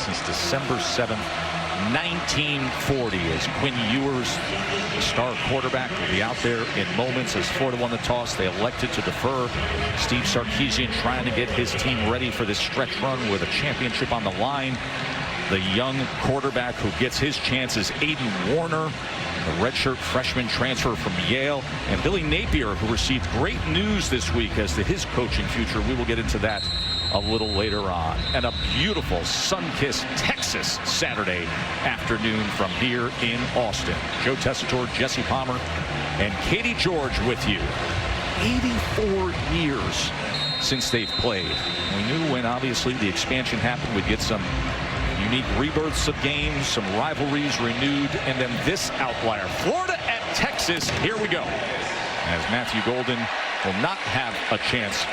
since December 7th, 1940, as Quinn Ewers, the star quarterback, will be out there in moments as Florida won the toss. They elected to defer. Steve Sarkisian trying to get his team ready for this stretch run with a championship on the line. The young quarterback who gets his chance is Aiden Warner, the redshirt freshman transfer from Yale, and Billy Napier, who received great news this week as to his coaching future. We will get into that a little later on. And a beautiful sun-kissed Texas Saturday afternoon from here in Austin. Joe Tessitore, Jesse Palmer, and Katie George with you. 84 years since they've played. We knew when obviously the expansion happened we'd get some unique rebirths of games, some rivalries renewed, and then this outlier. Florida at Texas. Here we go. As Matthew Golden will not have a chance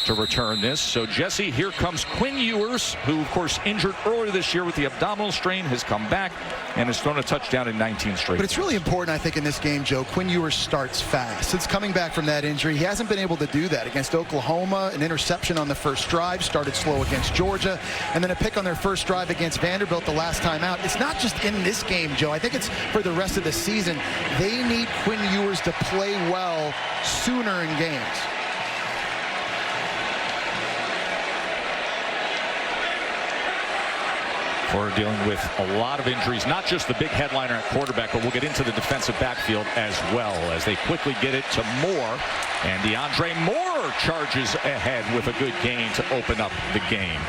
to return this. So Jesse, here comes Quinn Ewers, who of course injured earlier this year with the abdominal strain, has come back and has thrown a touchdown in 19 straight. But it's really important, I think, in this game, Joe. Quinn Ewers starts fast. Since coming back from that injury, he hasn't been able to do that. Against Oklahoma, an interception on the first drive, started slow against Georgia, and then a pick on their first drive against Vanderbilt the last time out. It's not just in this game, Joe. I think it's for the rest of the season. They need Quinn Ewers to play well sooner in games. We're dealing with a lot of injuries, not just the big headliner at quarterback, but we'll get into the defensive backfield as well as they quickly get it to Moore. And DeAndre Moore charges ahead with a good gain to open up the game.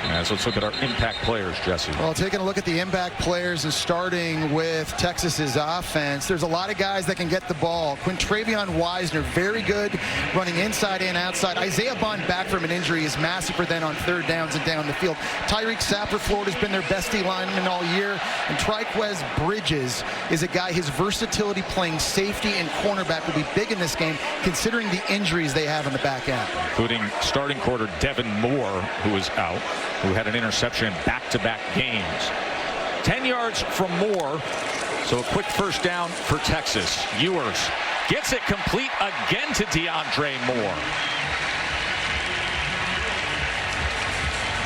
As let's look at our impact players, Jesse. Well, taking a look at the impact players and starting with Texas's offense, there's a lot of guys that can get the ball. Quintravion Wisner, very good running inside and outside. Isaiah Bond back from an injury is massive for them on third downs and down the field. Tyreek Sapp, Florida's been their best D-lineman all year. And Triquez Bridges is a guy, his versatility playing safety and cornerback will be big in this game, considering the injuries they have in the back end. Including starting quarter Devin Moore, who is out, who had an interception in back-to-back games. 10 yards from Moore, so a quick first down for Texas. Ewers gets it complete again to DeAndre Moore.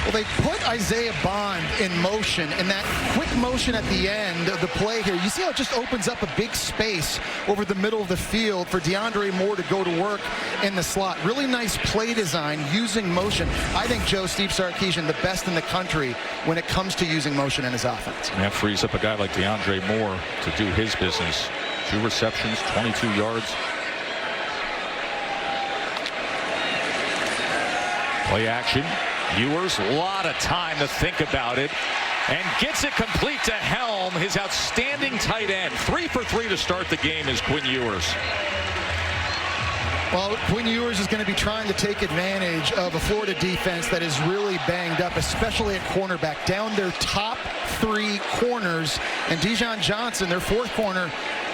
Well, they put Isaiah Bond in motion, and that quick motion at the end of the play here, you see how it just opens up a big space over the middle of the field for DeAndre Moore to go to work in the slot. Really nice play design using motion. I think Joe, Steve Sarkisian, the best in the country when it comes to using motion in his offense. And that frees up a guy like DeAndre Moore to do his business. 2 receptions, 22 yards. Play action. Ewers, a lot of time to think about it, and gets it complete to Helm, his outstanding tight end. 3 for 3 to start the game is Quinn Ewers. Well, Quinn Ewers is going to be trying to take advantage of a Florida defense that is really banged up, especially at cornerback. Down their top 3 corners, and Dijon Johnson, their 4th corner,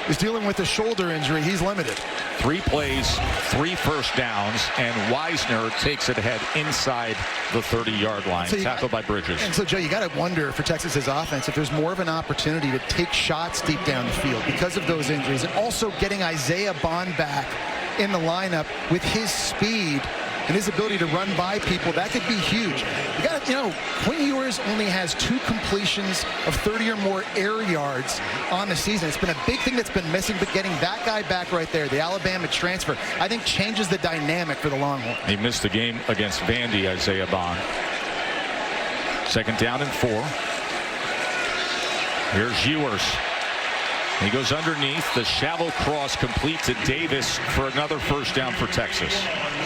is dealing with a shoulder injury. He's limited. 3 plays, 3 first downs, and Wisner takes it ahead inside the 30-yard line, tackled by Bridges. And so, Joe, you got to wonder for Texas's offense if there's more of an opportunity to take shots deep down the field because of those injuries, and also getting Isaiah Bond back in the lineup with his speed and his ability to run by people. That could be huge. You got to, Quinn Ewers only has 2 completions of 30 or more air yards on the season. It's been a big thing that's been missing, but getting that guy back right there, the Alabama transfer, I think changes the dynamic for the Longhorns. He missed the game against Vandy, Isaiah Bond. 2nd down and 4. Here's Ewers. He goes underneath, the shallow cross complete to Davis for another first down for Texas.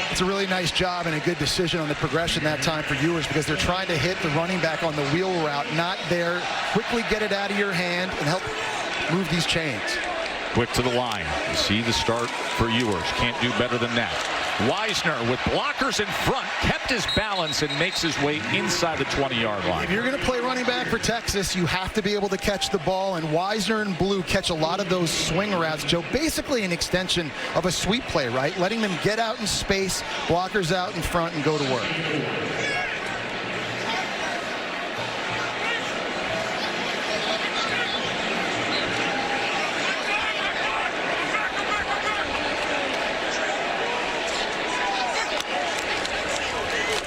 It's a really nice job and a good decision on the progression that time for Ewers, because they're trying to hit the running back on the wheel route, not there. Quickly get it out of your hand and help move these chains. Quick to the line. You see the start for Ewers. Can't do better than that. Wisner with blockers in front, kept his balance and makes his way inside the 20-yard line. If you're going to play running back for Texas, you have to be able to catch the ball, and Wisner and Blue catch a lot of those swing routes, Joe. Basically an extension of a sweep play, right? Letting them get out in space, blockers out in front, and go to work.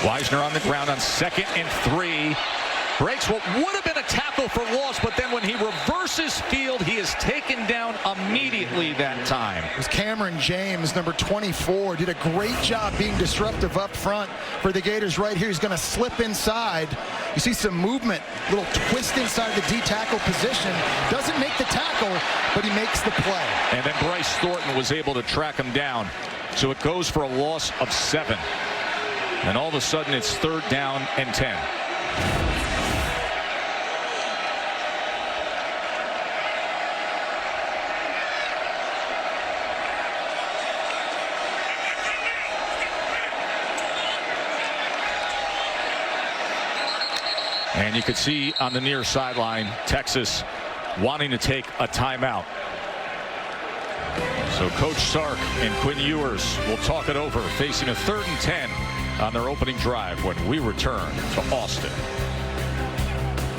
Wisner on the ground on 2nd and 3. Breaks what would have been a tackle for loss, but then when he reverses field, he is taken down immediately that time. It was Cameron James, number 24, did a great job being disruptive up front for the Gators right here. He's going to slip inside. You see some movement, little twist inside the D tackle position. Doesn't make the tackle, but he makes the play. And then Bryce Thornton was able to track him down. So it goes for a loss of 7. And all of a sudden, it's 3rd down and 10. And you could see on the near sideline, Texas wanting to take a timeout. So Coach Sark and Quinn Ewers will talk it over, facing a 3rd and 10 on their opening drive when we return to Austin.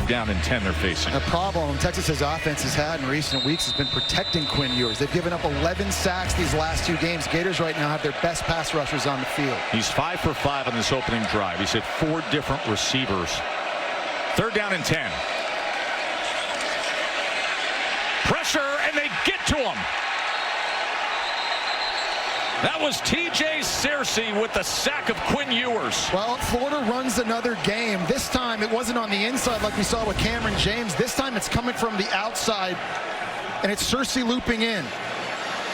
Down in 10 they're facing. The problem Texas's offense has had in recent weeks has been protecting Quinn Ewers. They've given up 11 sacks these last 2 games. Gators right now have their best pass rushers on the field. He's 5 for 5 on this opening drive. He's hit 4 different receivers. 3rd down and 10. Pressure, and they get to him. That was T.J. Searcy with the sack of Quinn Ewers. Well, Florida runs another game. This time it wasn't on the inside like we saw with Cameron James. This time it's coming from the outside, and it's Searcy looping in.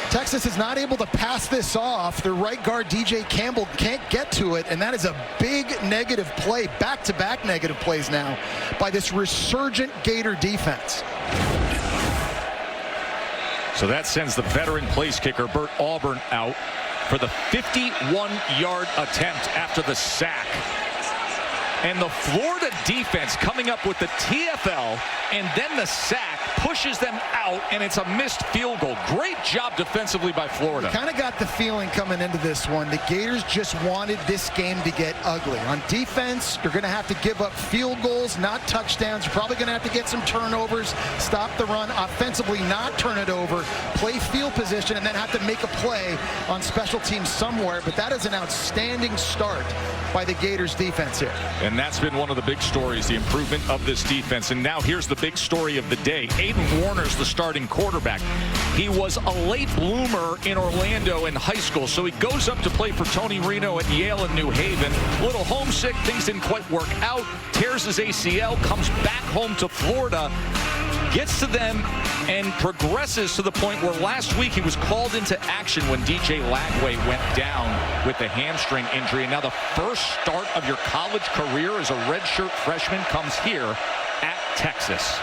Texas is not able to pass this off. Their right guard, DJ Campbell, can't get to it, and that is a big negative play, back-to-back negative plays now by this resurgent Gator defense. So that sends the veteran place kicker, Bert Auburn, out for the 51-yard attempt after the sack. And the Florida defense coming up with the TFL and then the sack pushes them out, and it's a missed field goal. Great job defensively by Florida. Kind of got the feeling coming into this one, the Gators just wanted this game to get ugly. On defense, you're going to have to give up field goals, not touchdowns. You're probably going to have to get some turnovers, stop the run, offensively not turn it over, play field position, and then have to make a play on special teams somewhere. But that is an outstanding start by the Gators defense here. And that's been one of the big stories, the improvement of this defense. And now here's the big story of the day. Aiden Warner's the starting quarterback. He was a late bloomer in Orlando in high school, so he goes up to play for Tony Reno at Yale and New Haven. A little homesick, things didn't quite work out, tears his ACL, comes back home to Florida, gets to them, and progresses to the point where last week he was called into action when DJ Lagway went down with a hamstring injury. And now the first start of your college career as a redshirt freshman comes here at Texas.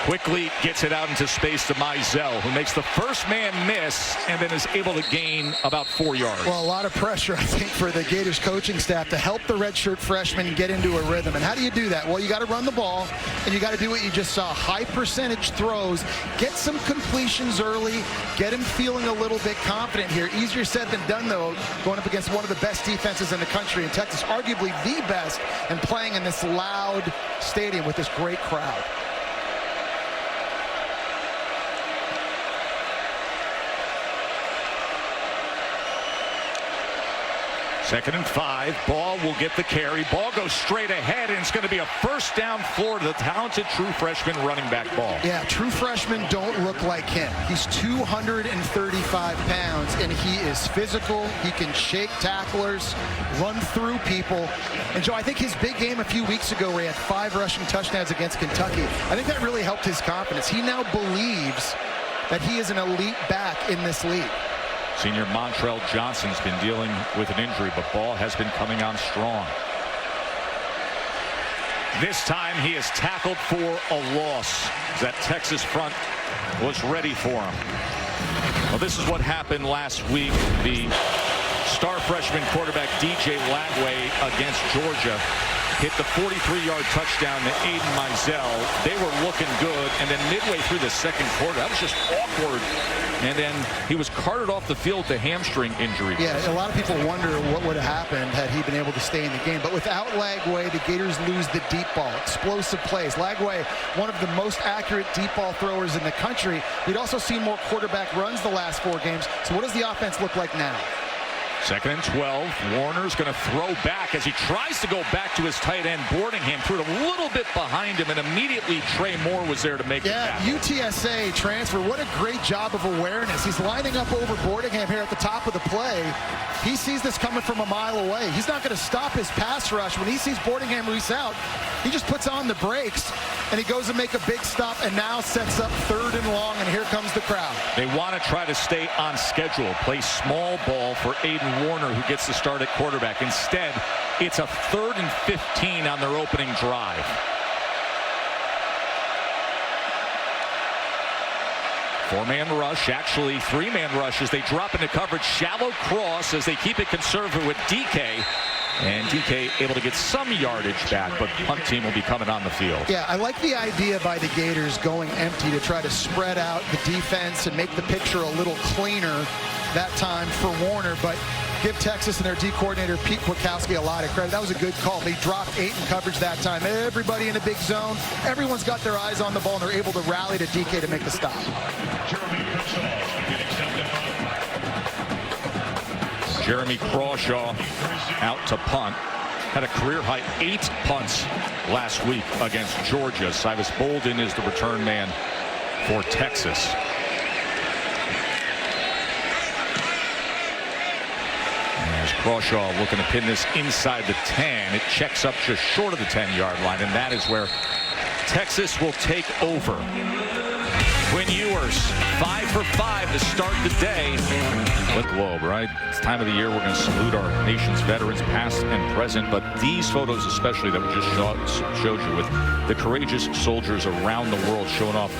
Quickly gets it out into space to Mizell, who makes the first man miss and then is able to gain about 4 yards. Well, a lot of pressure, I think, for the Gators coaching staff to help the redshirt freshman get into a rhythm. And how do you do that? Well, you got to run the ball, and you got to do what you just saw. High percentage throws, get some completions early, get him feeling a little bit confident here. Easier said than done, though, going up against one of the best defenses in the country in Texas, arguably the best, and playing in this loud stadium with this great crowd. Second and 5. Ball will get the carry. Ball goes straight ahead, and it's going to be a first down Florida. The talented true freshman running back Ball. Yeah, true freshmen don't look like him. He's 235 pounds, and he is physical. He can shake tacklers, run through people. And, Joe, I think his big game a few weeks ago where he had 5 rushing touchdowns against Kentucky, I think that really helped his confidence. He now believes that he is an elite back in this league. Senior Montrell Johnson's been dealing with an injury, but Ball has been coming on strong. This time he is tackled for a loss. That Texas front was ready for him. Well, this is what happened last week. The star freshman quarterback DJ Lagway against Georgia hit the 43-yard touchdown to Aiden Mizell. They were looking good, and then midway through the second quarter, that was just awkward. And then he was carted off the field with a hamstring injury. Yeah, a lot of people wonder what would have happened had he been able to stay in the game. But without Lagway, the Gators lose the deep ball. Explosive plays. Lagway, one of the most accurate deep ball throwers in the country. We'd also seen more quarterback runs the last 4 games. So what does the offense look like now? Second and 12. Warner's going to throw back as he tries to go back to his tight end. Boardingham threw it a little bit behind him, and immediately Trey Moore was there to make it happen. UTSA transfer. What a great job of awareness. He's lining up over Boardingham here at the top of the play. He sees this coming from a mile away. He's not going to stop his pass rush. When he sees Boardingham reach out, he just puts on the brakes, and he goes to make a big stop, and now sets up 3rd and long, and here comes the crowd. They want to try to stay on schedule, play small ball for Aiden Warner, who gets the start at quarterback. Instead, it's a 3rd and 15 on their opening drive. Four-man rush, actually 3-man rush as they drop into coverage. Shallow cross as they keep it conservative with DK. And DK able to get some yardage back, but punt team will be coming on the field. Yeah, I like the idea by the Gators going empty to try to spread out the defense and make the picture a little cleaner that time for Warner, but give Texas and their D coordinator Pete Kwiatkowski a lot of credit. That was a good call. They dropped 8 in coverage that time. Everybody in a big zone. Everyone's got their eyes on the ball, and they're able to rally to DK to make the stop. Jeremy Crawshaw out to punt. Had a career-high 8 punts last week against Georgia. Cyrus Bolden is the return man for Texas. As Crawshaw looking to pin this inside the 10. It checks up just short of the 10-yard line, and that is where Texas will take over. Quinn Ewers, 5 for 5 to start the day. Look, Globe, right? It's time of the year we're going to salute our nation's veterans, past and present, but these photos especially that we just showed you with the courageous soldiers around the world showing off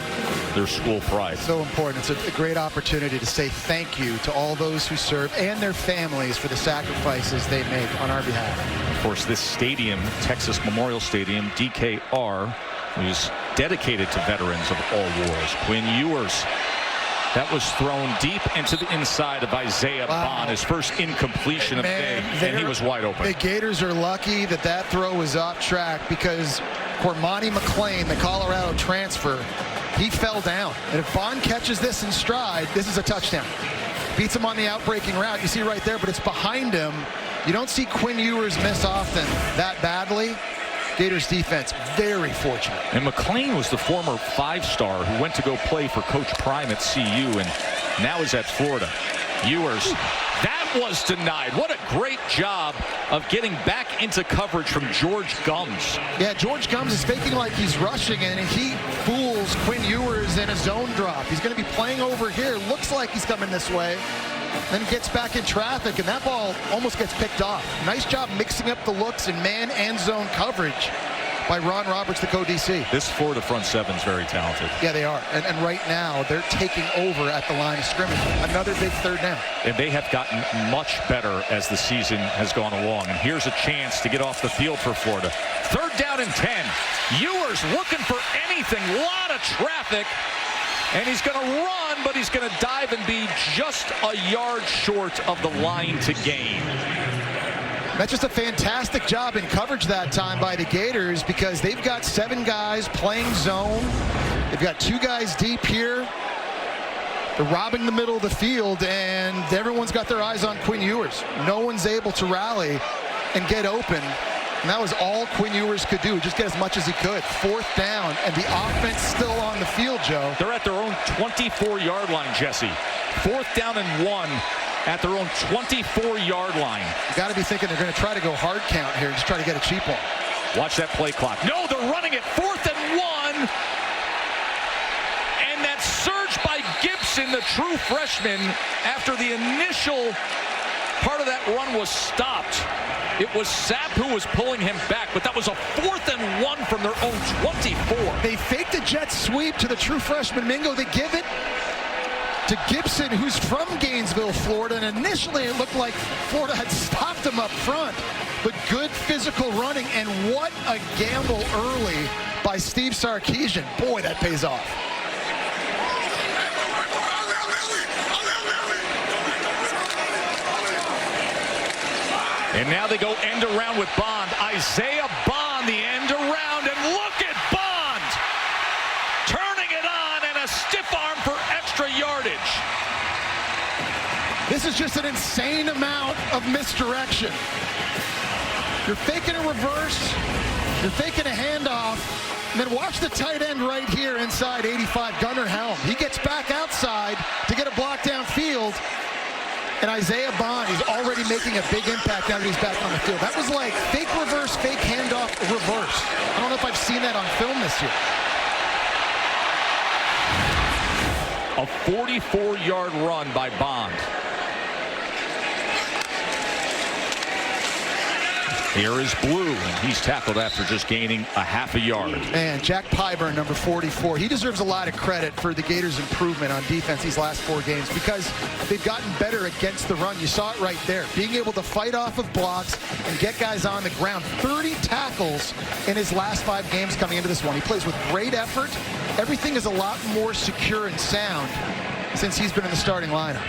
their school pride. So important. It's a great opportunity to say thank you to all those who serve and their families for the sacrifices they make on our behalf. Of course, this stadium, Texas Memorial Stadium, DKR, is dedicated to veterans of all wars. Quinn Ewers, that was thrown deep into the inside of Isaiah Bond, his first incompletion of the day, and he was wide open. The Gators are lucky that that throw was off track, because Cormani McClain, the Colorado transfer, he fell down. And if Bond catches this in stride, this is a touchdown. Beats him on the outbreaking route. You see right there, but it's behind him. You don't see Quinn Ewers miss often that badly. Gators defense very fortunate. And McClain was the former 5-star who went to go play for Coach Prime at CU and now is at Florida. Ewers, that was denied. What a great job of getting back into coverage from George Gums. Yeah, George Gums is faking like he's rushing, and he fools Quinn Ewers in a zone drop. He's going to be playing over here. Looks like he's coming this way. Then gets back in traffic, and that ball almost gets picked off. Nice job mixing up the looks in man and zone coverage by Ron Roberts, the co-DC. This Florida front seven is very talented. Yeah, they are. And right now, they're taking over at the line of scrimmage. Another big 3rd down. And they have gotten much better as the season has gone along. And here's a chance to get off the field for Florida. 3rd down and 10. Ewers looking for anything. A lot of traffic. And he's going to run, but he's going to dive and be just a yard short of the line to gain. That's just a fantastic job in coverage that time by the Gators, because they've got 7 guys playing zone. They've got 2 guys deep here. They're robbing the middle of the field, and everyone's got their eyes on Quinn Ewers. No one's able to rally and get open. And that was all Quinn Ewers could do, just get as much as he could. 4th down, and the offense still on the field, Joe. They're at their own 24-yard line, Jesse. 4th down and 1 at their own 24-yard line. You got to be thinking they're going to try to go hard count here and just try to get a cheap one. Watch that play clock. No, they're running it 4th and 1. And that surge by Gibson, the true freshman, after the initial part of that run was stopped. It was Sapp who was pulling him back, but that was a 4th and 1 from their own 24. They faked a jet sweep to the true freshman Mingo. They give it to Gibson, who's from Gainesville, Florida, and initially it looked like Florida had stopped him up front, but good physical running, and what a gamble early by Steve Sarkisian. Boy, that pays off. And now they go end around with Bond. Isaiah Bond, the end around, and look at Bond! Turning it on, and a stiff arm for extra yardage. This is was just an insane amount of misdirection. You're faking a reverse, you're faking a handoff, and then watch the tight end right here inside 85, Gunnar Helm. He gets back outside to get a block downfield, and Isaiah Bond is already making a big impact now that he's back on the field. That was like fake reverse, fake handoff, reverse. I don't know if I've seen that on film this year. A 44-yard run by Bond. Here is Blue, and he's tackled after just gaining a half a yard. Man, Jack Pyburn, number 44, he deserves a lot of credit for the Gators' improvement on defense these last 4 games because they've gotten better against the run. You saw it right there. Being able to fight off of blocks and get guys on the ground. 30 tackles in his last 5 games coming into this one. He plays with great effort. Everything is a lot more secure and sound since he's been in the starting lineup.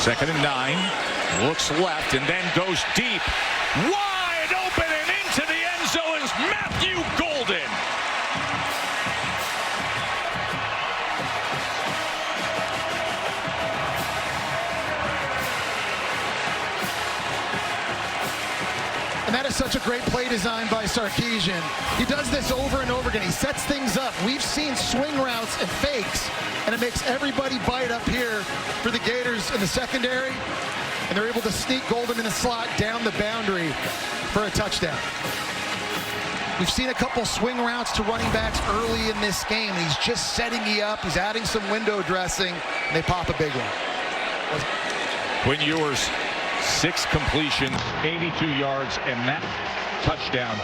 2nd and 9. Looks left and then goes deep. Wide open and into the end zone is Matthew Golden. And that is such a great play design by Sarkisian. He does this over and over again. He sets things up. We've seen swing routes and fakes, and it makes everybody bite up here for the Gators in the secondary. And they're able to sneak Golden in the slot down the boundary for a touchdown. We've seen a couple swing routes to running backs early in this game. He's just setting you up. He's adding some window dressing, and they pop a big one. Quinn Ewers, 6 completions, 82 yards, and that touchdown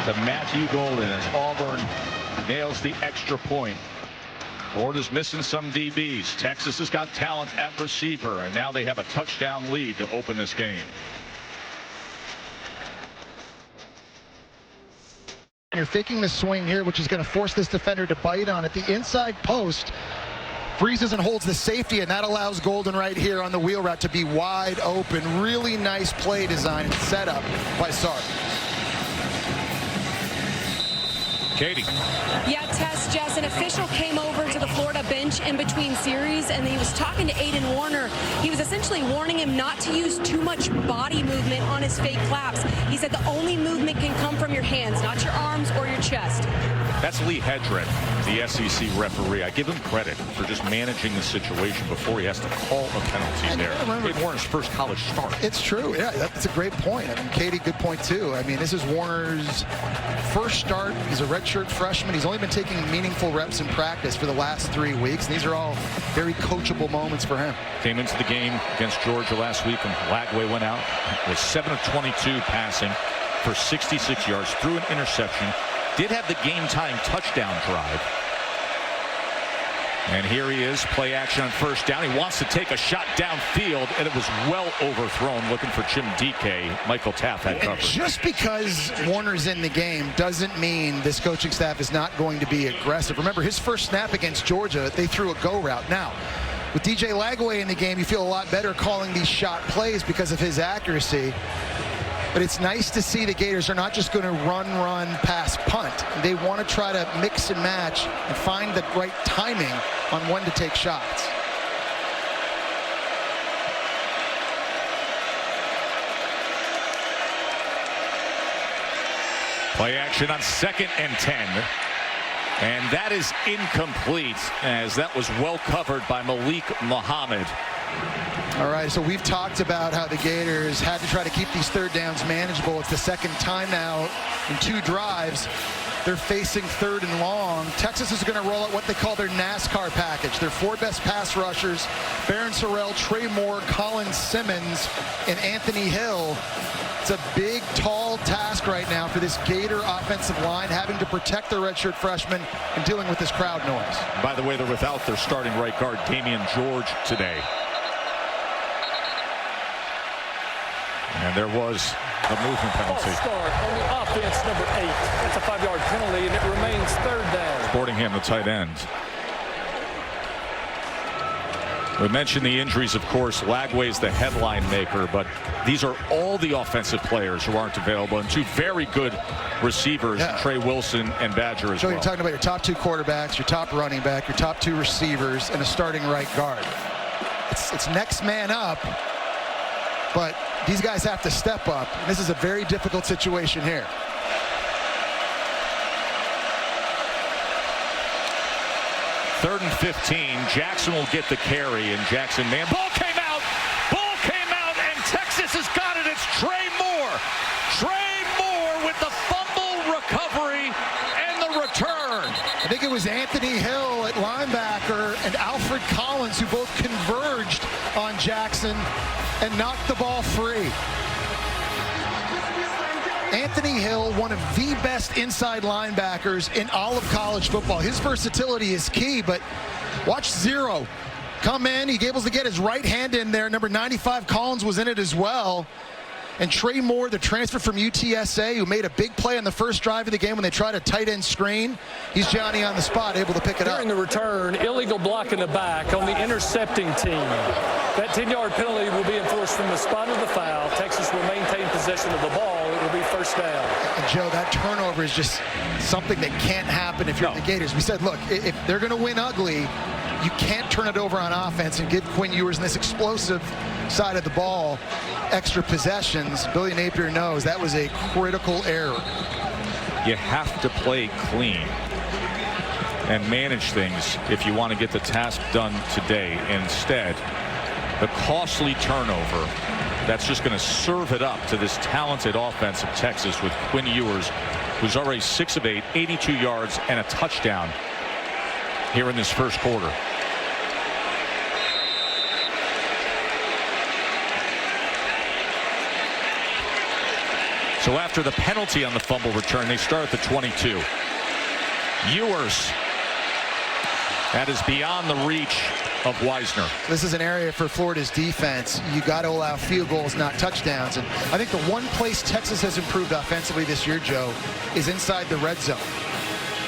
to Matthew Golden as Auburn nails the extra point. Florida's missing some DBs. Texas has got talent at receiver, and now they have a touchdown lead to open this game. You're faking the swing here, which is going to force this defender to bite on it. The inside post freezes and holds the safety, and that allows Golden right here on the wheel route to be wide open. Really nice play design and setup by Sark. Katie. Yeah, Jess, an official came over to the Florida bench in between series, and he was talking to Aiden Warner. He was essentially warning him not to use too much body movement on his fake claps. He said the only movement can come from your hands, not your arms or your chest. That's Lee Hedren, the SEC referee. I give him credit for just managing the situation before he has to call a penalty there. Aiden Warner's first college start. It's true. Yeah, that's a great point. I mean, Katie, good point, too. I mean, this is Warner's first start. He's a redshirt freshman. He's only been taking meaningful reps in practice for the last 3 weeks. These are all very coachable moments for him. Came into the game against Georgia last week, and Lagway went out with 7 of 22 passing for 66 yards, threw an interception. Did have the game-tying touchdown drive. And here he is, play action on first down. He wants to take a shot downfield, and it was well overthrown, looking for Jim DK. Michael Taft had covered. Just because Warner's in the game doesn't mean this coaching staff is not going to be aggressive. Remember, his first snap against Georgia, they threw a go route. Now, with DJ Lagway in the game, you feel a lot better calling these shot plays because of his accuracy. But it's nice to see the Gators are not just going to run, pass, punt. They want to try to mix and match and find the right timing on when to take shots. Play action on 2nd and 10. And that is incomplete, as that was well covered by Malik Muhammad. All right, so we've talked about how the Gators had to try to keep these third downs manageable. It's the second time now in 2 drives. They're facing 3rd and long. Texas is going to roll out what they call their NASCAR package. Their 4 best pass rushers, Barron Sorrell, Trey Moore, Colin Simmons, and Anthony Hill. It's a big, tall task right now for this Gator offensive line, having to protect their redshirt freshmen and dealing with this crowd noise. By the way, they're without their starting right guard, Damian George, today. And there was a movement penalty. False start on the offense, number 8. That's a 5-yard penalty, and it remains 3rd down. Sportingham, the tight end. We mentioned the injuries, of course. Lagway's the headline maker, but these are all the offensive players who aren't available, and two very good receivers, Trey Wilson and Badger as so well. You're talking about your top two quarterbacks, your top running back, your top two receivers, and a starting right guard. It's next man up, but these guys have to step up. This is a very difficult situation here. Third and 15. Jackson will get the carry, and Jackson, man, ball came out, and Texas has got it. It's Trey Moore. Trey Moore with the fumble recovery and the return. I think it was Anthony Hill at linebacker and Alfred Collins who both converged on Jackson and knocked the ball free. Anthony Hill, one of the best inside linebackers in all of college football. His versatility is key, but watch Zero come in. He able to get his right hand in there. Number 95, Collins, was in it as well. And Trey Moore, the transfer from UTSA, who made a big play on the first drive of the game when they tried a tight end screen. He's Johnny on the spot, able to pick it up. During the return, illegal block in the back on the intercepting team. That 10-yard penalty will be enforced from the spot of the foul. Texas will maintain possession of the ball. It will be first down. And Joe, that turnover is just something that can't happen if you're the Gators. We said, look, if they're going to win ugly, you can't turn it over on offense and give Quinn Ewers and this explosive side of the ball extra possessions. Billy Napier knows that was a critical error. You have to play clean and manage things if you want to get the task done today. Instead, the costly turnover that's just going to serve it up to this talented offense of Texas with Quinn Ewers, who's already 6 of 8, 82 yards and a touchdown here in this first quarter. So after the penalty on the fumble return, they start at the 22. Ewers. That is beyond the reach of Wisner. This is an area for Florida's defense. You got to allow field goals, not touchdowns. And I think the one place Texas has improved offensively this year, Joe, is inside the red zone.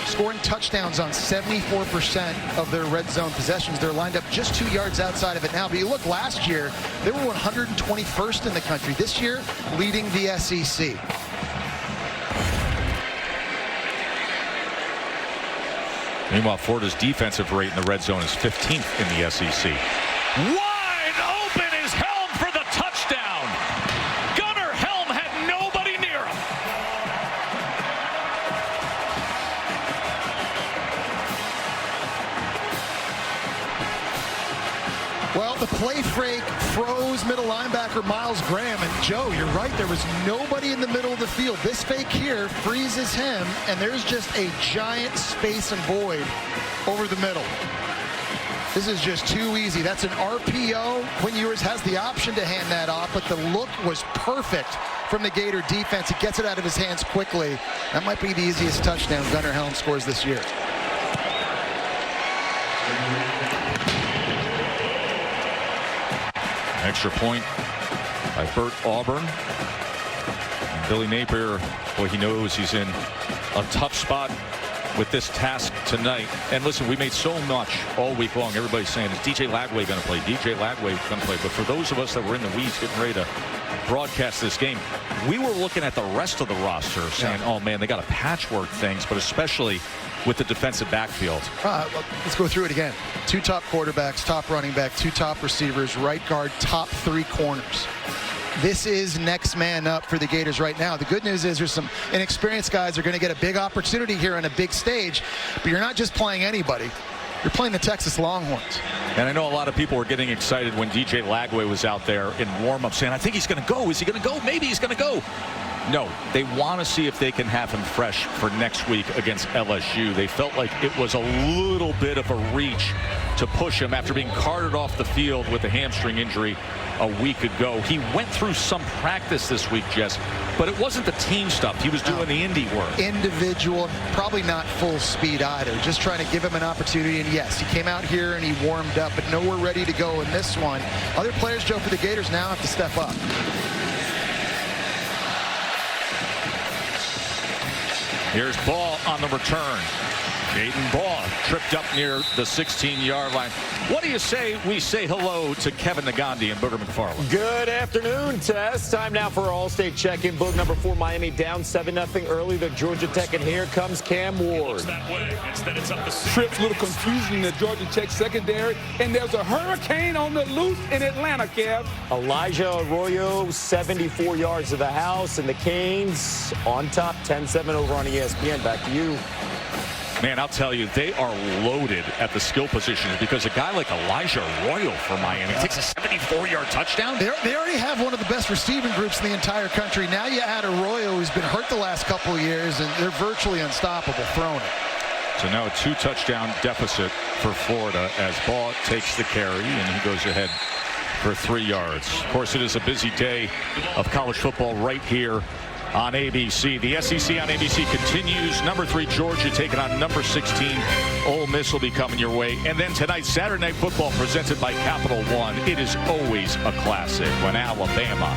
Scoring touchdowns on 74% of their red zone possessions. They're lined up just 2 yards outside of it now. But you look last year, they were 121st in the country. This year, leading the SEC. Meanwhile, Florida's defensive rate in the red zone is 15th in the SEC. Wide open is Helm for the touchdown. Gunnar Helm had nobody near him. Well, the play fake froze middle linebacker Miles Graham. And Joe, you're right, there was nobody in the middle of the field. This fake here freezes him, and there's just a giant space and void over the middle. This is just too easy. That's an RPO. Quinn Ewers has the option to hand that off, but the look was perfect from the Gator defense. He gets it out of his hands quickly. That might be the easiest touchdown Gunnar Helm scores this year. Extra point by Bert Auburn. And Billy Napier, boy, he knows he's in a tough spot with this task tonight. And listen, we made so much all week long. Everybody's saying, is DJ Lagway going to play? DJ Lagway going to play? But for those of us that were in the weeds getting ready to broadcast this game, we were looking at the rest of the roster saying, oh man, they got to patchwork things, but especially with the defensive backfield. Let's go through it again. 2 top quarterbacks, top running back, 2 top receivers, right guard, top 3 corners. This is next man up for the Gators right now. The good news is there's some inexperienced guys who are going to get a big opportunity here on a big stage, but you're not just playing anybody. You're playing the Texas Longhorns. And I know a lot of people were getting excited when DJ Lagway was out there in warm-up saying, I think he's going to go. Is he going to go? Maybe he's going to go. No, they want to see if they can have him fresh for next week against LSU. They felt like it was a little bit of a reach to push him after being carted off the field with a hamstring injury a week ago. He went through some practice this week, Jess, but it wasn't the team stuff. He was doing the indie work. Individual, probably not full speed either. Just trying to give him an opportunity. And yes, he came out here and he warmed up, but nowhere ready to go in this one. Other players, Joe, for the Gators now have to step up. Here's Ball on the return. Aiden Baugh tripped up near the 16-yard line. What do you say we say hello to Kevin Nagandi and Booger McFarland? Good afternoon, Tess. Time now for our All-State check-in. Book number 4, Miami down 7-0 early to Georgia Tech, and here comes Cam Ward. Trips, little confusion in the Georgia Tech secondary, and there's a hurricane on the loose in Atlanta, Kev. Elijah Arroyo, 74 yards to the house, and the Canes on top, 10-7 over on ESPN. Back to you. Man, I'll tell you, they are loaded at the skill positions because a guy like Elijah Arroyo for Miami takes a 74-yard touchdown. They already have one of the best receiving groups in the entire country. Now you add Arroyo, who's been hurt the last couple of years, and they're virtually unstoppable throwing it. So now a 2-touchdown deficit for Florida as Baugh takes the carry, and he goes ahead for 3 yards. Of course, it is a busy day of college football right here on ABC. The SEC on ABC continues. Number 3 Georgia taking on number 16 Ole Miss will be coming your way. And then tonight, Saturday Night Football presented by Capital One. It is always a classic when Alabama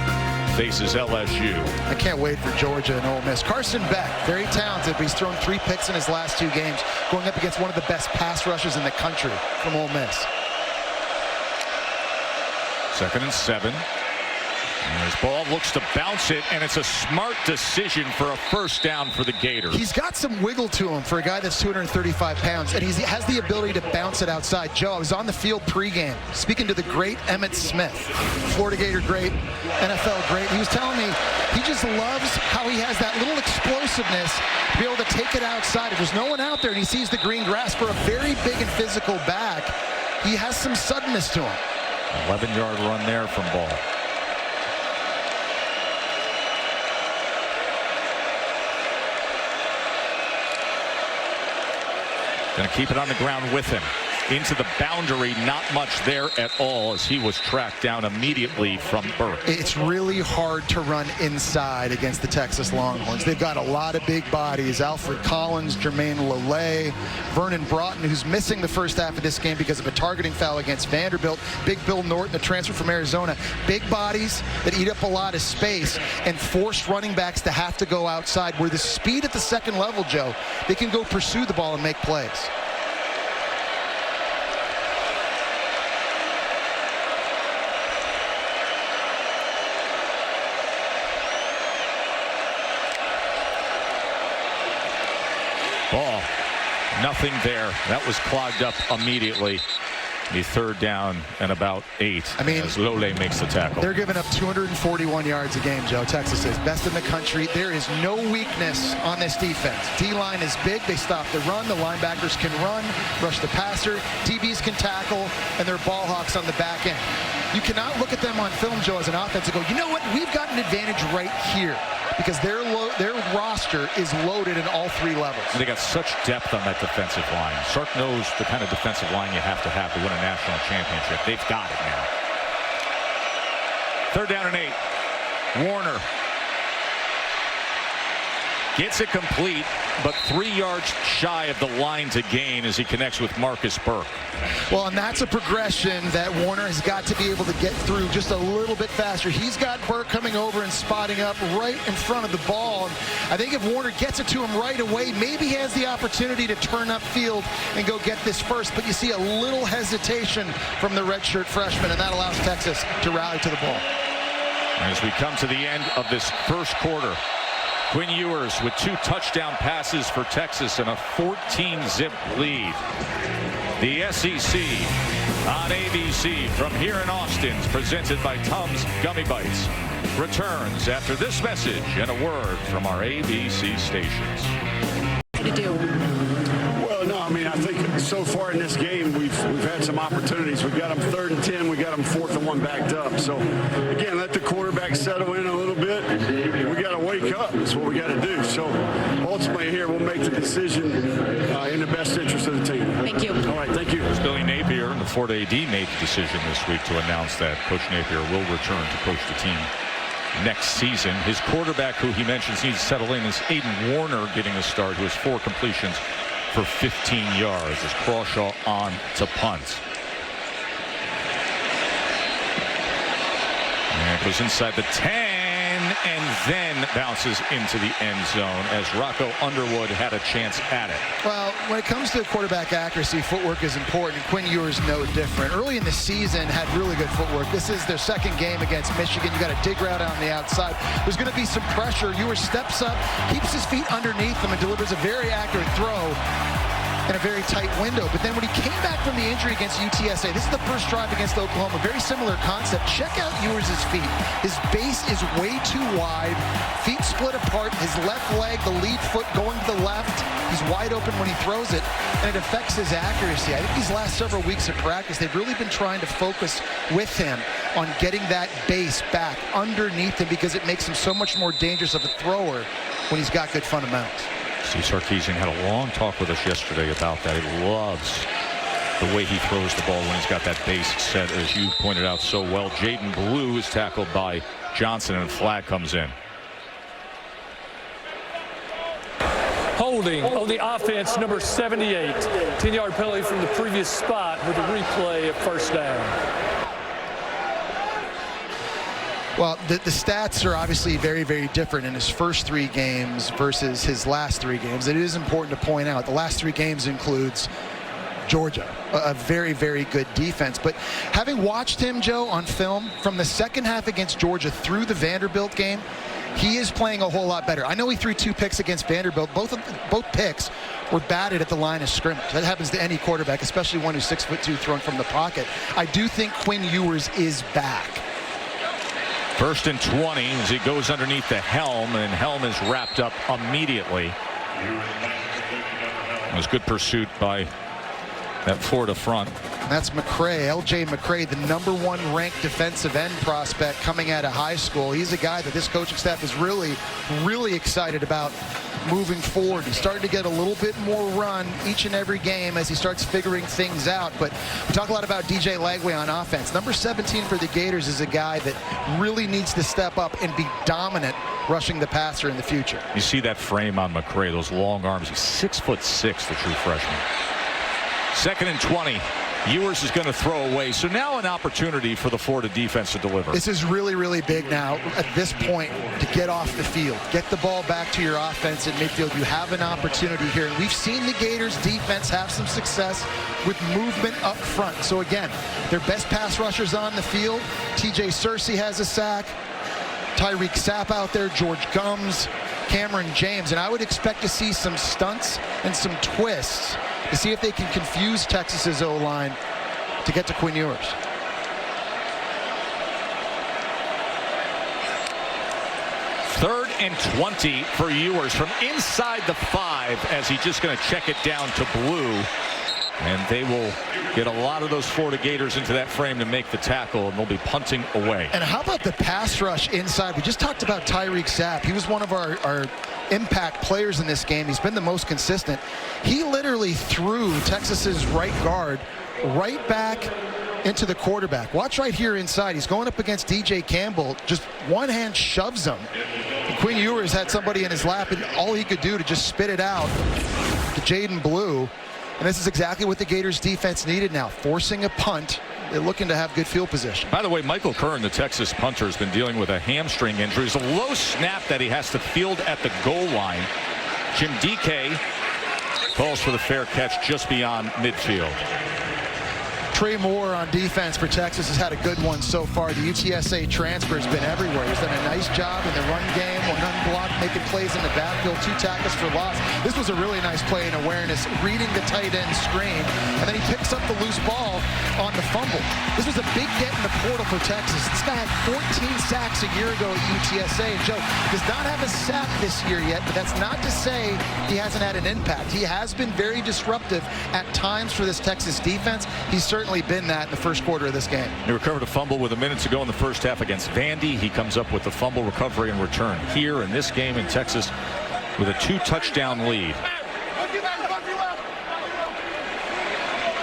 faces LSU. I can't wait for Georgia and Ole Miss. Carson Beck, very talented, but he's thrown 3 picks in his last 2 games, going up against one of the best pass rushers in the country from Ole Miss. 2nd and 7. And his ball looks to bounce it, and it's a smart decision for a first down for the Gators. He's got some wiggle to him for a guy that's 235 pounds, and he has the ability to bounce it outside. Joe, I was on the field pregame speaking to the great Emmitt Smith, Florida Gator great, NFL great. He was telling me he just loves how he has that little explosiveness to be able to take it outside. If there's no one out there and he sees the green grass for a very big and physical back, he has some suddenness to him. 11-yard run there from Ball. Going to keep it on the ground with him. Into the boundary, not much there at all as he was tracked down immediately from Burke. It's really hard to run inside against the Texas Longhorns. They've got a lot of big bodies. Alfred Collins, Jermaine Lollet, Vernon Broughton, who's missing the first half of this game because of a targeting foul against Vanderbilt. Big Bill Norton, a transfer from Arizona. Big bodies that eat up a lot of space and forced running backs to have to go outside, where the speed at the second level, Joe, they can go pursue the ball and make plays. Ball, nothing there. That was clogged up immediately. The 3rd down and about 8 as Lole makes the tackle. They're giving up 241 yards a game, Joe. Texas is best in the country. There is no weakness on this defense. D-line is big. They stop the run. The linebackers can run, rush the passer. DBs can tackle, and they're ball hawks on the back end. You cannot look at them on film, Joe, as an offense and go, you know what? We've got an advantage right here, because their roster is loaded in all 3 levels. And they got such depth on that defensive line. Sark knows the kind of defensive line you have to win a national championship. They've got it now. 3rd down and 8. Warner gets it complete, but 3 yards shy of the line to gain as he connects with Marcus Burke. Well, and that's a progression that Warner has got to be able to get through just a little bit faster. He's got Burke coming over and spotting up right in front of the ball. And I think if Warner gets it to him right away, maybe he has the opportunity to turn upfield and go get this first. But you see a little hesitation from the redshirt freshman, and that allows Texas to rally to the ball. As we come to the end of this first quarter, Quinn Ewers with 2 touchdown passes for Texas and a 14-zip lead. The SEC on ABC from here in Austin, presented by Tums Gummy Bites, returns after this message and a word from our ABC stations. To do. Well, no, I mean, I think so far in this game we've had some opportunities. We've got them 3rd and 10. We got them 4th and 1 backed up. So again, let the quarterback settle in a little bit. We got to wake up. That's what we got to do. So ultimately here we'll make the decision in the best interest of the team. Thank you. All right, thank you. There's Billy Napier, and the Florida AD made the decision this week to announce that Coach Napier will return to coach the team next season. His quarterback, who he mentions needs to settle in, is Aiden Warner getting a start, who has 4 completions for 15 yards as Crawshaw on to punt. And it goes inside the 10. in and then bounces into the end zone as Rocco Underwood had a chance at it. Well, when it comes to quarterback accuracy, footwork is important. Quinn Ewers no different. Early in the season had really good footwork. This is their second game against Michigan. You got a dig route on the outside. There's going to be some pressure. Ewers steps up, keeps his feet underneath him, and delivers a very accurate throw in a very tight window. But then when he came back from the injury against UTSA, this is the first drive against Oklahoma. Very similar concept. Check out Ewers' feet. His base is way too wide. Feet split apart. His left leg, the lead foot going to the left. He's wide open when he throws it, and it affects his accuracy. I think these last several weeks of practice, they've really been trying to focus with him on getting that base back underneath him because it makes him so much more dangerous of a thrower when he's got good fundamentals. Steve Sarkisian had a long talk with us yesterday about that. He loves the way he throws the ball when he's got that base set, as you pointed out so well. Jaden Blue is tackled by Johnson, and a flag comes in. Holding on the offense, number 78. 10-yard penalty from the previous spot with a replay of first down. Well, the stats are obviously very, very different in his first 3 games versus his last 3 games. It is important to point out the last 3 games includes Georgia, a very, very good defense. But having watched him, Joe, on film from the second half against Georgia through the Vanderbilt game, he is playing a whole lot better. I know he threw 2 picks against Vanderbilt. Both picks were batted at the line of scrimmage. That happens to any quarterback, especially one who's 6'2", thrown from the pocket. I do think Quinn Ewers is back. 1st and 20 as he goes underneath the helm, and helm is wrapped up immediately. It was good pursuit by that Florida front. That's McCray, L.J. McCray, the #1 ranked defensive end prospect coming out of high school. He's a guy that this coaching staff is really, really excited about moving forward. He's starting to get a little bit more run each and every game as he starts figuring things out. But we talk a lot about DJ Lagway on offense. Number 17 for the Gators is a guy that really needs to step up and be dominant rushing the passer in the future. You see that frame on McCray, those long arms. He's 6'6", the true freshman. 2nd and 20. Ewers is going to throw away. So now an opportunity for the Florida defense to deliver. This is really, really big now at this point to get off the field. Get the ball back to your offense in midfield. You have an opportunity here. And we've seen the Gators defense have some success with movement up front. So again, their best pass rushers on the field. TJ Searcy has a sack. Tyreek Sapp out there. George Gums. Cameron James. And I would expect to see some stunts and some twists to see if they can confuse Texas's O-line to get to Quinn Ewers. Third and 20 for Ewers from inside the 5 as he's just going to check it down to Blue. And they will get a lot of those Florida Gators into that frame to make the tackle, and they'll be punting away. And how about the pass rush inside? We just talked about Tyreek Sapp. He was one of our impact players in this game. He's been the most consistent. He literally threw Texas's right guard right back into the quarterback. Watch right here inside. He's going up against DJ Campbell. Just one hand shoves him. And Quinn Ewers had somebody in his lap, and all he could do to just spit it out to Jaden Blue. And this is exactly what the Gators defense needed now, forcing a punt. They're looking to have good field position. By the way, Michael Kern, the Texas punter, has been dealing with a hamstring injury. It's a low snap that he has to field at the goal line. Jim DK calls for the fair catch just beyond midfield. Trey Moore on defense for Texas has had a good one so far. The UTSA transfer has been everywhere. He's done a nice job in the run game, one unblocked, making plays in the backfield, 2 tackles for loss. This was a really nice play in awareness, reading the tight end screen, and then he picks up the loose ball on the fumble. This was a big get in the portal for Texas. This guy had 14 sacks a year ago at UTSA, and Joe does not have a sack this year yet, but that's not to say he hasn't had an impact. He has been very disruptive at times for this Texas defense. He's certainly been that in the first quarter of this game. He recovered a fumble with a minute to go in the first half against Vandy. He comes up with the fumble recovery and return here in this game in Texas with a 2-touchdown lead.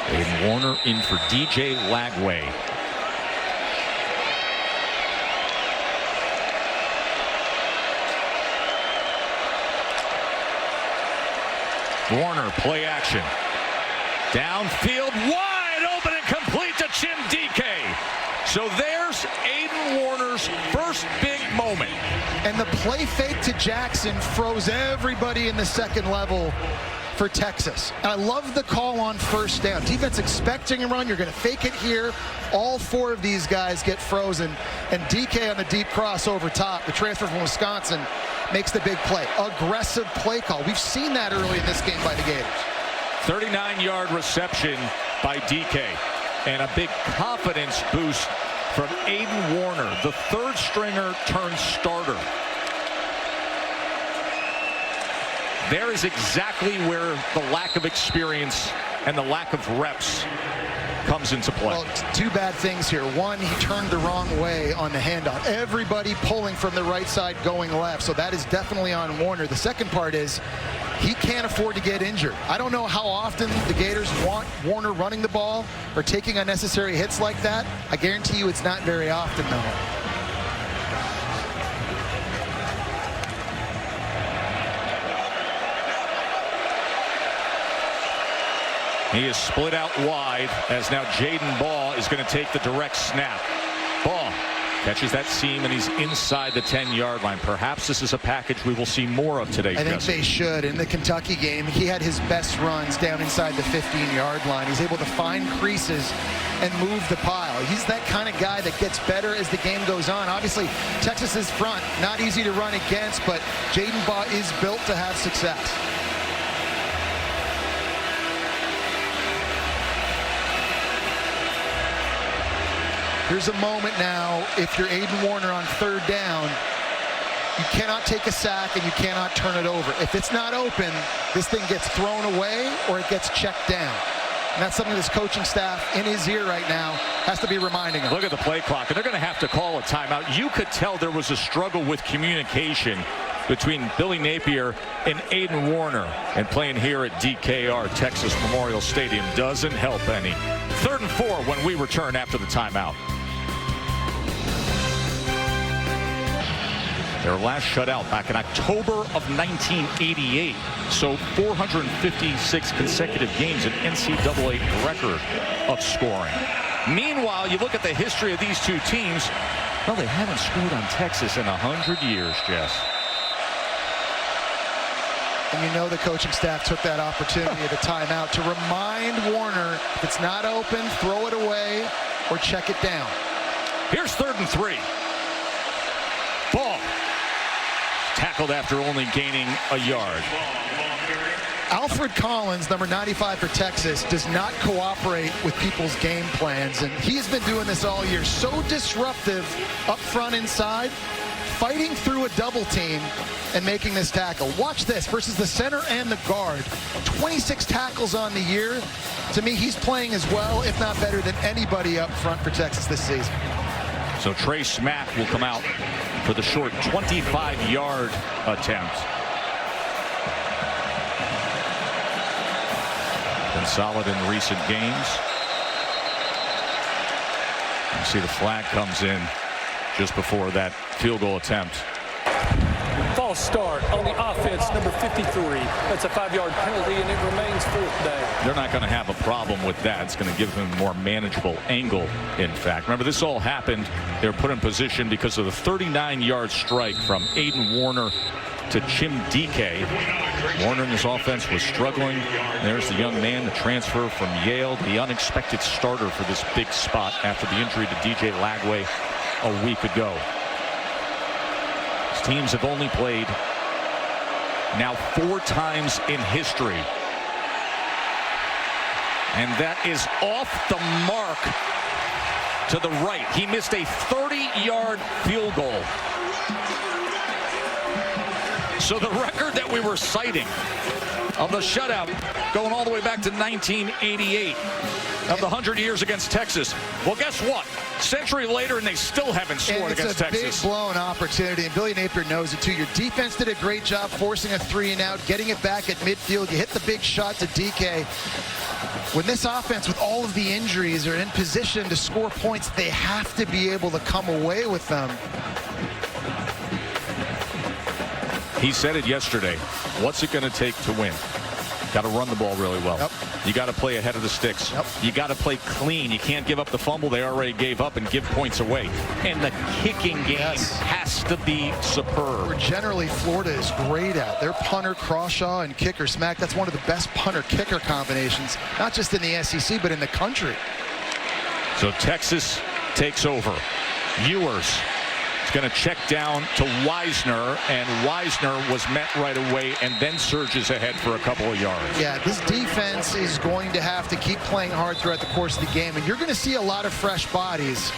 Aiden Warner in for DJ Lagway. Warner, play action. Downfield, wide open and complete to Jim DK. So there's Aiden Warner's first big moment. And the play fake to Jackson froze everybody in the second level for Texas. And I love the call on first down. Defense expecting a run. You're going to fake it here. All four of these guys get frozen. And DK on the deep cross over top, the transfer from Wisconsin, makes the big play. Aggressive play call. We've seen that early in this game by the Gators. 39-yard reception by DK. And a big confidence boost from Aiden Warner, the third stringer turned starter. There is exactly where the lack of experience and the lack of reps comes into play. Well, two bad things here. One, he turned the wrong way on the handoff. Everybody pulling from the right side going left, so that is definitely on Warner. The second part is he can't afford to get injured. I don't know how often the Gators want Warner running the ball or taking unnecessary hits like that. I guarantee you it's not very often, though. He is split out wide as now Jaden Baugh is going to take the direct snap. Baugh catches that seam and he's inside the 10-yard line. Perhaps this is a package we will see more of today. I think they should. In the Kentucky game, he had his best runs down inside the 15-yard line. He's able to find creases and move the pile. He's that kind of guy that gets better as the game goes on. Obviously, Texas's front, not easy to run against, but Jaden Baugh is built to have success. Here's a moment now, if you're Aiden Warner on third down, you cannot take a sack and you cannot turn it over. If it's not open, this thing gets thrown away or it gets checked down. And that's something this coaching staff in his ear right now has to be reminding him. Look at the play clock, and they're going to have to call a timeout. You could tell there was a struggle with communication between Billy Napier and Aiden Warner. And playing here at DKR, Texas Memorial Stadium, doesn't help any. 3rd and 4 when we return after the timeout. Their last shutout back in October of 1988. So 456 consecutive games, an NCAA record of scoring. Meanwhile, you look at the history of these two teams. Well, they haven't scored on Texas in 100 years, Jess. And you know the coaching staff took that opportunity at a timeout to remind Warner, if it's not open, throw it away or check it down. Here's 3rd and 3. Ball. Tackled after only gaining a yard. Alfred Collins, number 95 for Texas, does not cooperate with people's game plans, and he's been doing this all year. So disruptive up front inside, fighting through a double team and making this tackle. Watch this versus the center and the guard. 26 tackles on the year. To me, he's playing as well, if not better, than anybody up front for Texas this season. So Trey Smack will come out for the short 25-yard attempt. Been solid in recent games. You see the flag comes in just before that field goal attempt. False start on the offense, number 53. That's a 5-yard penalty, and it remains 4th down. They're not going to have a problem with that. It's going to give them a more manageable angle, in fact. Remember, this all happened. They were put in position because of the 39-yard strike from Aiden Warner to Chim DK. Warner in this offense was struggling. There's the young man, the transfer from Yale, the unexpected starter for this big spot after the injury to DJ Lagway a week ago. These teams have only played now 4 times in history. And that is off the mark to the right. He missed a 30-yard field goal. So the record that we were citing of the shutout going all the way back to 1988 of the 100 years against Texas. Well, guess what? Century later, and they still haven't scored against Texas. It's a big blown opportunity, and Billy Napier knows it too. Your defense did a great job forcing a 3-and-out, getting it back at midfield. You hit the big shot to DK. When this offense, with all of the injuries, are in position to score points, they have to be able to come away with them. He said it yesterday. What's it going to take to win? Got to run the ball really well. Yep. You got to play ahead of the sticks. Yep. You got to play clean. You can't give up the fumble they already gave up and give points away. And the kicking game has to be superb. Where generally Florida is great at. Their punter, Crawshaw, and kicker, Smack, that's one of the best punter-kicker combinations, not just in the SEC, but in the country. So Texas takes over. Ewers is going to check down to Wisner, and Wisner was met right away and then surges ahead for a couple of yards. Yeah, this defense is going to have to keep playing hard throughout the course of the game, and you're going to see a lot of fresh bodies.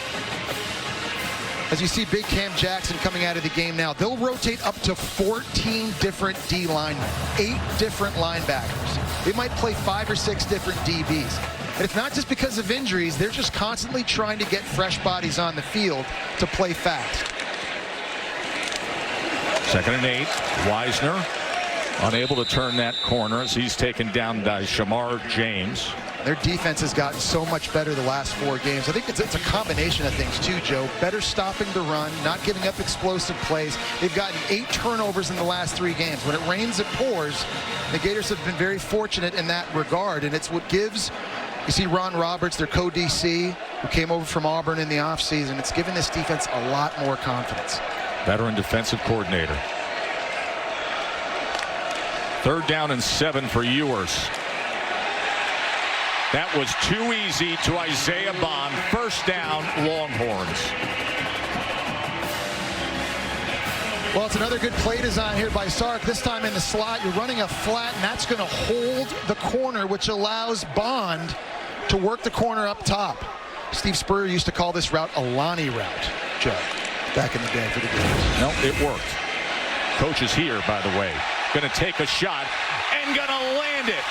As you see Big Cam Jackson coming out of the game now, they'll rotate up to 14 different D linemen, 8 different linebackers. They might play 5 or 6 different DBs. And it's not just because of injuries. They're just constantly trying to get fresh bodies on the field to play fast. 2nd and 8. Wisner unable to turn that corner as he's taken down by Shamar James. Their defense has gotten so much better the last 4 games. I think it's a combination of things too, Joe. Better stopping the run, not giving up explosive plays. They've gotten 8 turnovers in the last 3 games. When it rains, it pours. The Gators have been very fortunate in that regard, and it's what gives. You see Ron Roberts, their co-DC, who came over from Auburn in the offseason. It's given this defense a lot more confidence. Veteran defensive coordinator. 3rd down and 7 for Ewers. That was too easy to Isaiah Bond. 1st down, Longhorns. Well, it's another good play design here by Sark. This time in the slot, you're running a flat, and that's going to hold the corner, which allows Bond to work the corner up top. Steve Spurrier used to call this route a Lonnie route, Joe, back in the day for the Gators. No, it worked. Coach is here, by the way. Going to take a shot and going to land it.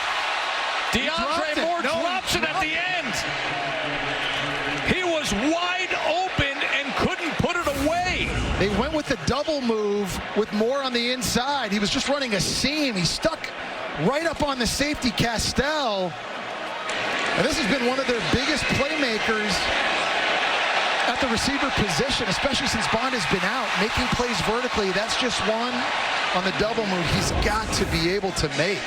DeAndre Moore drops it at the end. He was wide open and couldn't put it away. They went with the double move with Moore on the inside. He was just running a seam. He stuck right up on the safety, Castell. And this has been one of their biggest playmakers at the receiver position, especially since Bond has been out, making plays vertically. That's just one on the double move he's got to be able to make.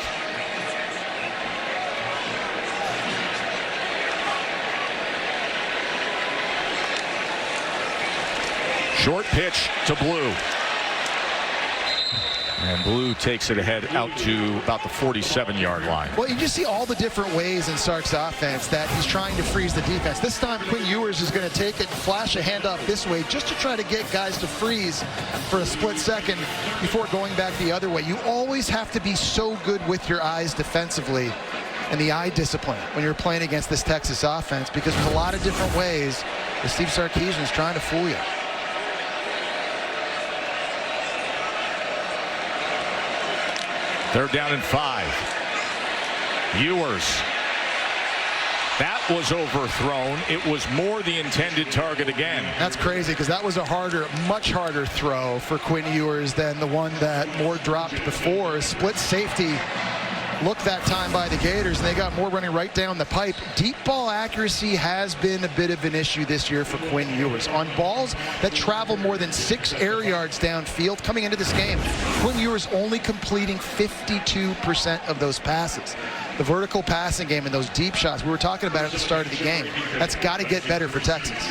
Short pitch to Blue. And Blue takes it ahead out to about the 47-yard line. Well, you just see all the different ways in Sark's offense that he's trying to freeze the defense. This time, Quinn Ewers is going to take it, flash a handoff this way, just to try to get guys to freeze for a split second before going back the other way. You always have to be so good with your eyes defensively and the eye discipline when you're playing against this Texas offense, because there's a lot of different ways that Steve Sarkisian is trying to fool you. Third down and 5. Ewers. That was overthrown. It was Moore the intended target again. That's crazy, because that was a harder, much harder throw for Quinn Ewers than the one that Moore dropped before. Split safety looked that time by the Gators, and they got Moore running right down the pipe. Deep ball accuracy has been a bit of an issue this year for Quinn Ewers. On balls that travel more than 6 air yards downfield coming into this game, Quinn Ewers only completing 52% of those passes. The vertical passing game and those deep shots we were talking about at the start of the game, that's got to get better for Texas.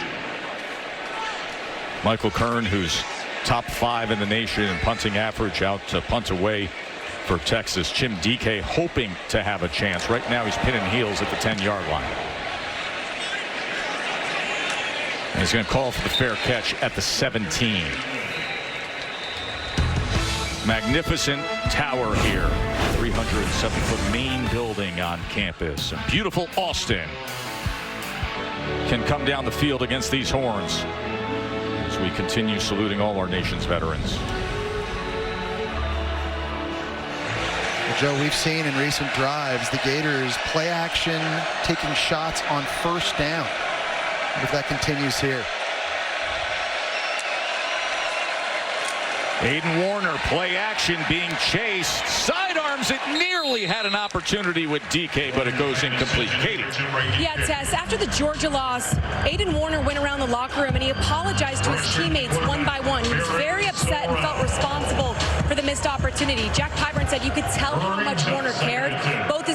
Michael Kern, who's top 5 in the nation in punting average, out to punt away for Texas. Jim DK hoping to have a chance. Right now he's pinning heels at the 10-yard line. And he's going to call for the fair catch at the 17. Magnificent tower here. 307-foot main building on campus. And beautiful Austin can come down the field against these Horns as we continue saluting all our nation's veterans. Joe, we've seen in recent drives the Gators play action, taking shots on 1st down. If that continues here. Aiden Warner, play action, being chased. Sidearms it, nearly had an opportunity with DK, but it goes incomplete. Katie. Yeah, Tess, after the Georgia loss, Aiden Warner went around the locker room and he apologized to his teammates one by one. He was very upset and felt responsible for the missed opportunity. Jack Pyburn said you could tell how much Warner cared. Both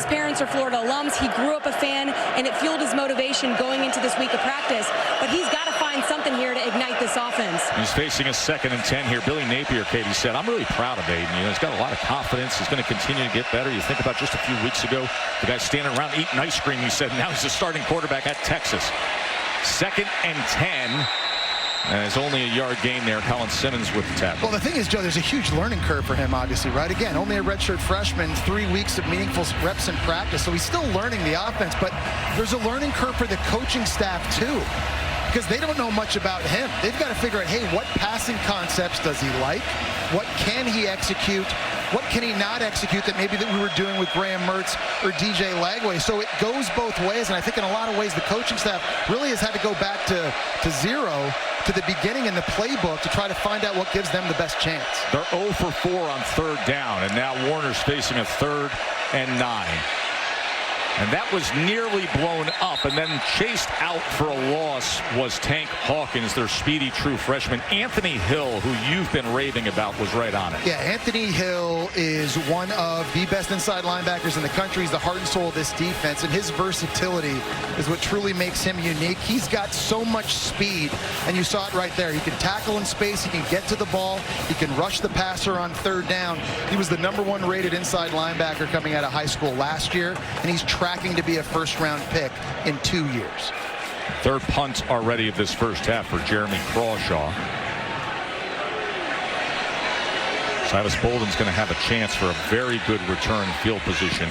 Central Florida alums. He grew up a fan, and it fueled his motivation going into this week of practice. But he's got to find something here to ignite this offense. He's facing a 2nd and 10 here. Billy Napier, Katie said, I'm really proud of Aiden. He's got a lot of confidence. He's going to continue to get better. You think about just a few weeks ago, the guy standing around eating ice cream. He said now he's the starting quarterback at Texas. 2nd and 10. And it's only a yard gain there. Colin Simmons with the tackle. Well, the thing is, Joe, there's a huge learning curve for him, obviously, right? Again, only a redshirt freshman, 3 weeks of meaningful reps in practice, so he's still learning the offense, but there's a learning curve for the coaching staff, too, because they don't know much about him. They've got to figure out, hey, what passing concepts does he like? What can he execute? What can he not execute that maybe that we were doing with Graham Mertz or DJ Lagway? So it goes both ways, and I think in a lot of ways the coaching staff really has had to go back to zero, to the beginning in the playbook to try to find out what gives them the best chance. They're 0 for 4 on 3rd down, and now Warner's facing a 3rd and 9. And that was nearly blown up, and then chased out for a loss was Tank Hawkins, their speedy true freshman. Anthony Hill, who you've been raving about, was right on it. Yeah, Anthony Hill is one of the best inside linebackers in the country. He's the heart and soul of this defense, and his versatility is what truly makes him unique. He's got so much speed, and you saw it right there. He can tackle in space, he can get to the ball, he can rush the passer on 3rd down. He was the #1 rated inside linebacker coming out of high school last year, and he's tracking to be a first-round pick in 2 years. 3rd punt already of this first half for Jeremy Crawshaw. Silas Bolden's going to have a chance for a very good return field position,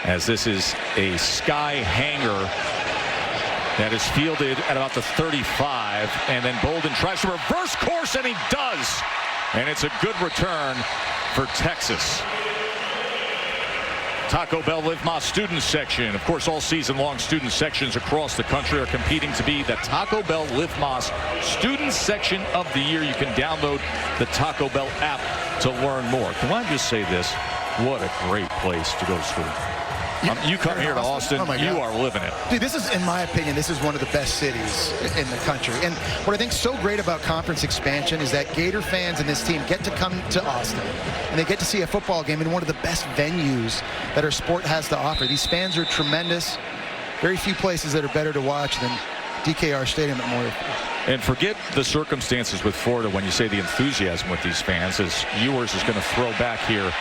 as this is a sky hanger that is fielded at about the 35, and then Bolden tries to reverse course, and he does, and it's a good return for Texas. Taco Bell Live Más student section. Of course, all season long, student sections across the country are competing to be the Taco Bell Live Más student section of the year. You can download the Taco Bell app to learn more. Can I just say this? What a great place to go to school. You come here to Austin, you are living it. Dude, this is, in my opinion, this is one of the best cities in the country. And what I think is so great about conference expansion is that Gator fans and this team get to come to Austin, and they get to see a football game in one of the best venues that our sport has to offer. These fans are tremendous. Very few places that are better to watch than DKR Stadium at Memorial Field. And forget the circumstances with Florida when you say the enthusiasm with these fans, as Ewers is going to throw back here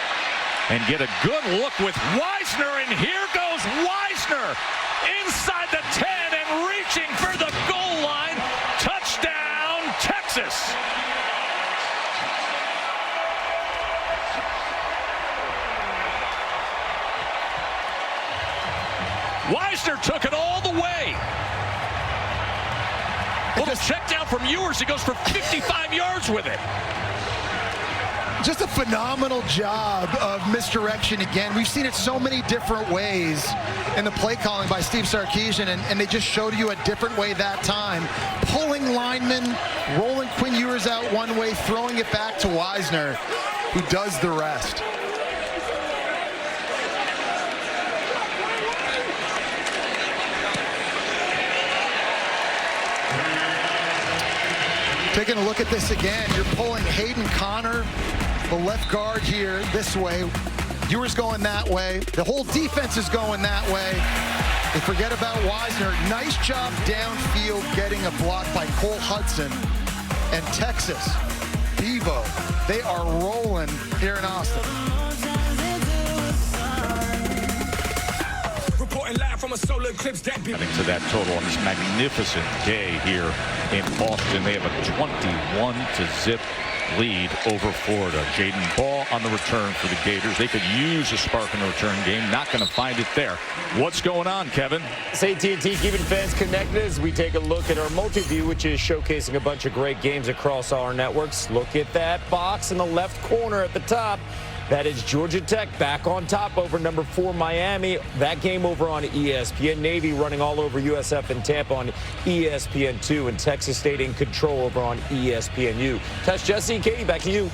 and get a good look with Wisner, and here goes Wisner inside the 10 and reaching for the goal line. Touchdown, Texas. Wisner took it all the way. Little check down from Ewers. He goes for 55 yards with it. Just a phenomenal job of misdirection again. We've seen it so many different ways in the play calling by Steve Sarkisian, and they just showed you a different way that time. Pulling linemen, rolling Quinn Ewers out one way, throwing it back to Wisner, who does the rest. Taking a look at this again, you're pulling Hayden Connor, the left guard here, this way. Ewers going that way. The whole defense is going that way. They forget about Wisner. Nice job downfield getting a block by Cole Hudson. And Texas, Bevo, they are rolling here in Austin. Adding to that total on this magnificent day here in Austin, they have a 21-0 lead over Florida. Jaden Ball on the return for the Gators. They could use a spark in the return game. Not going to find it there. What's going on, Kevin? It's AT&T keeping fans connected as we take a look at our multi-view, which is showcasing a bunch of great games across our networks. Look at that box in the left corner at the top. That is Georgia Tech back on top over number 4 Miami. That game over on ESPN. Navy running all over USF and Tampa on ESPN2, and Texas State in control over on ESPNU. Tess, Jesse, and Katie, back to you.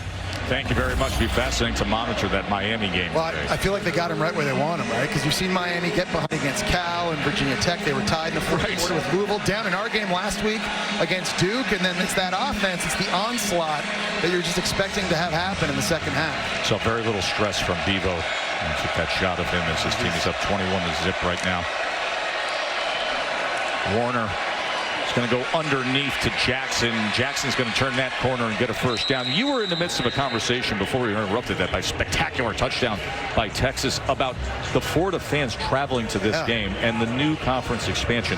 Thank you very much. Be fascinating to monitor that Miami game. Well, I feel like they got him right where they want him, right? Because you've seen Miami get behind against Cal and Virginia Tech. They were tied in the fourth quarter with Louisville. Down in our game last week against Duke, and then it's that offense. It's the onslaught that you're just expecting to have happen in the second half. So very little stress from Bevo Took that shot of him as his team is up 21-0 right now. Warner is going to go underneath to Jackson. Jackson's going to turn that corner and get a first down. You were in the midst of a conversation before we were interrupted that by spectacular touchdown by Texas about the Florida fans traveling to this game and the new conference expansion.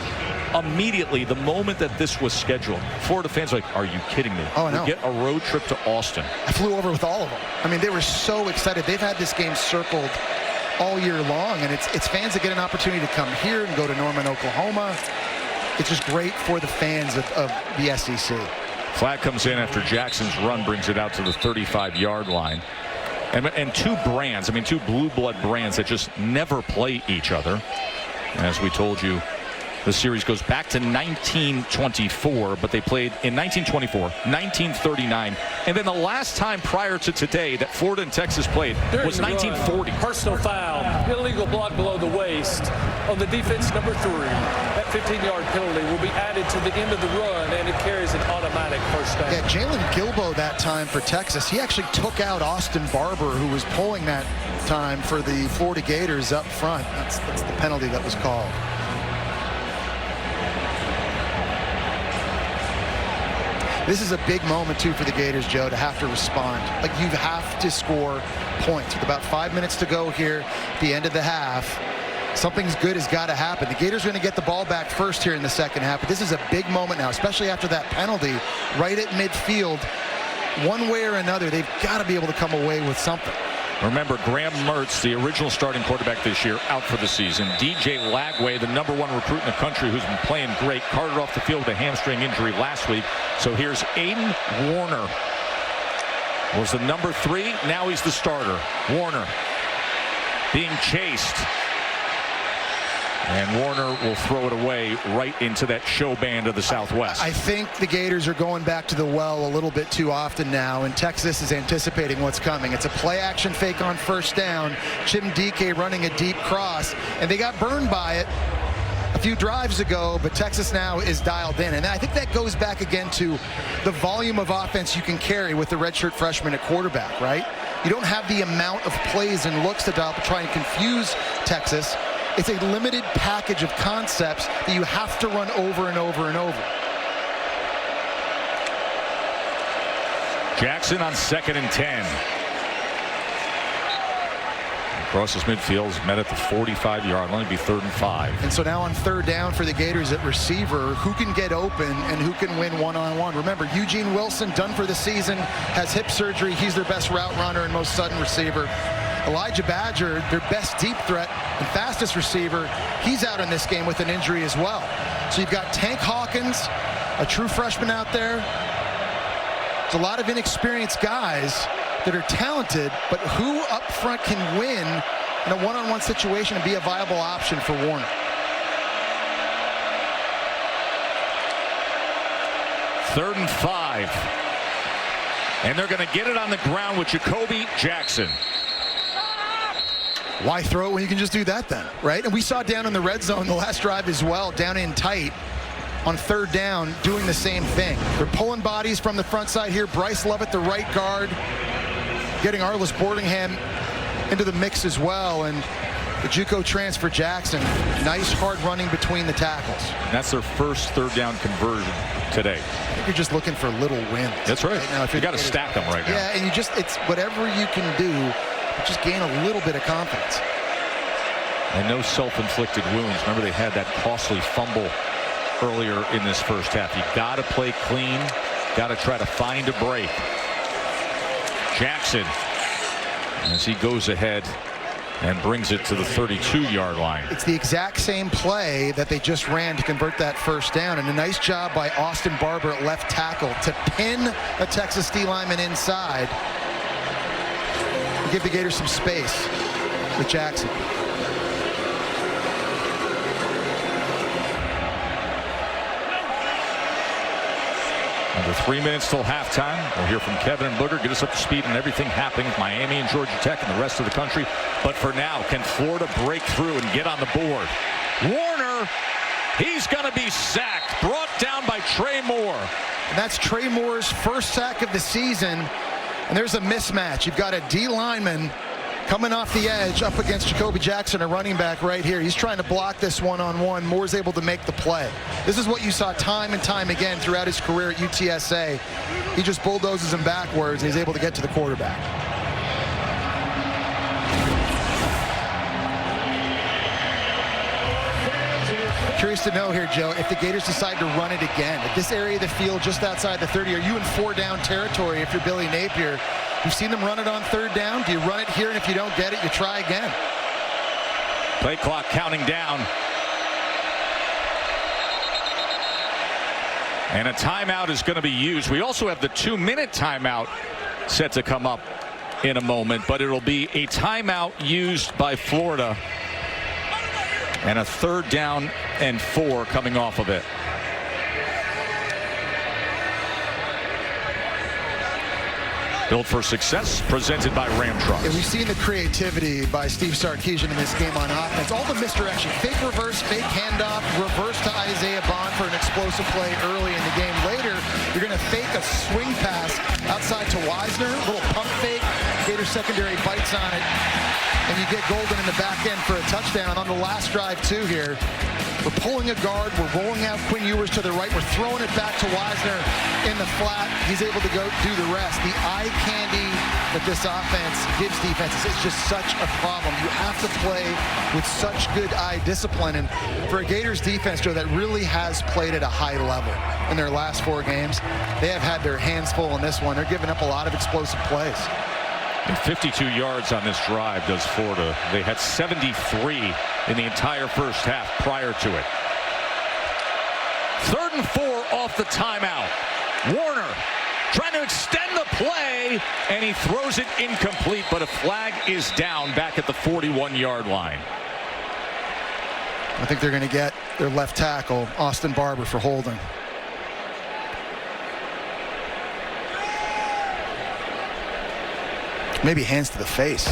Immediately, the moment that this was scheduled, Florida fans were like, are you kidding me? Oh, no. We get a road trip to Austin. I flew over with all of them. I mean, they were so excited. They've had this game circled all year long, and it's fans that get an opportunity to come here and go to Norman, Oklahoma. It's just great for the fans of the SEC. Flag comes in after Jackson's run brings it out to the 35-yard line. And two brands, I mean, two blue blood brands that just never play each other. As we told you, the series goes back to 1924, but they played in 1924, 1939, and then the last time prior to today that Florida and Texas played was 1940. Personal foul, illegal block below the waist on the defense number 3. That 15-yard penalty will be added to the end of the run, and it carries an automatic first down. Yeah, Jalen Gilbo that time for Texas. He actually took out Austin Barber, who was pulling that time for the Florida Gators up front. That's the penalty that was called. This is a big moment, too, for the Gators, Joe, to have to respond. Like, you have to score points. With about 5 minutes to go here at the end of the half, something's good has got to happen. The Gators are going to get the ball back first here in the second half, but this is a big moment now, especially after that penalty right at midfield. One way or another, they've got to be able to come away with something. Remember, Graham Mertz, the original starting quarterback this year, out for the season. DJ Lagway, the #1 recruit in the country, who's been playing great, carted off the field with a hamstring injury last week. So here's Aiden Warner. Was the number 3, now he's the starter. Warner being chased. And Warner will throw it away right into that show band of the Southwest. I think the Gators are going back to the well a little bit too often now, and Texas is anticipating what's coming. It's a play-action fake on first down. Chim Dike running a deep cross, and they got burned by it a few drives ago, but Texas now is dialed in. And I think that goes back again to the volume of offense you can carry with the redshirt freshman at quarterback, right? You don't have the amount of plays and looks to dial to try and confuse Texas. It's a limited package of concepts that you have to run over and over and over. Jackson on 2nd and 10. Across his midfield is met at the 45-yard line. It'll be 3rd and 5. And so now on 3rd down for the Gators at receiver, who can get open and who can win one-on-one? Remember, Eugene Wilson, done for the season, has hip surgery. He's their best route runner and most sudden receiver. Elijah Badger, their best deep threat and fastest receiver, he's out in this game with an injury as well. So you've got Tank Hawkins, a true freshman out there. There's a lot of inexperienced guys that are talented, but who up front can win in a one-on-one situation and be a viable option for Warner? Third and 5. And they're going to get it on the ground with Jacoby Jackson. Why throw it when you can just do that then, right? And we saw down in the red zone the last drive as well, down in tight on 3rd down, doing the same thing. They're pulling bodies from the front side here. Bryce Lovett, the right guard, getting Arliss Boardingham into the mix as well. And the JUCO transfer Jackson, nice hard running between the tackles. That's their first 3rd down conversion today. I think you're just looking for little wins. That's right. Now, if you got to stack them right now. Yeah, and it's whatever you can do. Just gain a little bit of confidence. And no self-inflicted wounds. Remember, they had that costly fumble earlier in this first half. You got to play clean. Got to try to find a break. Jackson, as he goes ahead and brings it to the 32-yard line. It's the exact same play that they just ran to convert that first down. And a nice job by Austin Barber at left tackle to pin a Texas D lineman inside. Give the Gators some space with Jackson. Under 3 minutes till halftime. We'll hear from Kevin and Booger. Get us up to speed on everything happening with Miami and Georgia Tech and the rest of the country. But for now, can Florida break through and get on the board? Warner, he's going to be sacked. Brought down by Trey Moore. And that's Trey Moore's first sack of the season. And there's a mismatch. You've got a D lineman Coming off the edge up against Jacoby Jackson, a running back right here. He's trying to block this one-on-one. Moore's able to make the play. This is what you saw time and time again throughout his career at UTSA. He just bulldozes him backwards, and he's able to get to the quarterback. Curious to know here, Joe, if the Gators decide to run it again. At this area of the field just outside the 30, are you in 4-down territory if you're Billy Napier? You've seen them run it on 3rd down. Do you run it here, and if you don't get it, you try again? Play clock counting down. And a timeout is going to be used. We also have the 2-minute timeout set to come up in a moment, but it'll be a timeout used by Florida. And a 3rd down and 4 coming off of it. Built for success, presented by Ram Trucks. Yeah, we've seen the creativity by Steve Sarkisian in this game on offense. All the misdirection, fake reverse, fake handoff, reverse to Isaiah Bond for an explosive play early in the game. Later, you're going to fake a swing pass outside to Wisner, a little pump fake. Gator secondary bites on it, and you get Golden in the back end for a touchdown on the last drive, too, here. We're pulling a guard. We're rolling out Quinn Ewers to the right. We're throwing it back to Wisner in the flat. He's able to go do the rest. The eye candy that this offense gives defenses is just such a problem. You have to play with such good eye discipline. And for a Gators defense, Joe, that really has played at a high level in their last 4 games, they have had their hands full in this one. They're giving up a lot of explosive plays. And 52 yards on this drive does Florida. They had 73 in the entire first half prior to it. 3rd and 4 off the timeout. Warner trying to extend the play, and he throws it incomplete, but a flag is down back at the 41-yard line. I think they're going to get their left tackle, Austin Barber, for holding. Maybe hands to the face.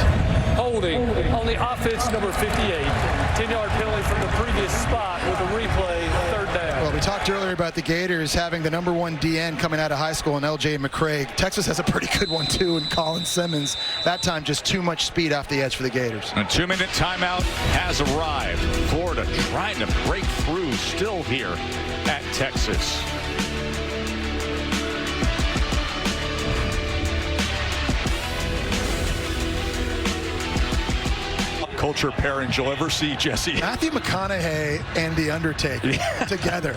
Holding on the offense, number 58. 10-yard penalty from the previous spot with a replay, 3rd down. Well, we talked earlier about the Gators having the number 1 DN coming out of high school in L.J. McCraig. Texas has a pretty good one, too, in Colin Simmons. That time, just too much speed off the edge for the Gators. A 2-minute timeout has arrived. Florida trying to break through still here at Texas. Culture pairings you'll ever see, Jesse. Matthew McConaughey and The Undertaker together.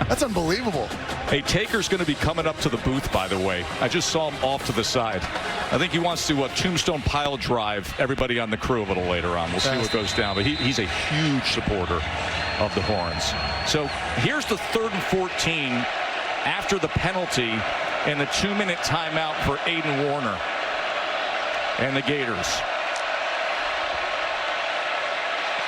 That's unbelievable. Hey, Taker's going to be coming up to the booth, by the way. I just saw him off to the side. I think he wants to tombstone pile drive everybody on the crew a little later on. We'll see what goes down. But he's a huge supporter of the Horns. So here's the 3rd and 14 after the penalty and the 2-minute timeout for Aiden Warner and the Gators.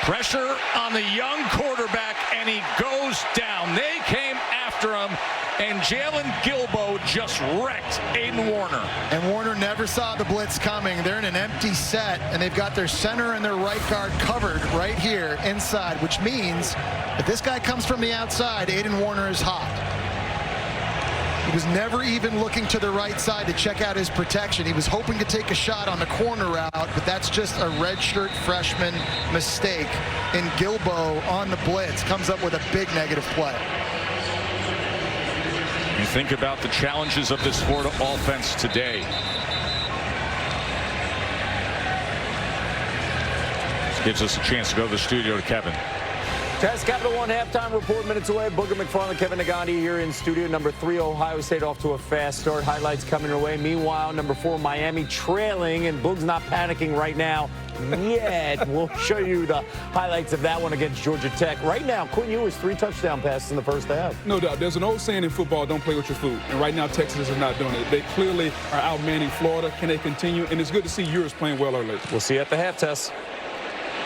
Pressure on the young quarterback, and he goes down. They came after him, and Jalen Gilbo just wrecked Aiden Warner. And Warner never saw the blitz coming. They're in an empty set, and they've got their center and their right guard covered right here inside, which means if this guy comes from the outside, Aiden Warner is hot. He was never even looking to the right side to check out his protection. He was hoping to take a shot on the corner route, but that's just a redshirt freshman mistake. And Gilbo on the blitz comes up with a big negative play. You think about the challenges of this Florida offense today. This gives us a chance to go to the studio to Kevin. Test Capital One halftime report minutes away. Booger McFarland, Kevin Nagandi here in studio. Number 3, Ohio State off to a fast start. Highlights coming your way. Meanwhile, number 4, Miami trailing, and Boog's not panicking right now yet. We'll show you the highlights of that one against Georgia Tech. Right now, Quinn Ewers 3 touchdown passes in the first half. No doubt. There's an old saying in football, don't play with your food. And right now, Texas is not doing it. They clearly are outmanning Florida. Can they continue? And it's good to see Ewers playing well early. We'll see you at the half test.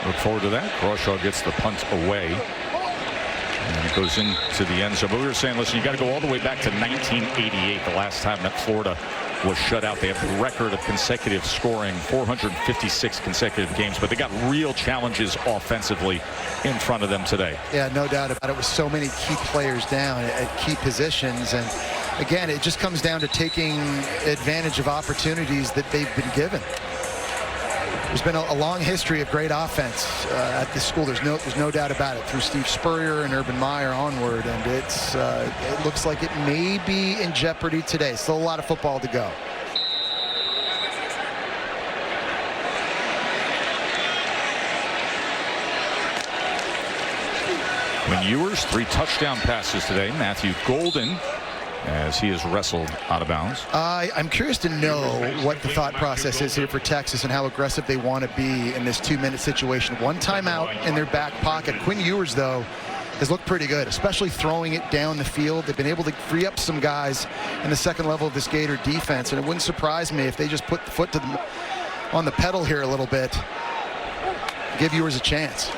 Look forward to that. Crawshaw gets the punt away. And it goes into the end zone. But we were saying, listen, you got to go all the way back to 1988, the last time that Florida was shut out. They have the record of consecutive scoring, 456 consecutive games, but they got real challenges offensively in front of them today. Yeah, no doubt about it. With so many key players down at key positions. And again, it just comes down to taking advantage of opportunities that they've been given. There's been a long history of great offense at this school. There's no doubt about it, through Steve Spurrier and Urban Meyer onward, and it looks like it may be in jeopardy today. Still a lot of football to go. Quinn Ewers, 3 touchdown passes today. Matthew Golden, as he is wrestled out of bounds. I'm curious to know what the thought process is here for Texas and how aggressive they want to be in this 2-minute situation. 1 timeout in their back pocket. Quinn Ewers, though, has looked pretty good, especially throwing it down the field. They've been able to free up some guys in the second level of this Gator defense, and it wouldn't surprise me if they just put the foot on the pedal here a little bit. Give Ewers a chance.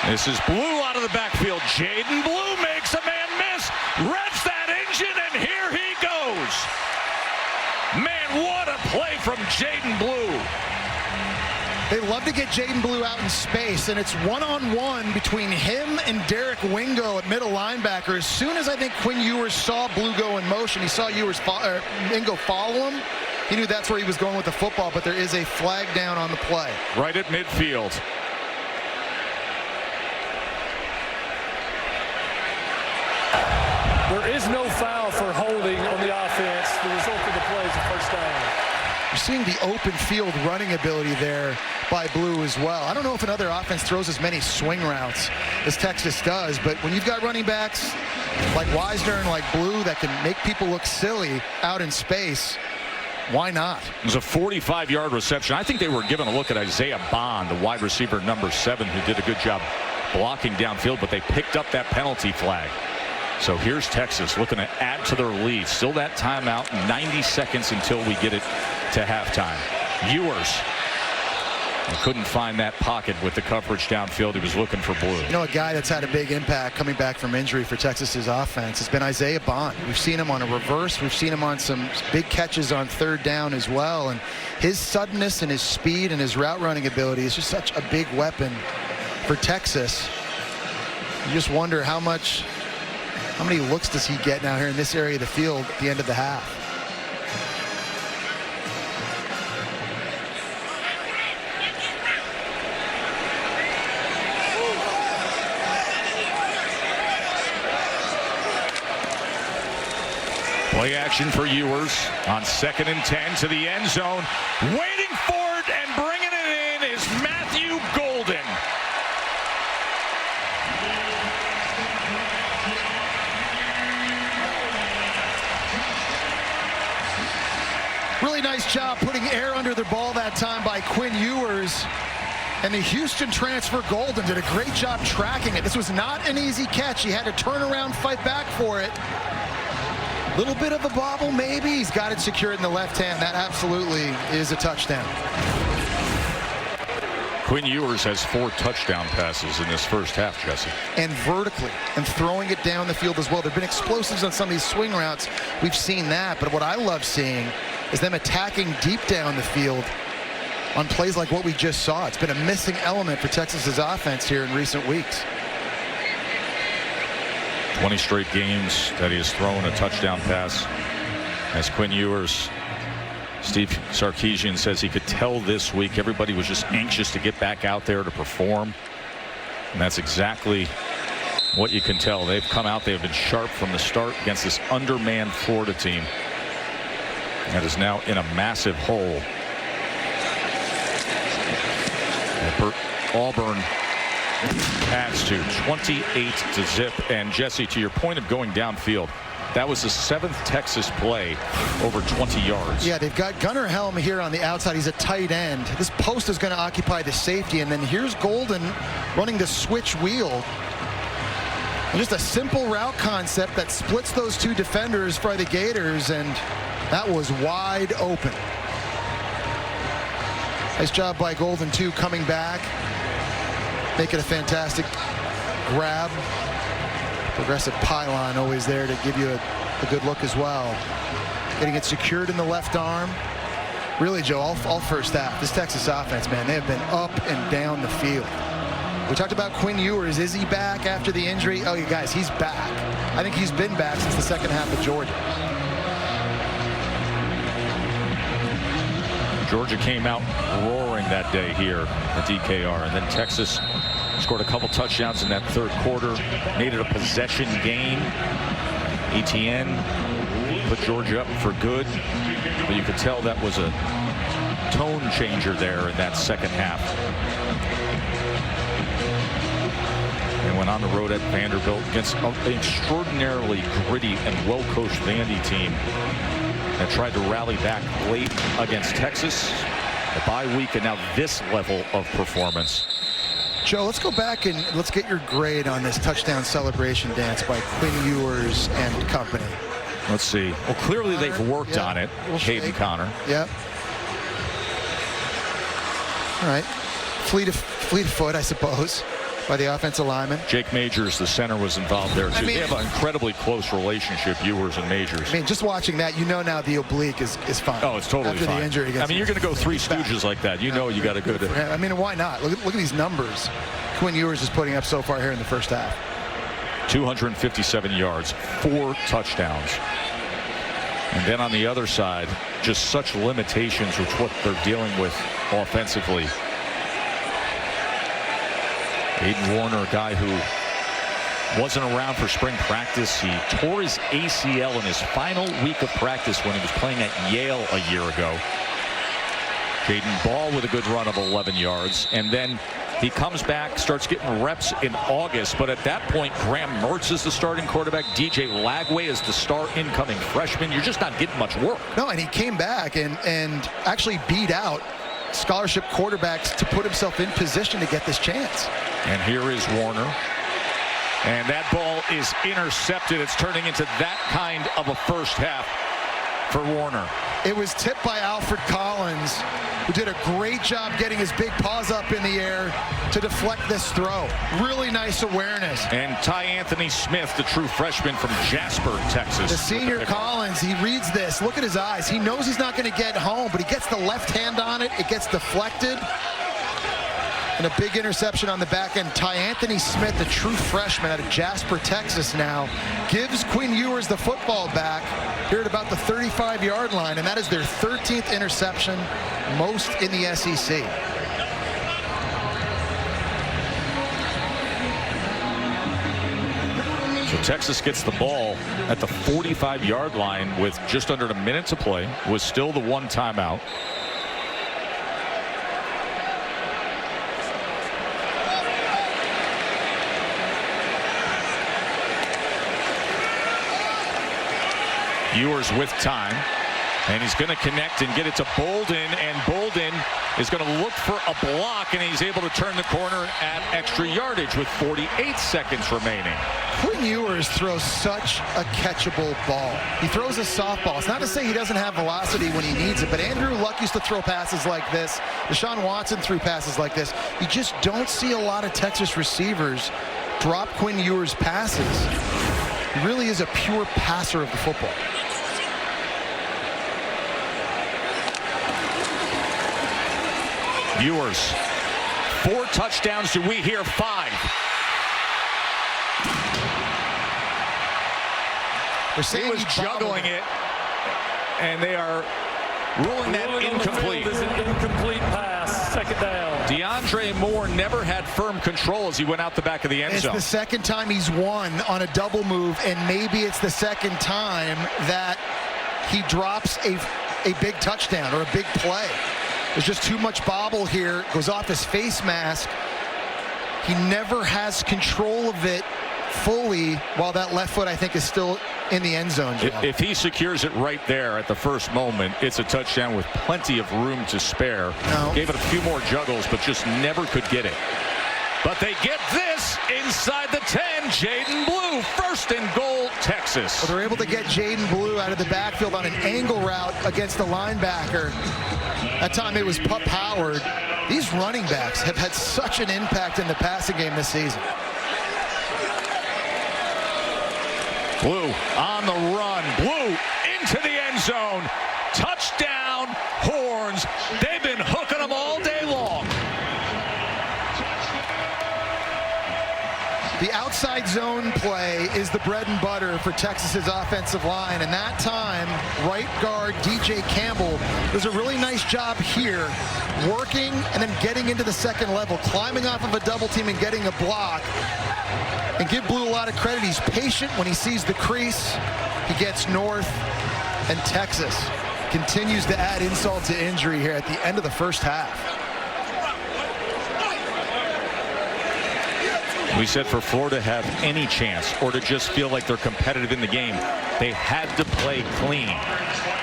This is Blue out of the backfield. Jaden Blue makes a man miss, revs that engine, and here he goes. Man, what a play from Jaden Blue. They love to get Jaden Blue out in space, and it's one-on-one between him and Derek Wingo at middle linebacker. As soon as I think Quinn Ewers saw Blue go in motion, he saw Wingo follow him. He knew that's where he was going with the football, but there is a flag down on the play. Right at midfield. There is no foul for holding on the offense. The result of the play is a first down. You're seeing the open field running ability there by Blue as well. I don't know if another offense throws as many swing routes as Texas does, but when you've got running backs like Wisner and like Blue that can make people look silly out in space, why not? It was a 45-yard reception. I think they were given a look at Isaiah Bond, the wide receiver number 7, who did a good job blocking downfield, but they picked up that penalty flag. So here's Texas looking to add to their lead. Still that timeout, 90 seconds until we get it to halftime. Ewers couldn't find that pocket with the coverage downfield. He was looking for Blue. You know, a guy that's had a big impact coming back from injury for Texas's offense has been Isaiah Bond. We've seen him on a reverse. We've seen him on some big catches on 3rd down as well. And his suddenness and his speed and his route running ability is just such a big weapon for Texas. You just wonder how many looks does he get now here in this area of the field at the end of the half? Play action for Ewers on 2nd and 10 to the end zone. Waiting for it and bringing it in is Matthew Golden. Really nice job putting air under the ball that time by Quinn Ewers. And the Houston transfer Golden did a great job tracking it. This was not an easy catch. He had to turn around, fight back for it. Little bit of a bobble, maybe. He's got it secured in the left hand. That absolutely is a touchdown. Quinn Ewers has 4 touchdown passes in this first half, Jesse. And vertically, and throwing it down the field as well. There have been explosives on some of these swing routes. We've seen that, but what I love seeing is them attacking deep down the field on plays like what we just saw. It's been a missing element for Texas's offense here in recent weeks. 20 straight games that he has thrown a touchdown pass as Quinn Ewers. Steve Sarkisian says he could tell this week everybody was just anxious to get back out there to perform. And that's exactly what you can tell. They've come out, they've been sharp from the start against this undermanned Florida team that is now in a massive hole. Auburn adds to 28-0. And Jesse, to your point of going downfield, that was the 7th Texas play over 20 yards. Yeah, they've got Gunnar Helm here on the outside. He's a tight end. This post is going to occupy the safety, and then here's Golden running the switch wheel. And just a simple route concept that splits those 2 defenders for the Gators, and that was wide open. Nice job by Golden, too, coming back, making a fantastic grab. Progressive pylon always there to give you a good look as well. Getting it secured in the left arm. Really, Joe, all first half, this Texas offense, man, they have been up and down the field. We talked about Quinn Ewers. Is he back after the injury? Oh, you guys, he's back. I think he's been back since the second half of Georgia. Georgia came out roaring that day here at DKR, and then Texas scored a couple touchdowns in that third quarter, made it a possession game. ETN put Georgia up for good, but you could tell that was a tone changer there in that second half. And went on the road at Vanderbilt against an extraordinarily gritty and well-coached Vandy team that tried to rally back late against Texas. A bye week, and now this level of performance. Joe, let's go back and let's get your grade on this touchdown celebration dance by Quinn Ewers and company. Let's see. Well, clearly they've worked on it. Caden Connor. Yep. All right. Fleet of foot, I suppose, by the offensive lineman. Jake Majors, the center, was involved there too. They have an incredibly close relationship, Ewers and Majors. I mean, just watching that, you know now the oblique is fine. Oh, it's totally after fine. The injury I mean, you're going to go Three Stooges like that. You know you got a good. I mean, why not? Look at these numbers Quinn Ewers is putting up so far here in the first half. 257 yards, 4 touchdowns. And then on the other side, just such limitations with what they're dealing with offensively. Aiden Warner, a guy who wasn't around for spring practice. He tore his ACL in his final week of practice when he was playing at Yale a year ago. Jaden Ball with a good run of 11 yards. And then he comes back, starts getting reps in August. But at that point, Graham Mertz is the starting quarterback. DJ Lagway is the star incoming freshman. You're just not getting much work. No, and he came back and actually beat out scholarship quarterbacks to put himself in position to get this chance. And here is Warner. And that ball is intercepted. It's turning into that kind of a first half for Warner. It was tipped by Alfred Collins, who did a great job getting his big paws up in the air to deflect this throw. Really nice awareness. And Ty Anthony Smith, the true freshman from Jasper, Texas. The senior Collins, he reads this. Look at his eyes. He knows he's not going to get home, but he gets the left hand on it. It gets deflected. And a big interception on the back end. Ty Anthony Smith, the true freshman out of Jasper, Texas now, gives Quinn Ewers the football back here at about the 35-yard line, and that is their 13th interception, most in the SEC. So Texas gets the ball at the 45-yard line with just under a minute to play, with still the one timeout. Ewers with time, and he's going to connect and get it to Bolden, and Bolden is going to look for a block, and he's able to turn the corner at extra yardage with 48 seconds remaining. Quinn Ewers throws such a catchable ball. He throws a softball. It's not to say he doesn't have velocity when he needs it, but Andrew Luck used to throw passes like this. Deshaun Watson threw passes like this. You just don't see a lot of Texas receivers drop Quinn Ewers passes. He really is a pure passer of the football. Ewers, 4 touchdowns. Do we hear 5? He was juggling it, and they are ruling that incomplete. Is an incomplete pass, second down. DeAndre Moore never had firm control as he went out the back of the end zone. It's the second time he's won on a double move, and maybe it's the second time that he drops a big touchdown or a big play. There's just too much bobble here. Goes off his face mask. He never has control of it fully, while that left foot, I think, is still in the end zone. If he secures it right there at the first moment, it's a touchdown with plenty of room to spare. No. Gave it a few more juggles, but just never could get it. But they get this inside the 10. Jaden Blue, 1st and goal, Texas. Well, they're able to get Jaden Blue out of the backfield on an angle route against the linebacker. That time it was Pup Howard. These running backs have had such an impact in the passing game this season. Blue on the run. Blue into the end zone. Touchdown, Horns. They've been hooking them all day long. The outside outside zone play is the bread and butter for Texas's offensive line, and that time, right guard DJ Campbell does a really nice job here, working and then getting into the second level, climbing off of a double team and getting a block. And give Blue a lot of credit. He's patient when he sees the crease. He gets north, and Texas continues to add insult to injury here at the end of the first half. We said for Florida to have any chance or to just feel like they're competitive in the game, they had to play clean.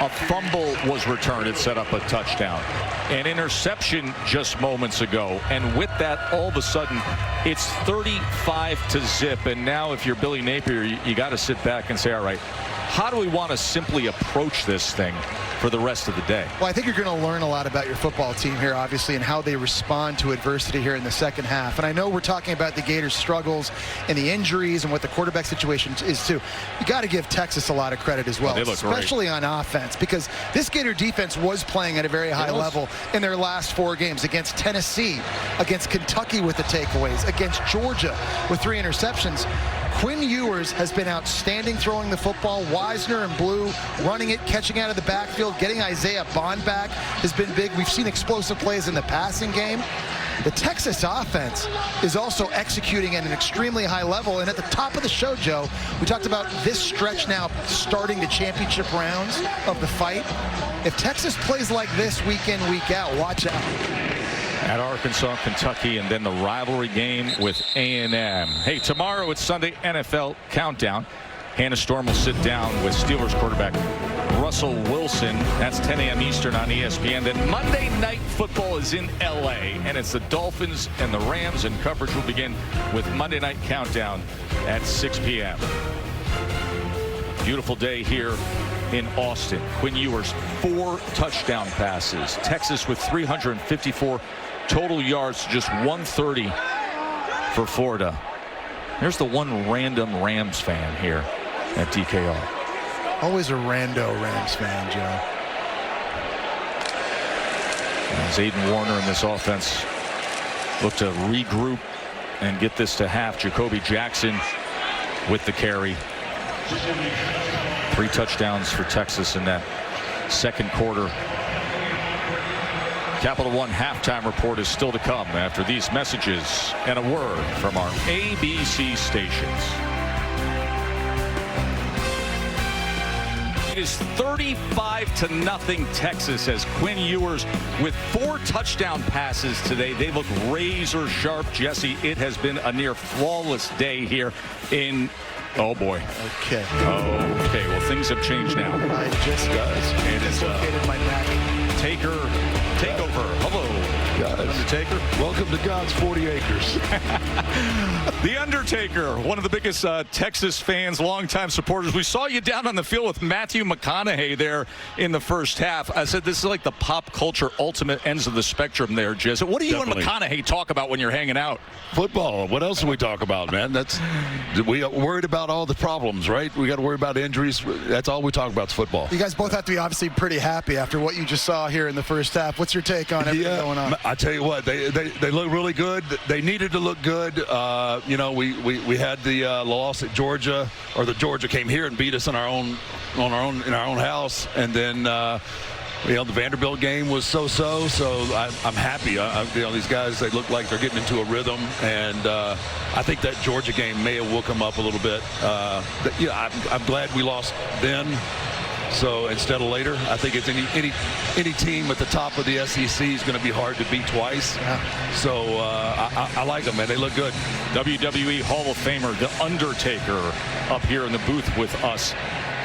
A fumble was returned. It set up a touchdown. An interception just moments ago. And with that, all of a sudden, it's 35-0. And now if you're Billy Napier, you got to sit back and say, all right, how do we want to simply approach this thing for the rest of the day? Well, I think you're going to learn a lot about your football team here, obviously, and how they respond to adversity here in the second half. And I know we're talking about the Gators' struggles and the injuries and what the quarterback situation is too. You got to give Texas a lot of credit as well, especially on offense, because this Gator defense was playing at a very high level in their last 4 games against Tennessee, against Kentucky with the takeaways, against Georgia with 3 interceptions. Quinn Ewers has been outstanding throwing the football. Wisner and Blue running it, catching out of the backfield, getting Isaiah Bond back has been big. We've seen explosive plays in the passing game. The Texas offense is also executing at an extremely high level. And at the top of the show, Joe, we talked about this stretch now starting the championship rounds of the fight. If Texas plays like this week in, week out, watch out. At Arkansas, Kentucky, and then the rivalry game with A&M. Hey, tomorrow it's Sunday NFL Countdown. Hannah Storm will sit down with Steelers quarterback Russell Wilson. That's 10 a.m. Eastern on ESPN. Then Monday Night Football is in L.A., and it's the Dolphins and the Rams, and coverage will begin with Monday Night Countdown at 6 p.m. Beautiful day here in Austin. Quinn Ewers, 4 touchdown passes. Texas with 354 total yards, just 130 for Florida. There's the one random Rams fan here at DKR. Always a rando Rams fan, Joe. As Aiden Warner in this offense look to regroup and get this to half. Jacoby Jackson with the carry. 3 touchdowns for Texas in that second quarter. Capital One halftime report is still to come after these messages and a word from our ABC stations. It is 35-0 Texas as Quinn Ewers with 4 touchdown passes today. They look razor sharp, Jesse. It has been a near flawless day here in. Oh boy. Okay. Okay. Well, things have changed now. It just does. It is dislocated my neck. Takeover. Hello, guys. Undertaker. Welcome to God's 40 acres. The Undertaker, one of the biggest Texas fans, longtime supporters. We saw you down on the field with Matthew McConaughey there in the first half. I said this is like the pop culture ultimate ends of the spectrum there, Jez. What do you and McConaughey talk about when you're hanging out? Football. What else do we talk about, man? We are worried about all the problems, right? We got to worry about injuries. That's all we talk about is football. You guys both have to be obviously pretty happy after what you just saw here in the first half. What's your take on everything going on? I tell you what, they look really good. They needed to look good. You know, we had the loss at Georgia, or the Georgia came here and beat us in our own house, and then you know, the Vanderbilt game was so-so. So I'm happy. You know, these guys, they look like they're getting into a rhythm, and I think that Georgia game may have woke them up a little bit. Yeah, I'm glad we lost then. So instead of later, I think it's any team at the top of the SEC is going to be hard to beat twice. Yeah. So I like them, man. They look good. WWE Hall of Famer, The Undertaker, up here in the booth with us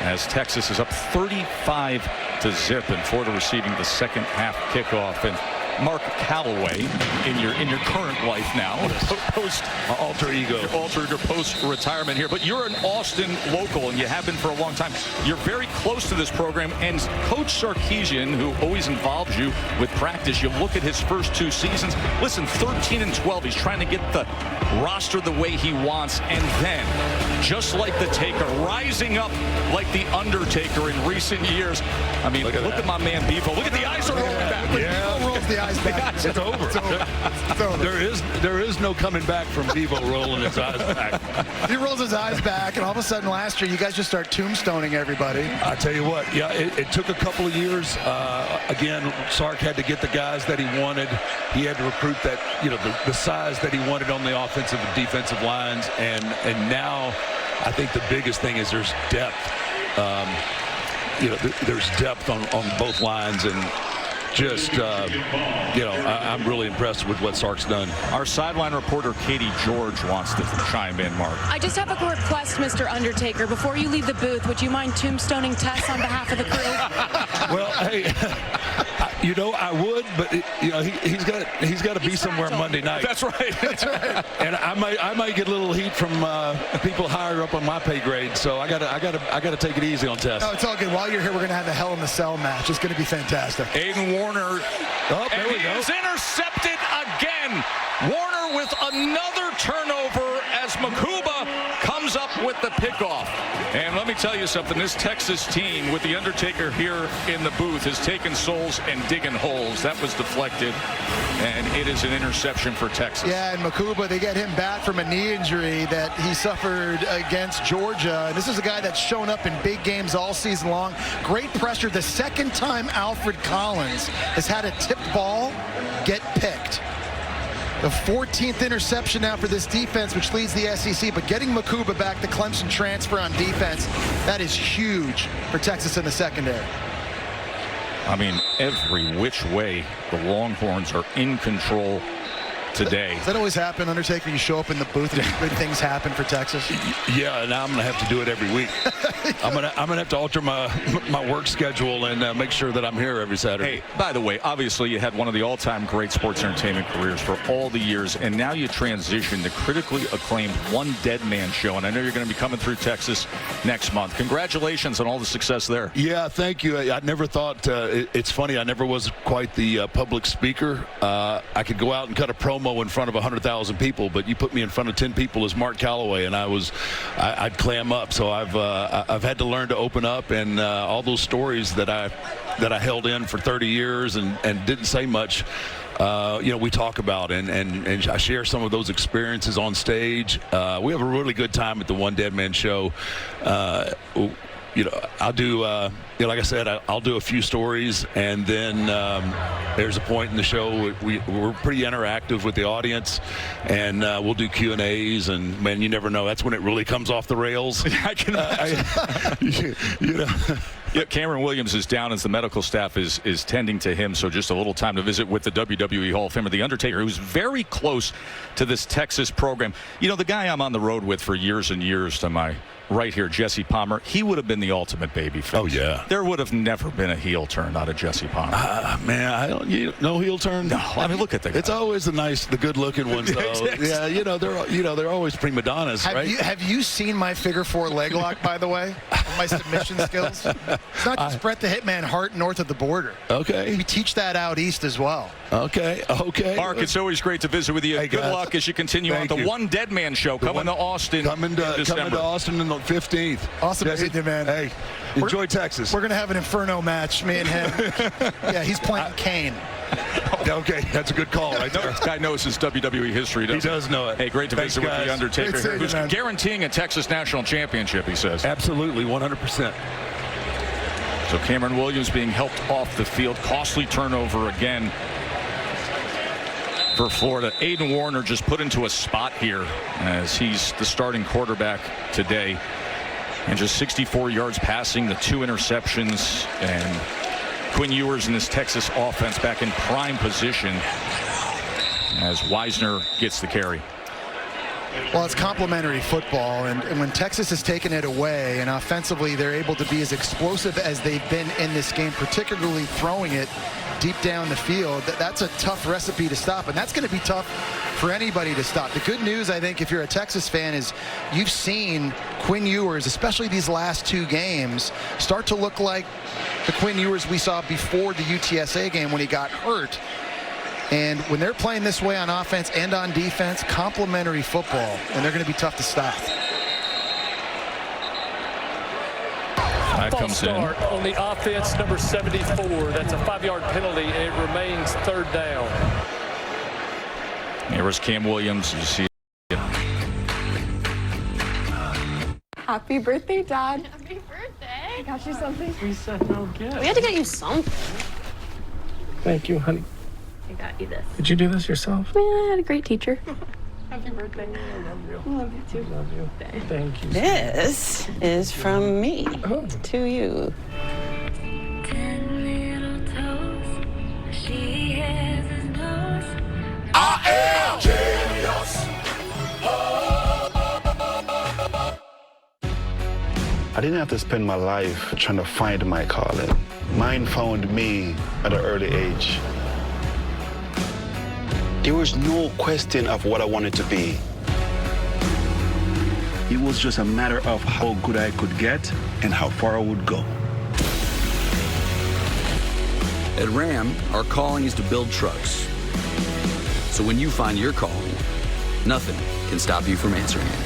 as Texas is up 35-0 and Florida receiving the second half kickoff. And Mark Calloway in your current life now, post alter ego post retirement here, but you're an Austin local and you have been for a long time. You're very close to this program, and Coach Sarkisian, who always involves you with practice, you look at his first 2 seasons. Listen, 13-12, he's trying to get the roster the way he wants, and then just like the Taker, rising up like the Undertaker in recent years. I mean, look at my man Bevo. Look at the eyes are rolling back. Yeah. the eyes back. It's over. It's over. There is no coming back from Devo rolling his eyes back. He rolls his eyes back, and all of a sudden last year, you guys just start tombstoning everybody. I tell you what, yeah, it took a couple of years. Again, Sark had to get the guys that he wanted. He had to recruit that, the size that he wanted on the offensive and defensive lines, and now I think the biggest thing is there's depth. There's depth on both lines, and just, I'm really impressed with what Sark's done. Our sideline reporter, Katie George, wants to chime in, Mark. I just have a request, Mr. Undertaker. Before you leave the booth, would you mind tombstoning Tess on behalf of the crew? Well, hey, I would, but he's got to be somewhere fragile. Monday night. That's right. That's right. And I might get a little heat from people higher up on my pay grade, so I gotta take it easy on Tess. No, it's all good. While you're here, we're going to have a Hell in the Cell match. It's going to be fantastic. Aiden Warner. There we go. Is intercepted again. Warner with another turnover as Makuba comes up with the pickoff. And let me tell you something. This Texas team, with the Undertaker here in the booth, has taken souls and digging holes. That was deflected, and it is an interception for Texas. Yeah, and Makuba, they get him back from a knee injury that he suffered against Georgia. And this is a guy that's shown up in big games all season long. Great pressure. The second time Alfred Collins has had a tipped ball get picked. The 14th interception now for this defense, which leads the SEC. But getting Makuba back, the Clemson transfer on defense, that is huge for Texas in the secondary. I mean, every which way, the Longhorns are in control today. Does that always happen, Undertaker? You show up in the booth and good things happen for Texas? Yeah, now I'm going to have to do it every week. I'm gonna have to alter my work schedule and make sure that I'm here every Saturday. Hey, by the way, obviously you had one of the all-time great sports entertainment careers for all the years, and now you transition to critically acclaimed One Dead Man show, and I know you're going to be coming through Texas next month. Congratulations on all the success there. Yeah, thank you. I never thought, it's funny, I never was quite the public speaker. I could go out and cut a promo in front of 100,000 people, but you put me in front of 10 people as Mark Calloway, and I'd clam up. So I've had to learn to open up, and all those stories that I held in for 30 years and didn't say much. We talk about and I share some of those experiences on stage. We have a really good time at the One Dead Man show. I'll do, like I said, I'll do a few stories, and then there's a point in the show we're pretty interactive with the audience, and we'll do Q&As, and man, you never know. That's when it really comes off the rails. I can imagine. Yeah, Cameron Williams is down as the medical staff is tending to him, so just a little time to visit with the WWE Hall of Famer, The Undertaker, who's very close to this Texas program. The guy I'm on the road with for years and years to my right here, Jesse Palmer, he would have been the ultimate babyface. Oh, yeah. There would have never been a heel turn out of Jesse Palmer. Man, no heel turn? No, I mean, look at the guy. It's always the good-looking ones, though. Yeah, they're always prima donnas, right? Have you seen my figure four leg lock, by the way? My submission skills? It's not just Bret the Hitman Hart north of the border. Okay. We teach that out east as well. Okay. Mark, it's always great to visit with you. Hey, good guys. luck as you continue on Thank the you. One Dead Man show coming to Austin Coming in to December. Austin on the 15th. Awesome Jesse, meeting you, man. Hey, enjoy Texas. We're going to have an Inferno match, me and him. Yeah, he's playing Kane. Okay, that's a good call right there. This guy knows his WWE history, doesn't He does know it. Hey, great to Thanks, visit with guys. The Undertaker, Great seeing you, who's man. guaranteeing a Texas national championship, he says. Absolutely, 100%. So Cameron Williams being helped off the field. Costly turnover again for Florida. Aiden Warner just put into a spot here as he's the starting quarterback today. And just 64 yards passing, the 2 interceptions, and Quinn Ewers in this Texas offense back in prime position as Wisner gets the carry. Well, it's complementary football, and when Texas has taken it away and offensively they're able to be as explosive as they've been in this game, particularly throwing it deep down the field, that's a tough recipe to stop, and that's going to be tough for anybody to stop. The good news, I think, if you're a Texas fan, is you've seen Quinn Ewers, especially these last 2 games, start to look like the Quinn Ewers we saw before the UTSA game when he got hurt. And when they're playing this way on offense and on defense, complementary football, and they're going to be tough to stop. that false comes in. start on the offense, number 74. That's a 5-yard penalty, and it remains 3rd down. Here's Cam Williams. You see it. Happy birthday, Dad. Happy birthday. I got you something. We said no gift. We had to get you something. Thank you, honey. I got you this. Did you do this yourself? Yeah, I had a great teacher. Happy birthday. I love you. I love you too. Love you. Thank you. This is from me to you. 10 little toes. She has his nose. I am genius. I didn't have to spend my life trying to find my calling. Mine found me at an early age. There was no question of what I wanted to be. It was just a matter of how good I could get and how far I would go. At Ram, our calling is to build trucks. So when you find your calling, nothing can stop you from answering it.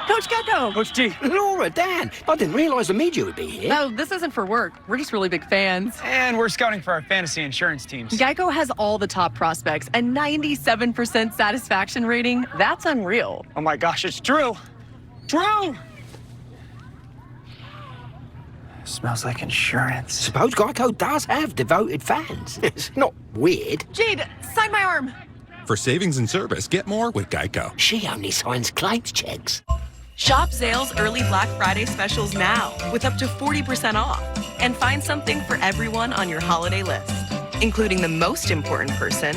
Coach Gecko! Coach G. Laura, Dan, I didn't realize the media would be here. No, this isn't for work. We're just really big fans. And we're scouting for our fantasy insurance teams. Geico has all the top prospects, a 97% satisfaction rating. That's unreal. Oh my gosh, it's Drew! Drew! Smells like insurance. Suppose Geico does have devoted fans. It's not weird. Jade, sign my arm. For savings and service, get more with Geico. She only signs claims checks. Shop Zales early Black Friday specials now with up to 40% off. And find something for everyone on your holiday list, including the most important person,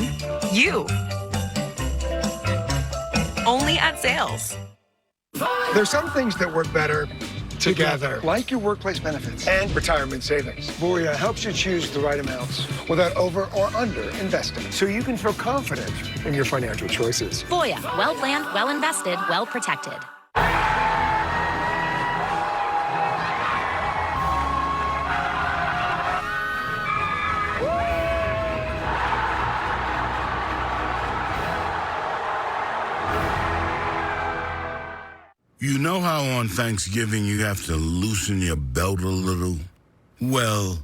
you. Only at Zales. There's some things that work better together, like your workplace benefits and retirement savings. Voya helps you choose the right amounts without over or under investing, so you can feel confident in your financial choices. Voya, well planned, well invested, well protected. You know how on Thanksgiving you have to loosen your belt a little? Well,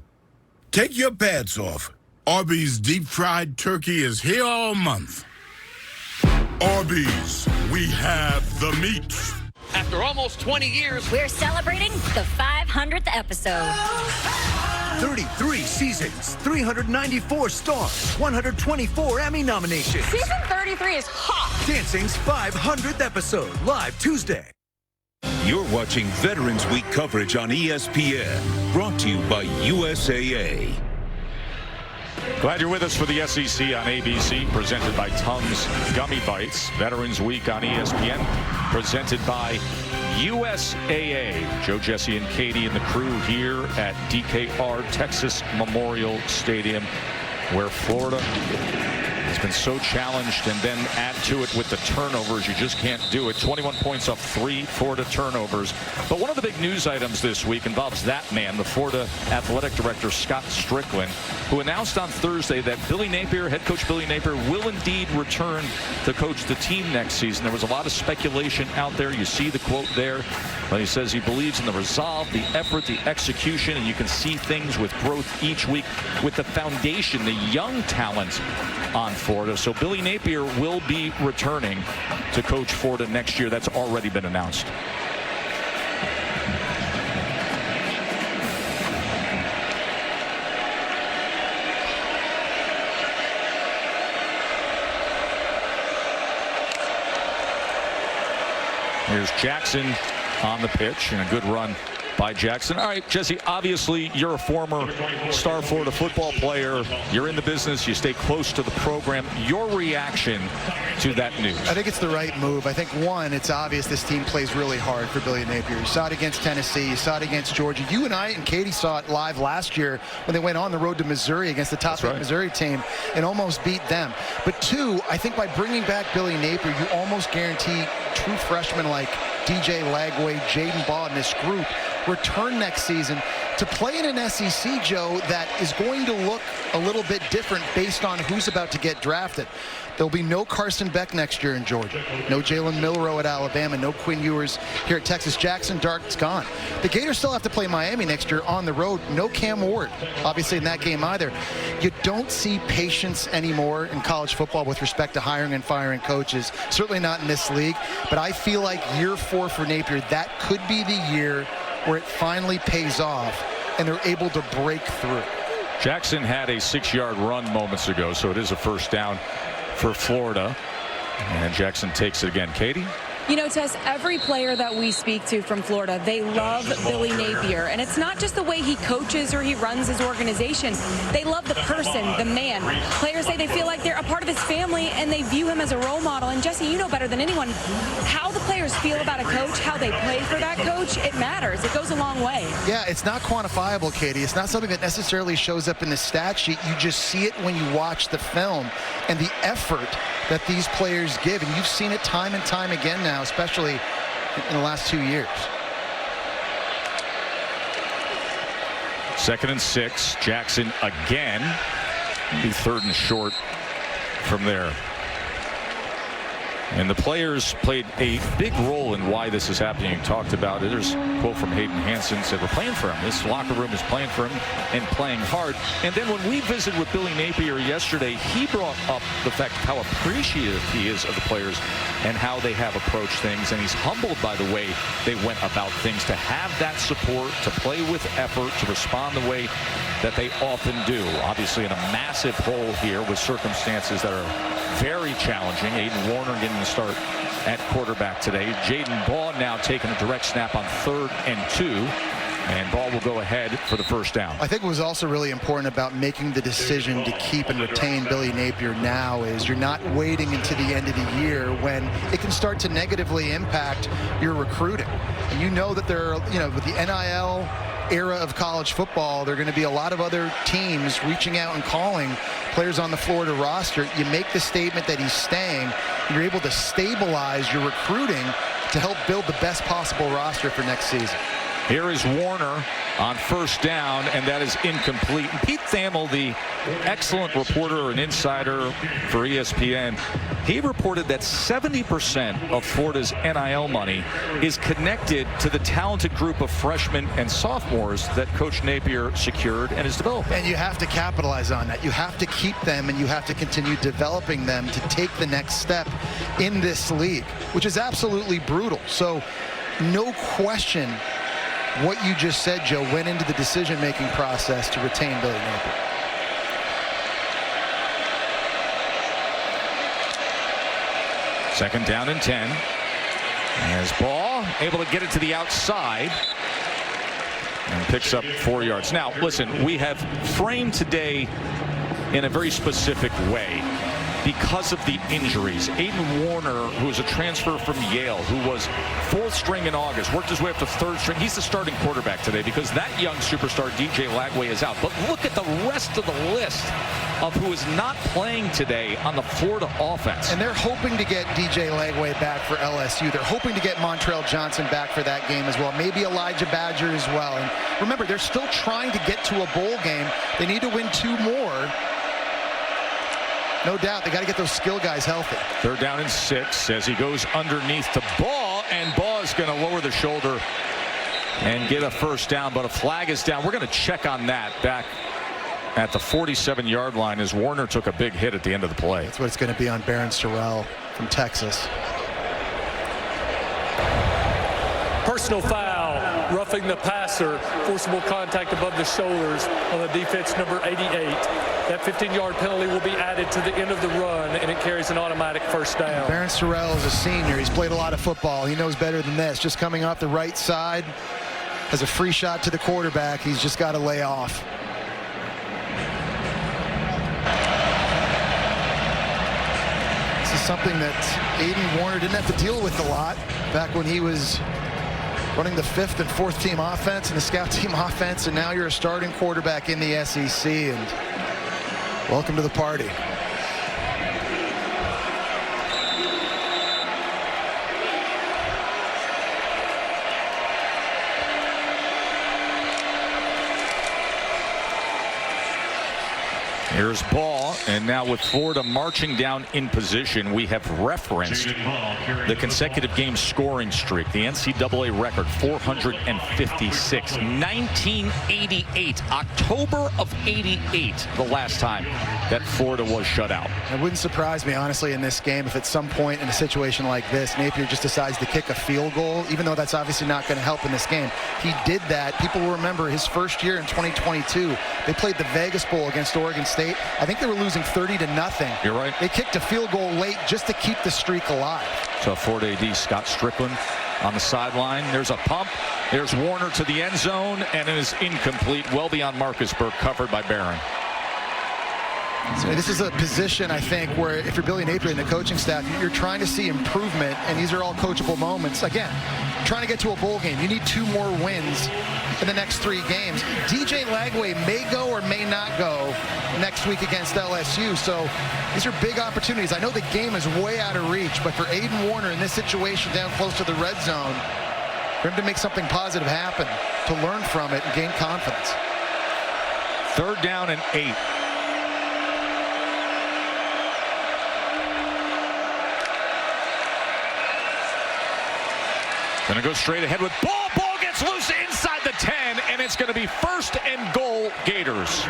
take your pads off. Arby's deep-fried turkey is here all month. Arby's, we have the meat. After almost 20 years, we're celebrating the 500th episode. 33 seasons, 394 stars, 124 Emmy nominations. Season 33 is hot. Dancing's 500th episode, live Tuesday. You're watching Veterans Week coverage on ESPN, brought to you by USAA. Glad you're with us for the SEC on ABC, presented by Tums Gummy Bites. Veterans Week on ESPN, presented by USAA. Joe, Jesse, and Katie and the crew here at DKR Texas Memorial Stadium, where Florida has been so challenged, and then add to it with the turnovers. You just can't do it. 21 points off 3 Florida turnovers. But one of the big news items this week involves that man, the Florida Athletic Director, Scott Strickland, who announced on Thursday that Billy Napier, head coach Billy Napier, will indeed return to coach the team next season. There was a lot of speculation out there. You see the quote there. But he says he believes in the resolve, the effort, the execution, and you can see things with growth each week with the foundation, the young talent on Florida. So Billy Napier will be returning to coach Florida next year. That's already been announced. Here's Jackson on the pitch, and a good run by Jackson. All right, Jesse, obviously you're a former star Florida football player. You're in the business. You stay close to the program. Your reaction to that news? I think it's the right move. I think, one, it's obvious this team plays really hard for Billy Napier. You saw it against Tennessee. You saw it against Georgia. You and I and Katie saw it live last year when they went on the road to Missouri against the top Missouri team and almost beat them. But two, I think by bringing back Billy Napier, you almost guarantee true freshmen like DJ Lagway, Jaden Baugh, and this group return next season to play in an SEC, Joe, that is going to look a little bit different based on who's about to get drafted. There'll be no Carson Beck next year in Georgia, no Jalen Milroe at Alabama, no Quinn Ewers here at Texas. Jackson Dart's gone. The Gators still have to play Miami next year on the road. No Cam Ward, obviously, in that game either. You don't see patience anymore in college football with respect to hiring and firing coaches, certainly not in this league. But I feel like year 4 for Napier, that could be the year where it finally pays off and they're able to break through. Jackson had a 6-yard run moments ago, so it is a first down for Florida, and Jackson takes it again. Katie? You know, Tess, every player that we speak to from Florida, they love Billy Napier. And it's not just the way he coaches or he runs his organization. They love the person, the man. Players say they feel like they're a part of his family and they view him as a role model. And Jesse, you know better than anyone, how the players feel about a coach, how they play for that coach, it matters. It goes a long way. Yeah, it's not quantifiable, Katie. It's not something that necessarily shows up in the stat sheet. You just see it when you watch the film and the effort that these players give. And you've seen it time and time again now, especially in the last 2 years. 2nd and 6. Jackson again. Be 3rd and short from there. And the players played a big role in why this is happening. You talked about it. There's a quote from Hayden Hansen, said, we're playing for him. This locker room is playing for him and playing hard. And then when we visited with Billy Napier yesterday, he brought up the fact of how appreciative he is of the players and how they have approached things. And he's humbled by the way they went about things, to have that support, to play with effort, to respond the way that they often do. Obviously in a massive hole here with circumstances that are very challenging. Aiden Warner getting the start at quarterback today. Jaden Baugh now taking a direct snap on 3rd and 2. And Baugh will go ahead for the first down. I think what was also really important about making the decision to keep and retain Billy Napier now is you're not waiting into the end of the year when it can start to negatively impact your recruiting. And you know that there are, with the NIL era of college football, there are going to be a lot of other teams reaching out and calling players on the Florida roster. You make the statement that he's staying, you're able to stabilize your recruiting to help build the best possible roster for next season. Here is Warner on 1st down, and that is incomplete. And Pete Thamel, the excellent reporter and insider for ESPN, he reported that 70% of Florida's NIL money is connected to the talented group of freshmen and sophomores that Coach Napier secured and is developing. And you have to capitalize on that. You have to keep them, and you have to continue developing them to take the next step in this league, which is absolutely brutal. So no question what you just said, Joe, went into the decision-making process to retain Billy Napier. Second down and 10. As Baugh able to get it to the outside and picks up 4 yards. Now, listen, we have framed today in a very specific way because of the injuries. Aiden Warner, who is a transfer from Yale, who was 4th string in August, worked his way up to 3rd string. He's the starting quarterback today because that young superstar DJ Lagway is out. But look at the rest of the list of who is not playing today on the Florida offense. And they're hoping to get DJ Lagway back for LSU. They're hoping to get Montrell Johnson back for that game as well. Maybe Elijah Badger as well. And remember, they're still trying to get to a bowl game. They need to win 2 more. No doubt, they got to get those skill guys healthy. 3rd down and 6 as he goes underneath to Baugh, and Baugh is going to lower the shoulder and get a first down, but a flag is down. We're going to check on that back at the 47-yard line as Warner took a big hit at the end of the play. That's what it's going to be on Barron Sorrell from Texas. Personal foul, roughing the passer, forcible contact above the shoulders on the defense number 88. That 15-yard penalty will be added to the end of the run, and it carries an automatic first down. Barron Sorrell is a senior. He's played a lot of football. He knows better than this. Just coming off the right side, has a free shot to the quarterback. He's just got to lay off. This is something that Aiden Warner didn't have to deal with a lot back when he was running the 5th and 4th team offense and the scout team offense, and now you're a starting quarterback in the SEC, and welcome to the party. Here's Ball, and now with Florida marching down in position, we have referenced the consecutive game scoring streak, the NCAA record, 456. 1988, October of 88, the last time that Florida was shut out. It wouldn't surprise me, honestly, in this game if at some point in a situation like this, Napier just decides to kick a field goal, even though that's obviously not going to help in this game. He did that. People will remember his first year in 2022. They played the Vegas Bowl against Oregon State. I think they were losing 30-0. You're right. They kicked a field goal late just to keep the streak alive. So Florida AD Scott Strickland on the sideline. There's a pump. There's Warner to the end zone, and it is incomplete, well beyond Marcus Burke, covered by Barron. So this is a position, I think, where if you're Billy Napier and the coaching staff, you're trying to see improvement, and these are all coachable moments. Again, trying to get to a bowl game. You need 2 more wins in the next 3 games. DJ Lagway may go or may not go next week against LSU, so these are big opportunities. I know the game is way out of reach, but for Aiden Warner in this situation down close to the red zone, for him to make something positive happen, to learn from it and gain confidence. 3rd down and 8. Gonna go straight ahead with Ball. Ball gets loose inside the 10, and it's gonna be 1st and goal, Gators.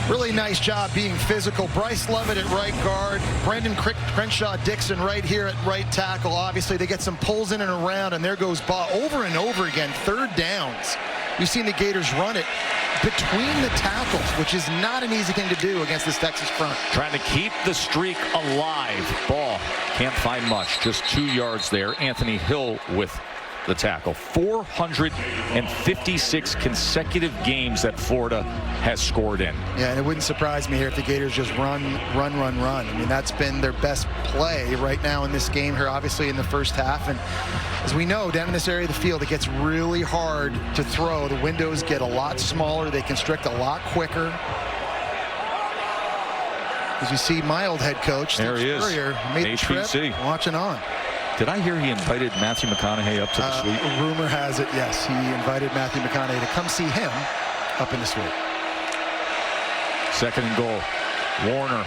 Really nice job being physical. Bryce Lovett at right guard. Brendan Crenshaw Dixon right here at right tackle. Obviously, they get some pulls in and around, and there goes Ball over and over again. 3rd downs. We've seen the Gators run it between the tackles, which is not an easy thing to do against this Texas front. Trying to keep the streak alive. Ball can't find much. Just 2 yards there. Anthony Hill with the tackle. 456 consecutive games that Florida has scored in. Yeah, and it wouldn't surprise me here if the Gators just run. I mean, that's been their best play right now in this game here, obviously in the first half. And as we know, down in this area of the field, it gets really hard to throw. The windows get a lot smaller. They constrict a lot quicker. As you see, my old head coach, there he is, made the trip, watching on. Did I hear he invited Matthew McConaughey up to the suite? Rumor has it, yes. He invited Matthew McConaughey to come see him up in the suite. 2nd and goal. Warner.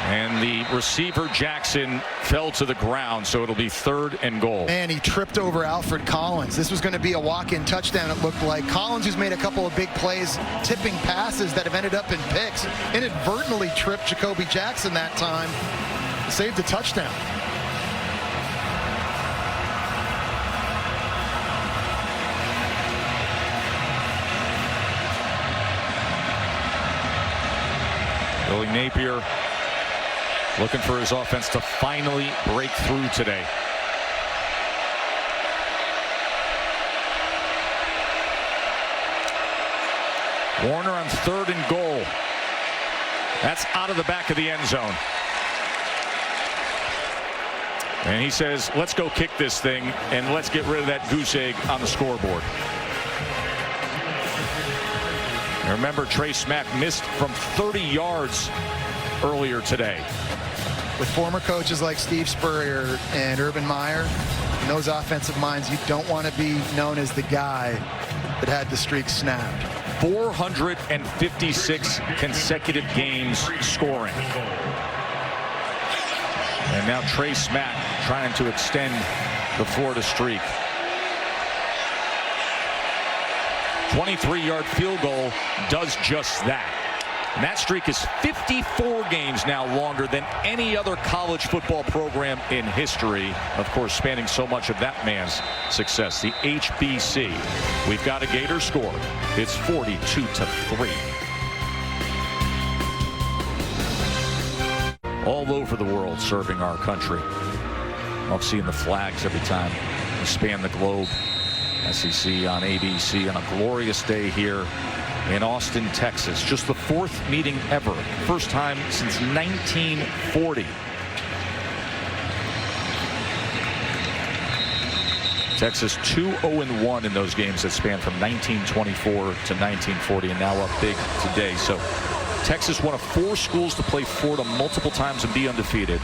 And the receiver, Jackson, fell to the ground, so it'll be 3rd and goal. And he tripped over Alfred Collins. This was going to be a walk-in touchdown, it looked like. Collins, who's made a couple of big plays, tipping passes that have ended up in picks, inadvertently tripped Jacoby Jackson that time. Saved a touchdown. Billy Napier looking for his offense to finally break through today. Warner on 3rd and goal. That's out of the back of the end zone. And he says, let's go kick this thing and let's get rid of that goose egg on the scoreboard. Remember, Trey Smack missed from 30 yards earlier today. With former coaches like Steve Spurrier and Urban Meyer, and those offensive minds, you don't want to be known as the guy that had the streak snapped. 456 consecutive games scoring. And now Trey Smack trying to extend the Florida streak. 23-yard field goal does just that. And that streak is 54 games now longer than any other college football program in history. Of course, spanning so much of that man's success, the HBC. We've got a Gator score. It's 42-3. All over the world serving our country. Love seeing the flags every time we span the globe. SEC on ABC on a glorious day here in Austin, Texas. Just the 4th meeting ever. First time since 1940. Texas 2-0-1 in those games that span from 1924 to 1940, and now up big today. So Texas, one of 4 schools to play Florida multiple times and be undefeated.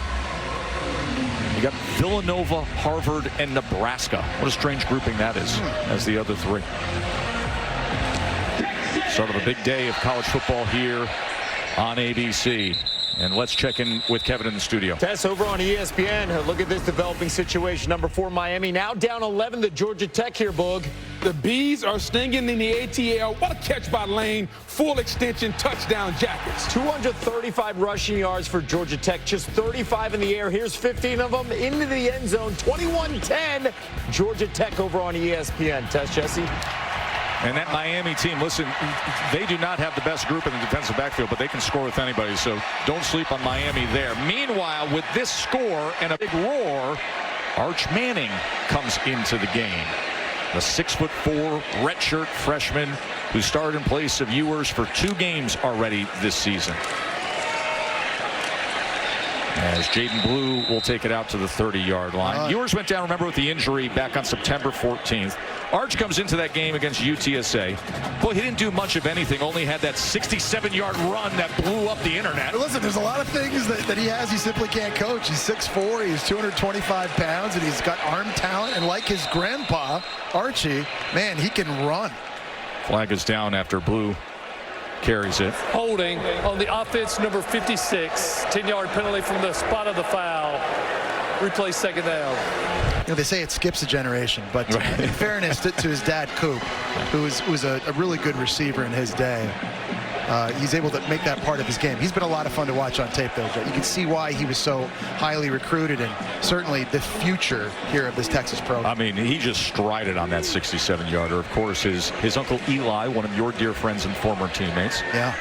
You got Villanova, Harvard, and Nebraska. What a strange grouping that is, as the other 3. Start of a big day of college football here on ABC. And let's check in with Kevin in the studio. Tess, over on ESPN, look at this developing situation. Number 4, Miami, now down 11 to Georgia Tech here, Boog. The bees are stinging in the ATL. What a catch by Lane. Full extension touchdown Jackets. 235 rushing yards for Georgia Tech, just 35 in the air. Here's 15 of them into the end zone. 21-10, Georgia Tech over on ESPN. Tess, Jesse. And that Miami team, listen, they do not have the best group in the defensive backfield, but they can score with anybody, so don't sleep on Miami there. Meanwhile, with this score and a big roar, Arch Manning comes into the game. The 6'4" redshirt freshman who started in place of Ewers for 2 games already this season. As Jaden Blue will take it out to the 30-yard line. Ewers went down, remember, with the injury back on September 14th. Arch comes into that game against UTSA. Boy, he didn't do much of anything, only had that 67-yard run that blew up the internet. Listen, there's a lot of things that he has he simply can't coach. He's 6'4", he's 225 pounds, and he's got arm talent. And like his grandpa, Archie, man, he can run. Flag is down after Blue carries it. Holding on the offense, number 56. 10-yard penalty from the spot of the foul. Replay second down. You know, they say it skips a generation, but in fairness to his dad, Coop, who was a really good receiver in his day, he's able to make that part of his game. He's been a lot of fun to watch on tape, though, Joe. You can see why he was so highly recruited and certainly the future here of this Texas program. I mean, he just strided on that 67-yarder. Of course, his uncle Eli, one of your dear friends and former teammates. Yeah.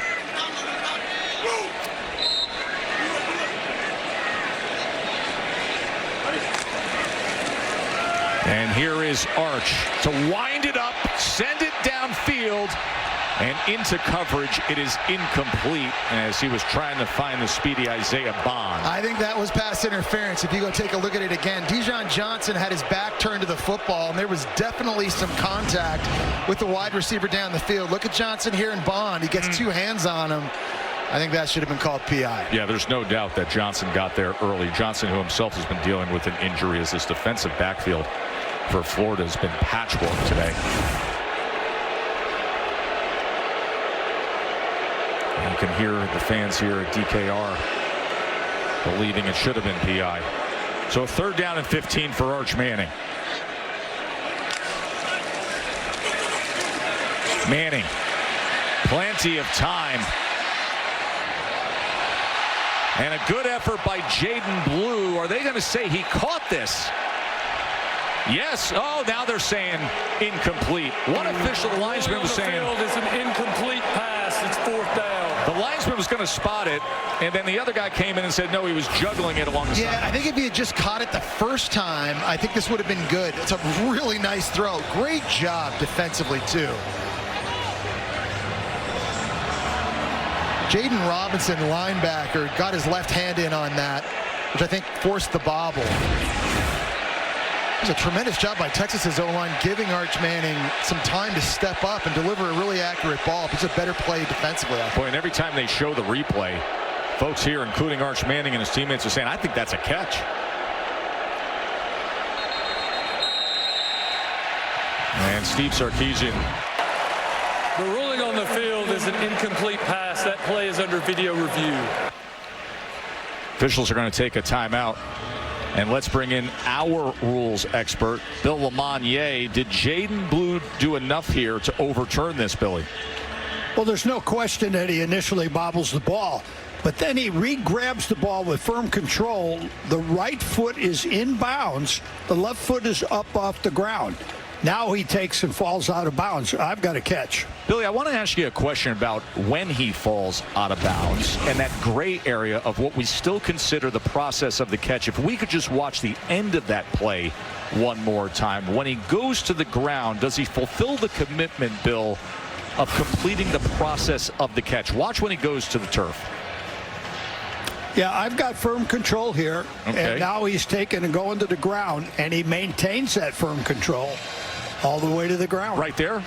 And here is Arch to wind it up, send it downfield, and into coverage. It is incomplete as he was trying to find the speedy Isaiah Bond. I think that was pass interference. If you go take a look at it again, Dijon Johnson had his back turned to the football, and there was definitely some contact with the wide receiver down the field. Look at Johnson here in Bond. He gets 2 hands on him. I think that should have been called PI. Yeah, there's no doubt that Johnson got there early. Johnson, who himself has been dealing with an injury, as this defensive backfield for Florida has been patchwork today. And you can hear the fans here at DKR believing it should have been PI. So 3rd down and 15 for Arch Manning. Manning, plenty of time. And a good effort by Jaden Blue. Are they going to say he caught this? Yes. Oh, now they're saying incomplete. One official, the linesman, was saying it's an incomplete pass. It's 4th down. The linesman was going to spot it, and then the other guy came in and said no, he was juggling it along the side. Yeah, I think if he had just caught it the first time, I think this would have been good. It's a really nice throw. Great job defensively, too. Jaden Robinson, linebacker, got his left hand in on that, which I think forced the bobble. It was a tremendous job by Texas's O-line, giving Arch Manning some time to step up and deliver a really accurate ball. It's a better play defensively. Boy, and every time they show the replay, folks here, including Arch Manning and his teammates, are saying, I think that's a catch. And Steve Sarkisian. The ruling on the field is an incomplete pass. That play is under video review. Officials are going to take a timeout. And let's bring in our rules expert, Bill LeMonnier. Did Jaden Blue do enough here to overturn this, Billy? Well, there's no question that he initially bobbles the ball, but then he re-grabs the ball with firm control. The right foot is in bounds. The left foot is up off the ground. Now he takes and falls out of bounds. I've got a catch. Billy, I want to ask you a question about when he falls out of bounds and that gray area of what we still consider the process of the catch. If we could just watch the end of that play one more time. When he goes to the ground, does he fulfill the commitment, Bill, of completing the process of the catch? Watch when he goes to the turf. Yeah, I've got firm control here. Okay. And now he's taking and going to the ground, and he maintains that firm control all the way to the ground. Right there?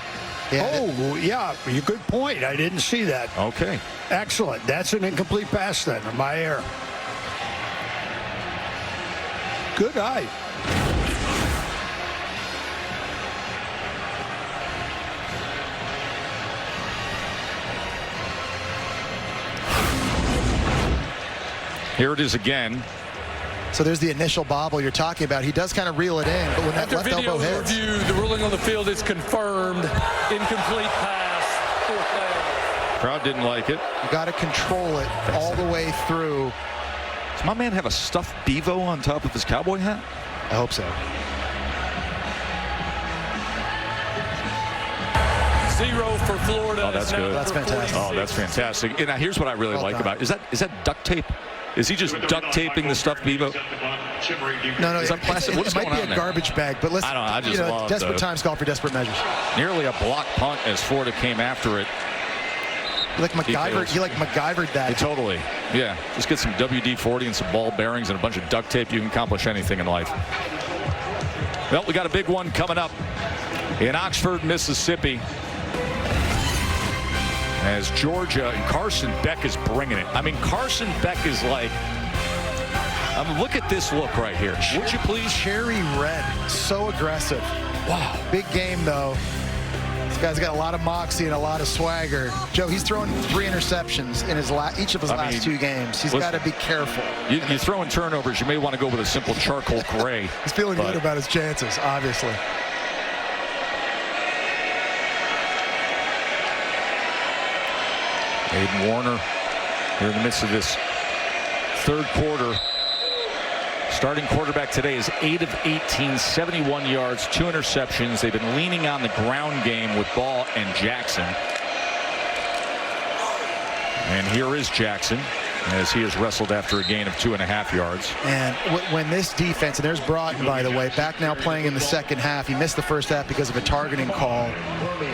Yeah. Oh, yeah, good point. I didn't see that. Okay. Excellent. That's an incomplete pass then, in my error. Good eye. Here it is again. So there's the initial bobble you're talking about. He does kind of reel it in, but when that After left video elbow hits. review, the ruling on the field is confirmed. Incomplete pass. 4th down. Crowd didn't like it. You got to control it all the way through. Does my man have a stuffed bevo on top of his cowboy hat? I hope so. 0 for Florida. Oh, that's good. That's fantastic. Oh, that's fantastic. And now here's what I really like about it. Is that duct tape? Is he just duct taping the stuffed bevo? No, Is that plastic? What is it might going be on a there? garbage bag, but let's. I don't know. I just love desperate times call for desperate measures. Nearly a block punt as Florida came after it. He MacGyvered that. Totally. Yeah. Just get some WD-40 and some ball bearings and a bunch of duct tape. You can accomplish anything in life. Well, we got a big one coming up in Oxford, Mississippi, as Georgia and Carson Beck is bringing it. I mean, Carson Beck is like, look at this look right here. Would you please? Cherry red. So aggressive. Wow. Big game, though. This guy's got a lot of moxie and a lot of swagger. Joe, he's thrown 3 interceptions in each of his last 2 games. He's got to be careful. You throw in turnovers, you may want to go with a simple charcoal gray. He's feeling good about his chances, obviously. Aidan Warner here in the midst of this 3rd quarter. Starting quarterback today is 8 of 18, 71 yards, 2 interceptions. They've been leaning on the ground game with Ball and Jackson. And here is Jackson as he has wrestled after a gain of 2.5 yards. And when this defense, and there's Broughton, by the way, back now playing in the second half. He missed the first half because of a targeting call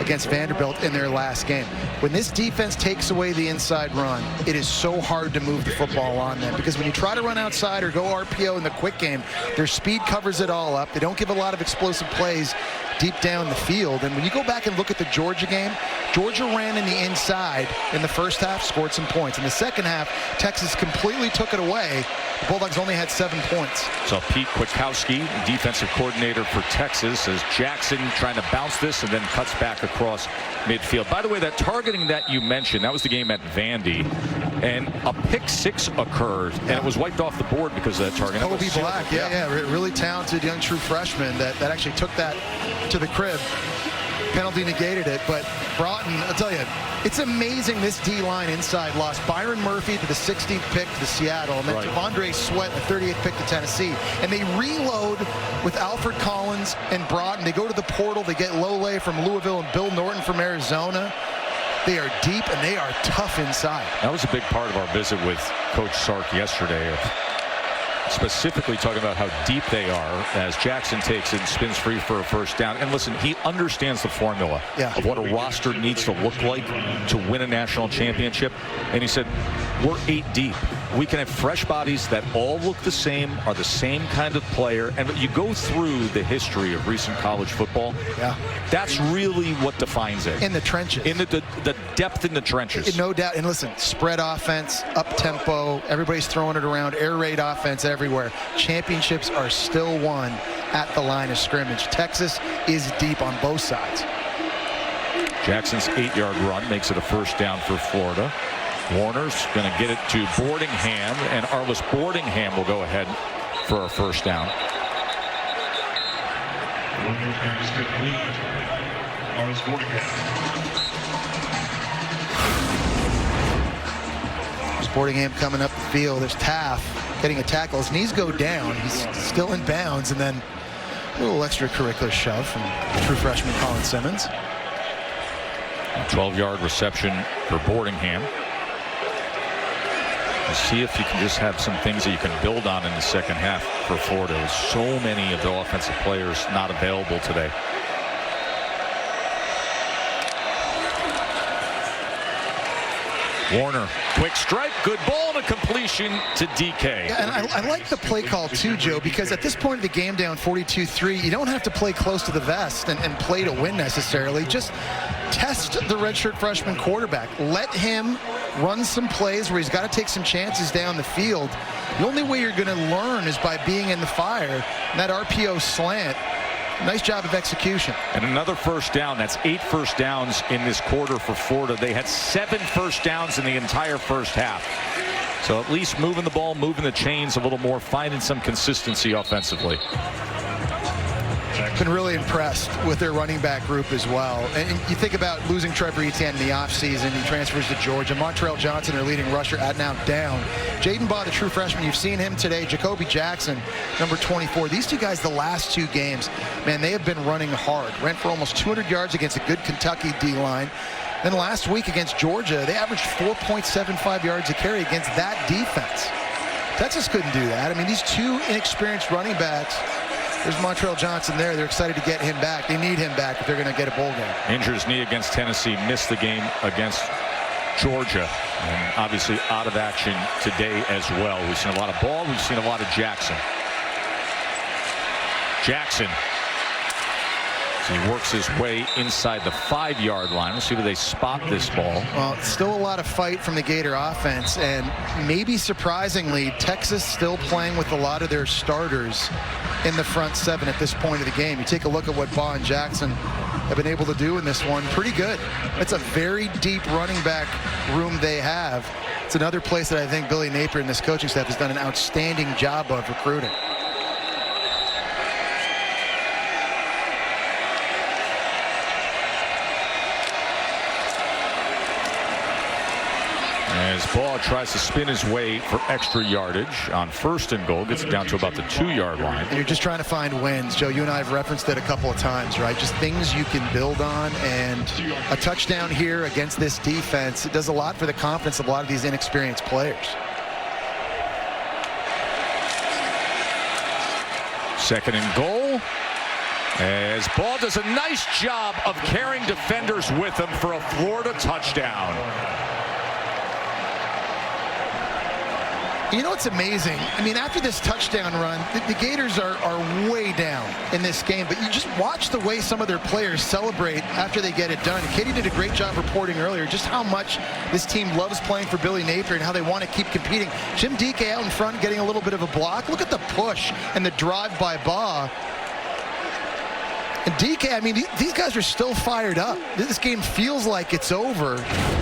against Vanderbilt in their last game. When this defense takes away the inside run, it is so hard to move the football on them, because when you try to run outside or go RPO in the quick game, their speed covers it all up. They don't give a lot of explosive plays deep down the field. And when you go back and look at the Georgia game, Georgia ran in the inside in the first half, scored some points. In the second half, Texas completely took it away. The Bulldogs only had 7 points. So Pete Kwiatkowski, defensive coordinator for Texas, as Jackson trying to bounce this and then cuts back across midfield. By the way, that targeting that you mentioned, that was the game at Vandy, and a pick 6 occurred, and it was wiped off the board because of that target. Kobe Black, yeah, really talented young true freshman that actually took that to the crib. Penalty negated it, but Broughton, I'll tell you, it's amazing this D-line inside lost Byron Murphy to the 16th pick to Seattle, and then T'Vondre Sweat, the 38th pick to Tennessee. And they reload with Alfred Collins and Broughton. They go to the portal. They get Lole from Louisville and Bill Norton from Arizona. They are deep, and they are tough inside. That was a big part of our visit with Coach Sark yesterday, specifically talking about how deep they are as Jackson takes it and spins free for a first down. And listen, he understands the formula of what a roster needs to look like to win a national championship. And he said, we're 8 deep. We can have fresh bodies that all look the same, are the same kind of player. And you go through the history of recent college football. Yeah. That's really what defines it. In the trenches. In the depth in the trenches. No doubt. And listen, spread offense, up-tempo, everybody's throwing it around, air raid offense everywhere. Championships are still won at the line of scrimmage. Texas is deep on both sides. Jackson's 8-yard run makes it a first down for Florida. Warner's going to get it to Boardingham, and Arlis Boardingham will go ahead for a first down. Boardingham coming up the field. There's Taff getting a tackle. His knees go down. He's still in bounds, and then a little extracurricular shove from true freshman Colin Simmons. 12-yard reception for Boardingham. We'll see if you can just have some things that you can build on in the second half for Florida. There's so many of the offensive players not available today. Warner, quick strike, good ball, and a completion to DK. Yeah, and I like the play call too, Joe, because at this point of the game down 42-3, you don't have to play close to the vest and play to win necessarily. Just test the redshirt freshman quarterback. Let him run some plays where he's got to take some chances down the field. The only way you're going to learn is by being in the fire. And that RPO slant, nice job of execution. And another first down. That's 8 first downs in this quarter for Florida. They had 7 first downs in the entire first half. So at least moving the ball, moving the chains a little more, finding some consistency offensively. Been really impressed with their running back group as well. And you think about losing Trevor Etienne in the offseason. He transfers to Georgia. Montrell Johnson, their leading rusher, now down. Jaden Baugh, the true freshman, you've seen him today. Jacoby Jackson, number 24. These two guys, the last two games, man, they have been running hard. Ran for almost 200 yards against a good Kentucky D-line. Then last week against Georgia, they averaged 4.75 yards a carry against that defense. Texas couldn't do that. I mean, these two inexperienced running backs. There's Montrell Johnson there. They're excited to get him back. They need him back if they're going to get a bowl game. Injures knee against Tennessee, missed the game against Georgia, and obviously out of action today as well. We've seen a lot of Ball. We've seen a lot of Jackson. Jackson. So he works his way inside the 5-yard line. Let's see where they spot this ball. Well, still a lot of fight from the Gator offense, and maybe surprisingly, Texas still playing with a lot of their starters in the front seven at this point of the game. You take a look at what Baugh and Jackson have been able to do in this one. Pretty good. It's a very deep running back room they have. It's another place that I think Billy Napier and this coaching staff has done an outstanding job of recruiting. As Baugh tries to spin his way for extra yardage on 1st and goal, gets it down to about the 2-yard line. And you're just trying to find wins. Joe, you and I have referenced it a couple of times, right? Just things you can build on, and a touchdown here against this defense, it does a lot for the confidence of a lot of these inexperienced players. 2nd and goal. As Baugh does a nice job of carrying defenders with him for a Florida touchdown. You know what's amazing? I mean, after this touchdown run, the Gators are way down in this game, but you just watch the way some of their players celebrate after they get it done. Katie did a great job reporting earlier just how much this team loves playing for Billy Napier and how they want to keep competing. Jim Dike out in front getting a little bit of a block. Look at the push and the drive by Baugh. And DK, I mean, these guys are still fired up. This game feels like it's over,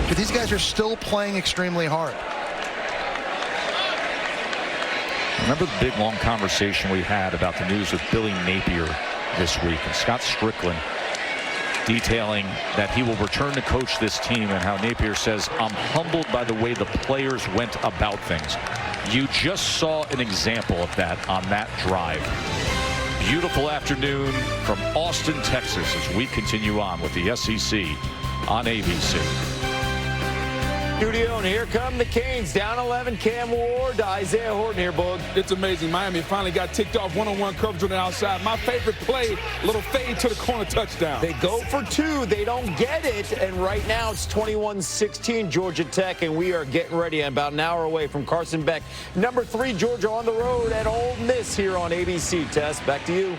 but these guys are still playing extremely hard. Remember the big, long conversation we had about the news with Billy Napier this week, and Scott Strickland detailing that he will return to coach this team, and how Napier says, I'm humbled by the way the players went about things. You just saw an example of that on that drive. Beautiful afternoon from Austin, Texas, as we continue on with the SEC on ABC. Studio, and here come the Canes. Down 11, Cam Ward, Isaiah Horton here, Boog. It's amazing. Miami finally got ticked off one-on-one coverage on the outside. My favorite play, little fade to the corner touchdown. They go for 2. They don't get it. And right now it's 21-16 Georgia Tech, and we are getting ready about an hour away from Carson Beck. Number 3, Georgia on the road at Ole Miss here on ABC. Tess, back to you.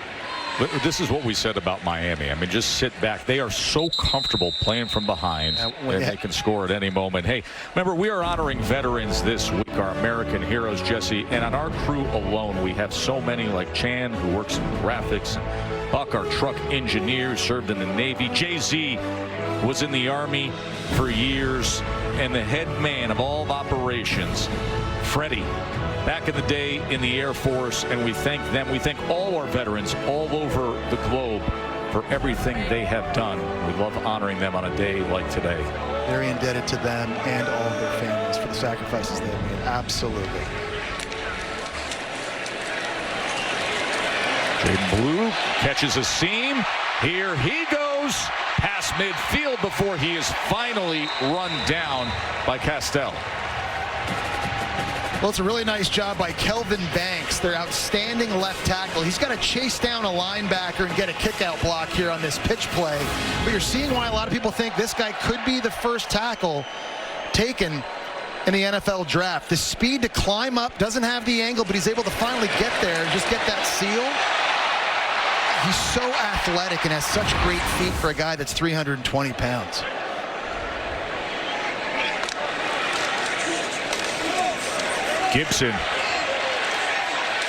This is what we said about Miami. I mean, just sit back. They are so comfortable playing from behind, and they can score at any moment. Hey, remember, we are honoring veterans this week, our American heroes, Jesse. And on our crew alone, we have so many, like Chan, who works in graphics, and Buck, our truck engineer, served in the Navy. Jay-Z was in the Army for years, and the head man of all of operations, Freddie, back in the day in the Air Force, and we thank them. We thank all our veterans all over the globe for everything they have done. We love honoring them on a day like today. Very indebted to them and all of their families for the sacrifices they have made. Absolutely. Jaden Blue catches a seam. Here he goes past midfield before he is finally run down by Castell. Well, it's a really nice job by Kelvin Banks, their outstanding left tackle. He's got to chase down a linebacker and get a kick-out block here on this pitch play. But you're seeing why a lot of people think this guy could be the first tackle taken in the NFL draft. The speed to climb up, doesn't have the angle, but he's able to finally get there and just get that seal. He's so athletic and has such great feet for a guy that's 320 pounds. Gibson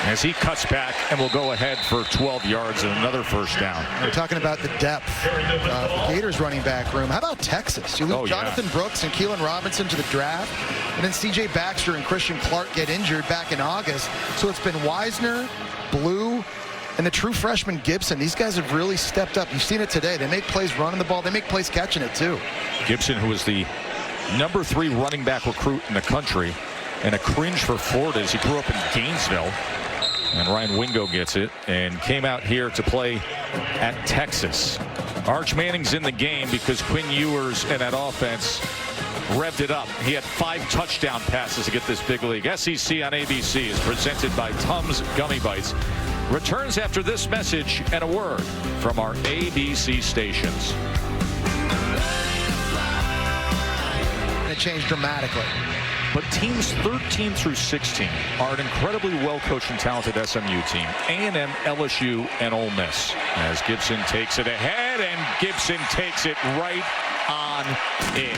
as he cuts back and will go ahead for 12 yards and another first down. We're talking about the depth of the Gators running back room. How about Texas? You lose Jonathan Brooks and Keelan Robinson to the draft, and then C.J. Baxter and Christian Clark get injured back in August. So it's been Wisner, Blue, and the true freshman Gibson. These guys have really stepped up. You've seen it today. They make plays running the ball. They make plays catching it, too. Gibson, who is the number 3 running back recruit in the country, and a cringe for Florida as he grew up in Gainesville. And Ryan Wingo gets it and came out here to play at Texas. Arch Manning's in the game because Quinn Ewers and that offense revved it up. He had 5 touchdown passes to get this big league. SEC on ABC is presented by Tums Gummy Bites. Returns after this message and a word from our ABC stations. It changed dramatically. But teams 13 through 16 are an incredibly well-coached and talented SMU team. A&M, LSU, and Ole Miss. As Gibson takes it ahead, and Gibson takes it right on in.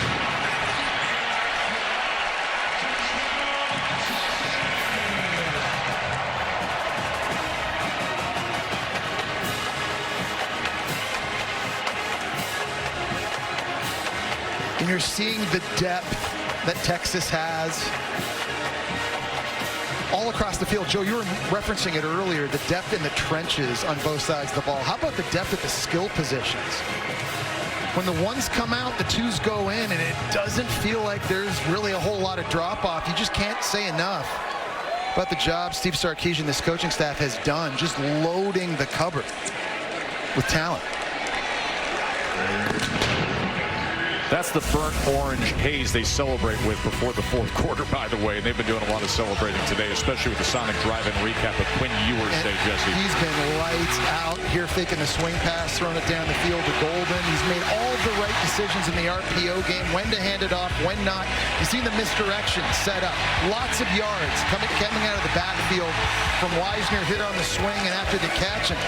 And you're seeing the depth that Texas has all across the field. Joe, you were referencing it earlier, the depth in the trenches on both sides of the ball. How about the depth at the skill positions? When the ones come out, the twos go in, and it doesn't feel like there's really a whole lot of drop-off. You just can't say enough about the job Steve Sarkisian, this coaching staff, has done, just loading the cupboard with talent. That's the burnt orange haze they celebrate with before the fourth quarter, by the way. And they've been doing a lot of celebrating today, especially with the Sonic Drive-In recap of Quinn Ewers Day, Jesse. He's been lights out here, faking the swing pass, throwing it down the field to Golden. He's made all the right decisions in the RPO game, when to hand it off, when not. You've seen the misdirection set up. Lots of yards coming out of the backfield from Wisner, hit on the swing and after the catch. And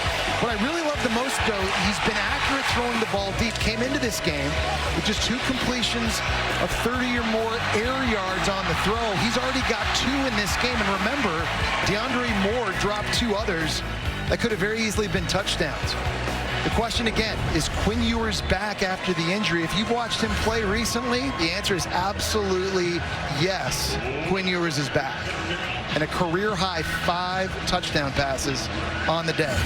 what I really love the most, though, he's been accurate throwing the ball deep. Came into this game with just 2 completions of 30 or more air yards on the throw. He's already got 2 in this game. And remember, DeAndre Moore dropped 2 others that could have very easily been touchdowns. The question again, is Quinn Ewers back after the injury? If you've watched him play recently, the answer is absolutely yes. Quinn Ewers is back. And a career high 5 touchdown passes on the day.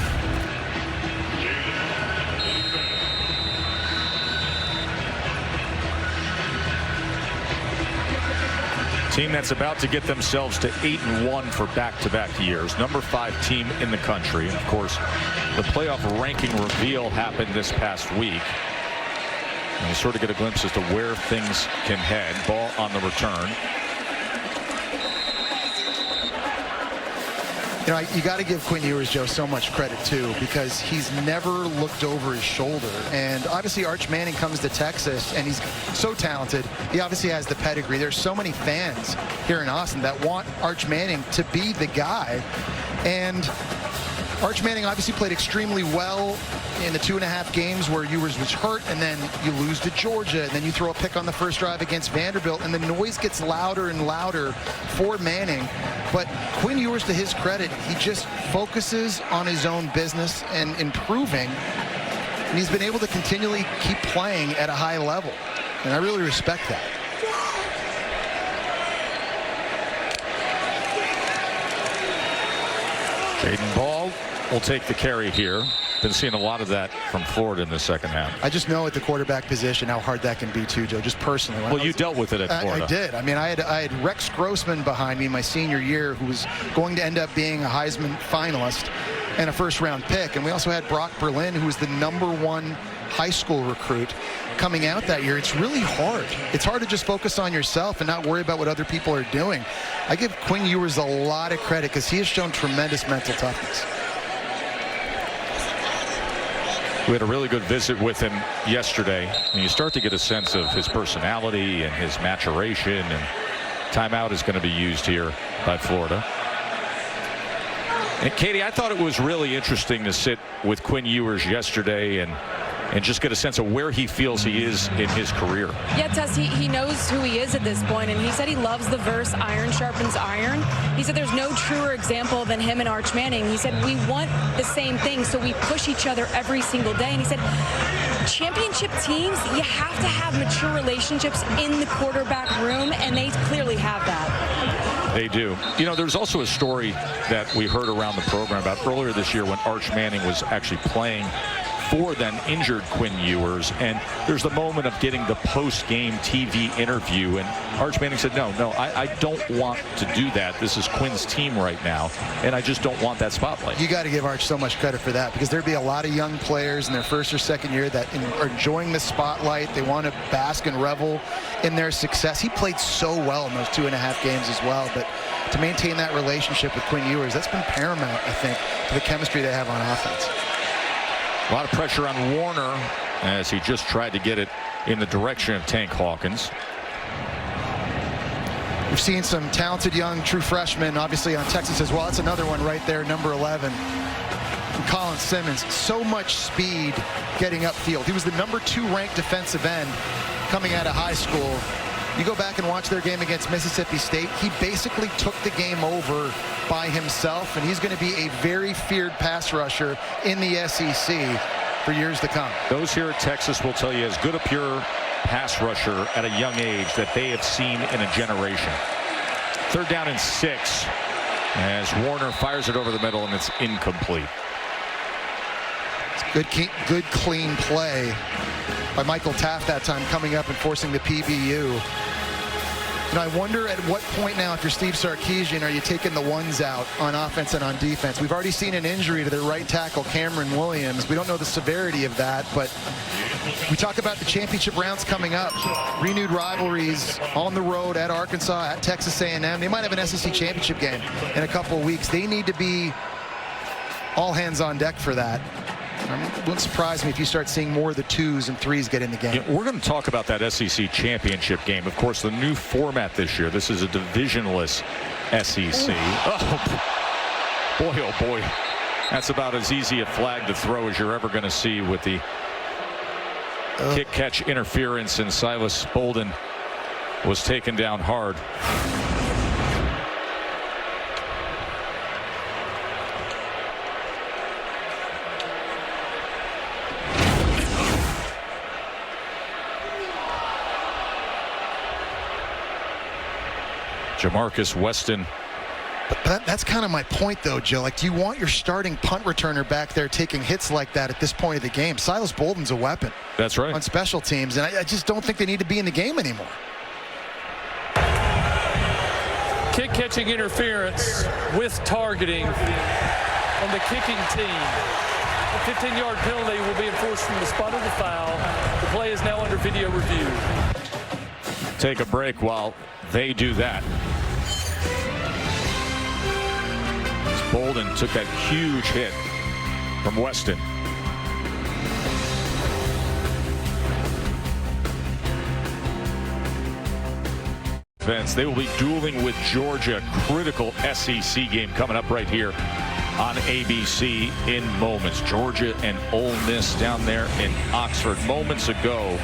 Team that's about to get themselves to 8-1 for back-to-back years. Number 5 team in the country. And of course, the playoff ranking reveal happened this past week. And you sort of get a glimpse as to where things can head. Ball on the return. You know, you got to give Quinn Ewers, Joe, so much credit, too, because he's never looked over his shoulder. And obviously, Arch Manning comes to Texas, and he's so talented. He obviously has the pedigree. There's so many fans here in Austin that want Arch Manning to be the guy. And Arch Manning obviously played extremely well in the 2.5 games where Ewers was hurt, and then you lose to Georgia, and then you throw a pick on the first drive against Vanderbilt, and the noise gets louder and louder for Manning. But Quinn Ewers, to his credit, he just focuses on his own business and improving, and he's been able to continually keep playing at a high level, and I really respect that. Jaden Ball will take the carry here. Been seeing a lot of that from Florida in the second half. I just know at the quarterback position how hard that can be too, Joe, just personally. Well, you dealt with it at Florida. I did. I mean, I had Rex Grossman behind me my senior year, who was going to end up being a Heisman finalist and a first-round pick. And we also had Brock Berlin, who was the #1 high school recruit coming out that year. It's really hard. It's hard to just focus on yourself and not worry about what other people are doing. I give Quinn Ewers a lot of credit because he has shown tremendous mental toughness. We had a really good visit with him yesterday, and you start to get a sense of his personality and his maturation, and timeout is going to be used here by Florida. And Katie, I thought it was really interesting to sit with Quinn Ewers yesterday and and just get a sense of where he feels he is in his career. Yeah, Tess, he knows who he is at this point, and he said he loves the verse, iron sharpens iron. He said there's no truer example than him and Arch Manning. He said we want the same thing, so we push each other every single day. And he said championship teams, you have to have mature relationships in the quarterback room, and they clearly have that. They do. You know, there's also a story that we heard around the program about earlier this year when Arch Manning was actually playing for then injured Quinn Ewers, and there's the moment of getting the post-game TV interview, and Arch Manning said, no, I don't want to do that. This is Quinn's team right now, and I just don't want that spotlight. You got to give Arch so much credit for that, because there'd be a lot of young players in their first or second year that are enjoying the spotlight. They want to bask and revel in their success. He played so well in those 2.5 games as well, but to maintain that relationship with Quinn Ewers, that's been paramount, I think, to the chemistry they have on offense. A lot of pressure on Warner as he just tried to get it in the direction of Tank Hawkins. We've seen some talented young true freshmen, obviously, on Texas as well. That's another one right there, number 11. And Colin Simmons, so much speed getting upfield. He was the number 2 ranked defensive end coming out of high school. You go back and watch their game against Mississippi State, he basically took the game over by himself, and he's going to be a very feared pass rusher in the SEC for years to come. Those here at Texas will tell you as good a pure pass rusher at a young age that they have seen in a generation. 3rd down and 6 as Warner fires it over the middle, and it's incomplete. Good clean play by Michael Taft that time, coming up and forcing the PBU. And I wonder at what point now, if you're Steve Sarkisian, are you taking the ones out on offense and on defense? We've already seen an injury to their right tackle, Cameron Williams. We don't know the severity of that, but we talk about the championship rounds coming up. Renewed rivalries on the road at Arkansas, at Texas A&M. They might have an SEC championship game in a couple of weeks. They need to be all hands on deck for that. It wouldn't surprise me if you start seeing more of the 2s and 3s get in the game. Yeah, we're going to talk about that SEC championship game. Of course, the new format this year. This is a divisionless SEC. Oh, boy. That's about as easy a flag to throw as you're ever going to see with the kick-catch interference, and Silas Bolden was taken down hard. Jamarcus Weston. But that's kind of my point, though, Joe. Like, do you want your starting punt returner back there taking hits like that at this point of the game? Silas Bolden's a weapon. That's right. On special teams, and I just don't think they need to be in the game anymore. Kick-catching interference with targeting on the kicking team. A 15-yard penalty will be enforced from the spot of the foul. The play is now under video review. Take a break while they do that. Bolden took that huge hit from Weston. Vince, they will be dueling with Georgia. Critical SEC game coming up right here on ABC in moments. Georgia and Ole Miss down there in Oxford. Moments ago,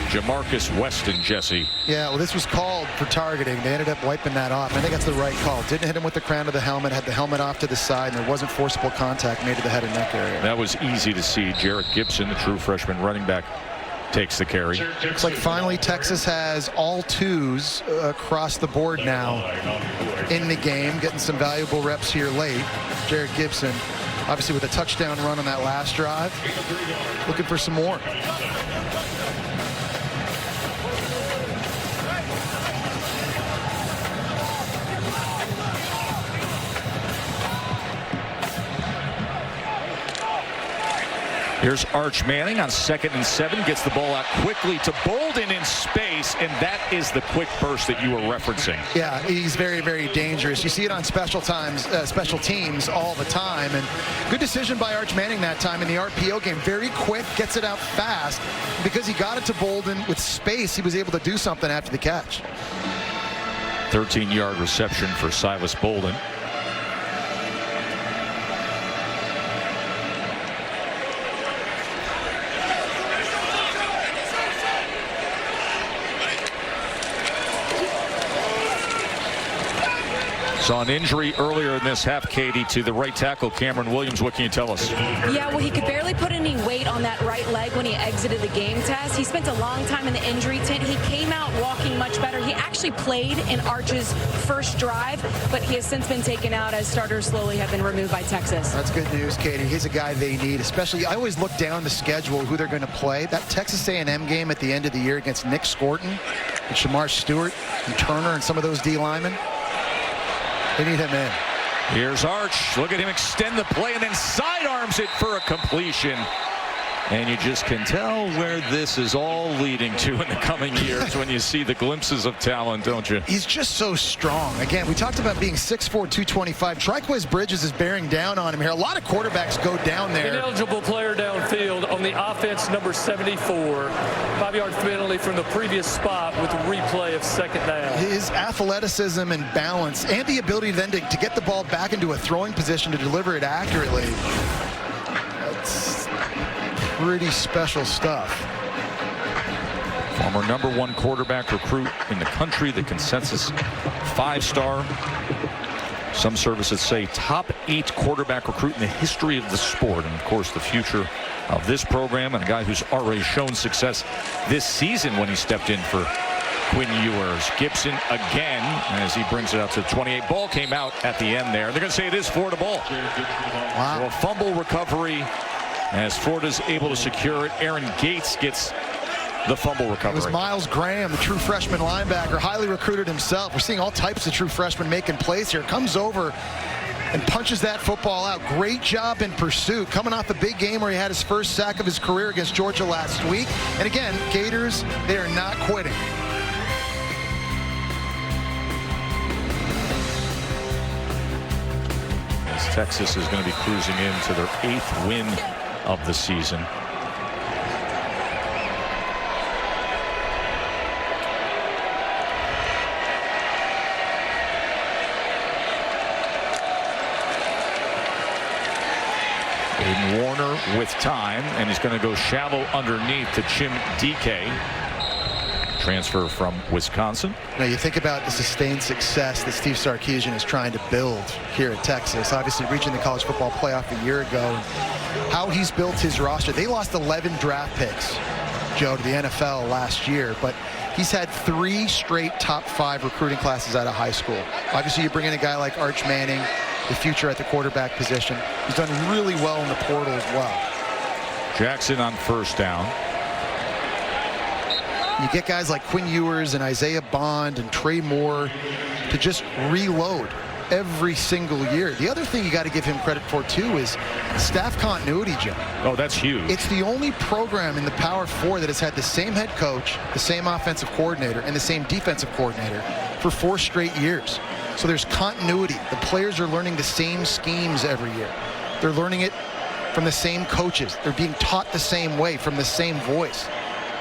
Jamarcus Weston, Jesse. Yeah, well, this was called for targeting. They ended up wiping that off. I think that's the right call. Didn't hit him with the crown of the helmet, had the helmet off to the side, and there wasn't forcible contact made to the head and neck area. That was easy to see. Jarrett Gibson, the true freshman running back, takes the carry. Looks like finally Texas has all 2s across the board now in the game, getting some valuable reps here late. Jarrett Gibson, obviously with a touchdown run on that last drive, looking for some more. Here's Arch Manning on 2nd and 7, gets the ball out quickly to Bolden in space, and that is the quick burst that you were referencing. Yeah, he's very, very dangerous. You see it on special teams all the time, and good decision by Arch Manning that time in the RPO game. Very quick, gets it out fast. Because he got it to Bolden with space, he was able to do something after the catch. 13-yard reception for Silas Bolden. Saw an injury earlier in this half, Katie, to the right tackle, Cameron Williams. What can you tell us? Yeah, well, he could barely put any weight on that right leg when he exited the game test. He spent a long time in the injury tent. He came out walking much better. He actually played in Arch's first drive, but he has since been taken out as starters slowly have been removed by Texas. That's good news, Katie. He's a guy they need, especially. I always look down the schedule, who they're going to play. That Texas A&M game at the end of the year against Nick Scorton and Shamar Stewart and Turner and some of those D linemen. They need him in. Here's Arch. Look at him extend the play and then sidearms it for a completion. And you just can tell where this is all leading to in the coming years when you see the glimpses of talent, don't you? He's just so strong. Again, we talked about being 6'4", 225. Triquez Bridges is bearing down on him here. A lot of quarterbacks go down there. Ineligible player downfield on the offense, number 74. 5-yard penalty from the previous spot with the replay of second down. His athleticism and balance and the ability then to get the ball back into a throwing position to deliver it accurately. That's pretty special stuff. Former #1 quarterback recruit in the country, the consensus 5-star. Some services say top 8 quarterback recruit in the history of the sport. And of course, the future of this program, and a guy who's already shown success this season when he stepped in for Quinn Ewers. Gibson again as he brings it out to 28. Ball came out at the end there. They're going to say it is Florida ball. Wow. So a fumble recovery as Florida's able to secure it. Aaron Gates gets the fumble recovery. It was Miles Graham, the true freshman linebacker, highly recruited himself. We're seeing all types of true freshmen making plays here. Comes over and punches that football out. Great job in pursuit. Coming off a big game where he had his first sack of his career against Georgia last week. And again, Gators, they are not quitting. As Texas is going to be cruising into their 8th win of the season. Aiden Warner with time, and he's going to go shallow underneath to Jim DK. Transfer from Wisconsin. Now you think about the sustained success that Steve Sarkisian is trying to build here at Texas. Obviously reaching the college football playoff a year ago. How he's built his roster. They lost 11 draft picks, Joe, to the NFL last year, but he's had 3 straight top 5 recruiting classes out of high school. Obviously you bring in a guy like Arch Manning, the future at the quarterback position. He's done really well in the portal as well. Jackson on first down. You get guys like Quinn Ewers and Isaiah Bond and Trey Moore to just reload every single year. The other thing you got to give him credit for, too, is staff continuity, Joe. Oh, that's huge. It's the only program in the Power 4 that has had the same head coach, the same offensive coordinator, and the same defensive coordinator for 4 straight years. So there's continuity. The players are learning the same schemes every year. They're learning it from the same coaches. They're being taught the same way from the same voice.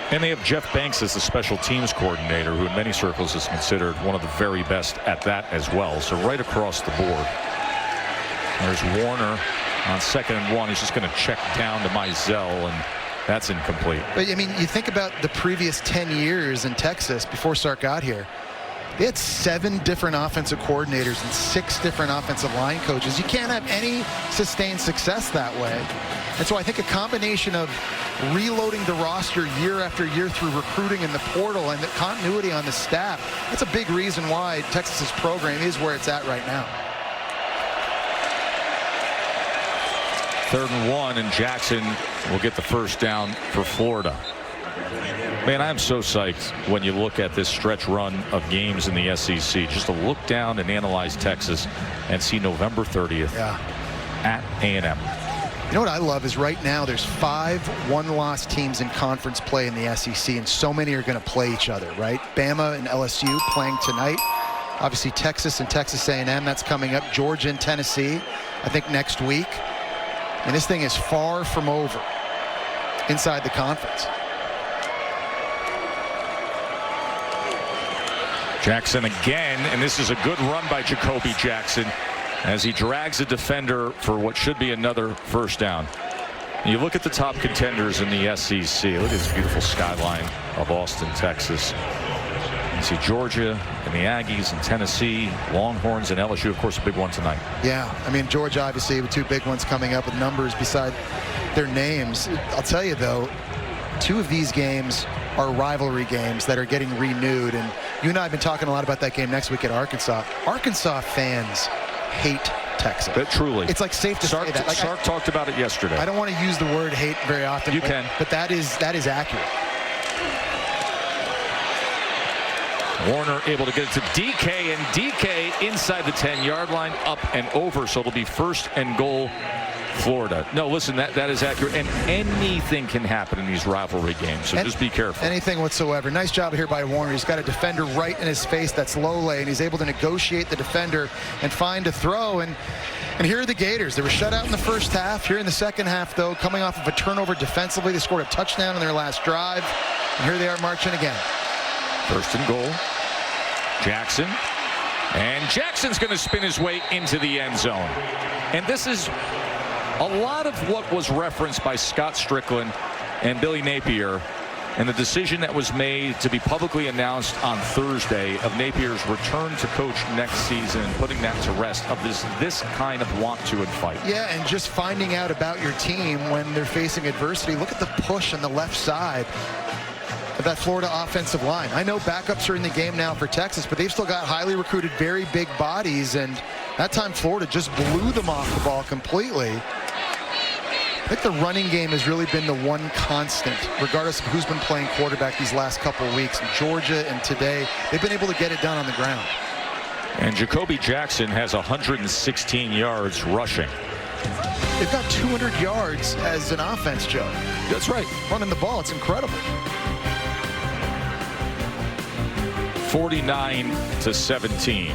And they have Jeff Banks as the special teams coordinator, who in many circles is considered one of the very best at that as well. So right across the board. There's Warner on 2nd and 1. He's just going to check down to Mizell, and that's incomplete. But, I mean, you think about the previous 10 years in Texas before Sark got here. They had 7 different offensive coordinators and 6 different offensive line coaches. You can't have any sustained success that way. And so I think a combination of reloading the roster year after year through recruiting in the portal and the continuity on the staff, that's a big reason why Texas's program is where it's at right now. 3rd and 1, and Jackson will get the first down for Florida. Man, I'm so psyched when you look at this stretch run of games in the SEC. Just to look down and analyze Texas and see November 30th at A&M. You know what I love is right now there's 5 one-loss teams in conference play in the SEC, and so many are going to play each other, right? Bama and LSU playing tonight. Obviously Texas and Texas A&M, that's coming up. Georgia and Tennessee, I think next week. And this thing is far from over inside the conference. Jackson again, and this is a good run by Jacoby Jackson as he drags a defender for what should be another first down. And you look at the top contenders in the SEC. Look at this beautiful skyline of Austin, Texas. You see Georgia and the Aggies and Tennessee, Longhorns and LSU, of course, a big one tonight. Yeah, I mean, Georgia obviously with two big ones coming up with numbers beside their names. I'll tell you, though, two of these games are rivalry games that are getting renewed. And you and I have been talking a lot about that game next week at Arkansas. Arkansas fans hate Texas. But truly. It's like safe to say that. Like, Sark talked about it yesterday. I don't want to use the word hate very often. You can. But that is accurate. Warner able to get it to DK, and DK inside the 10-yard line, up and over. So it'll be 1st and goal, Florida. No, listen, that is accurate, and anything can happen in these rivalry games, so just be careful. Anything whatsoever. Nice job here by Warner. He's got a defender right in his face. That's Lole, and he's able to negotiate the defender and find a throw. And here are the Gators. They were shut out in the first half. Here in the second half, though, coming off of a turnover defensively, they scored a touchdown in their last drive. And here they are marching again. 1st and goal. Jackson. And Jackson's going to spin his way into the end zone. And this is a lot of what was referenced by Scott Strickland and Billy Napier, and the decision that was made to be publicly announced on Thursday of Napier's return to coach next season, putting that to rest of this kind of want to and fight. Yeah, and just finding out about your team when they're facing adversity. Look at the push on the left side of that Florida offensive line. I know backups are in the game now for Texas, but they've still got highly recruited, very big bodies, and that time Florida just blew them off the ball completely. I think the running game has really been the one constant, regardless of who's been playing quarterback these last couple of weeks. Georgia and today, they've been able to get it done on the ground. And Jacoby Jackson has 116 yards rushing. They've got 200 yards as an offense, Joe. That's right. Running the ball, it's incredible. 49-17.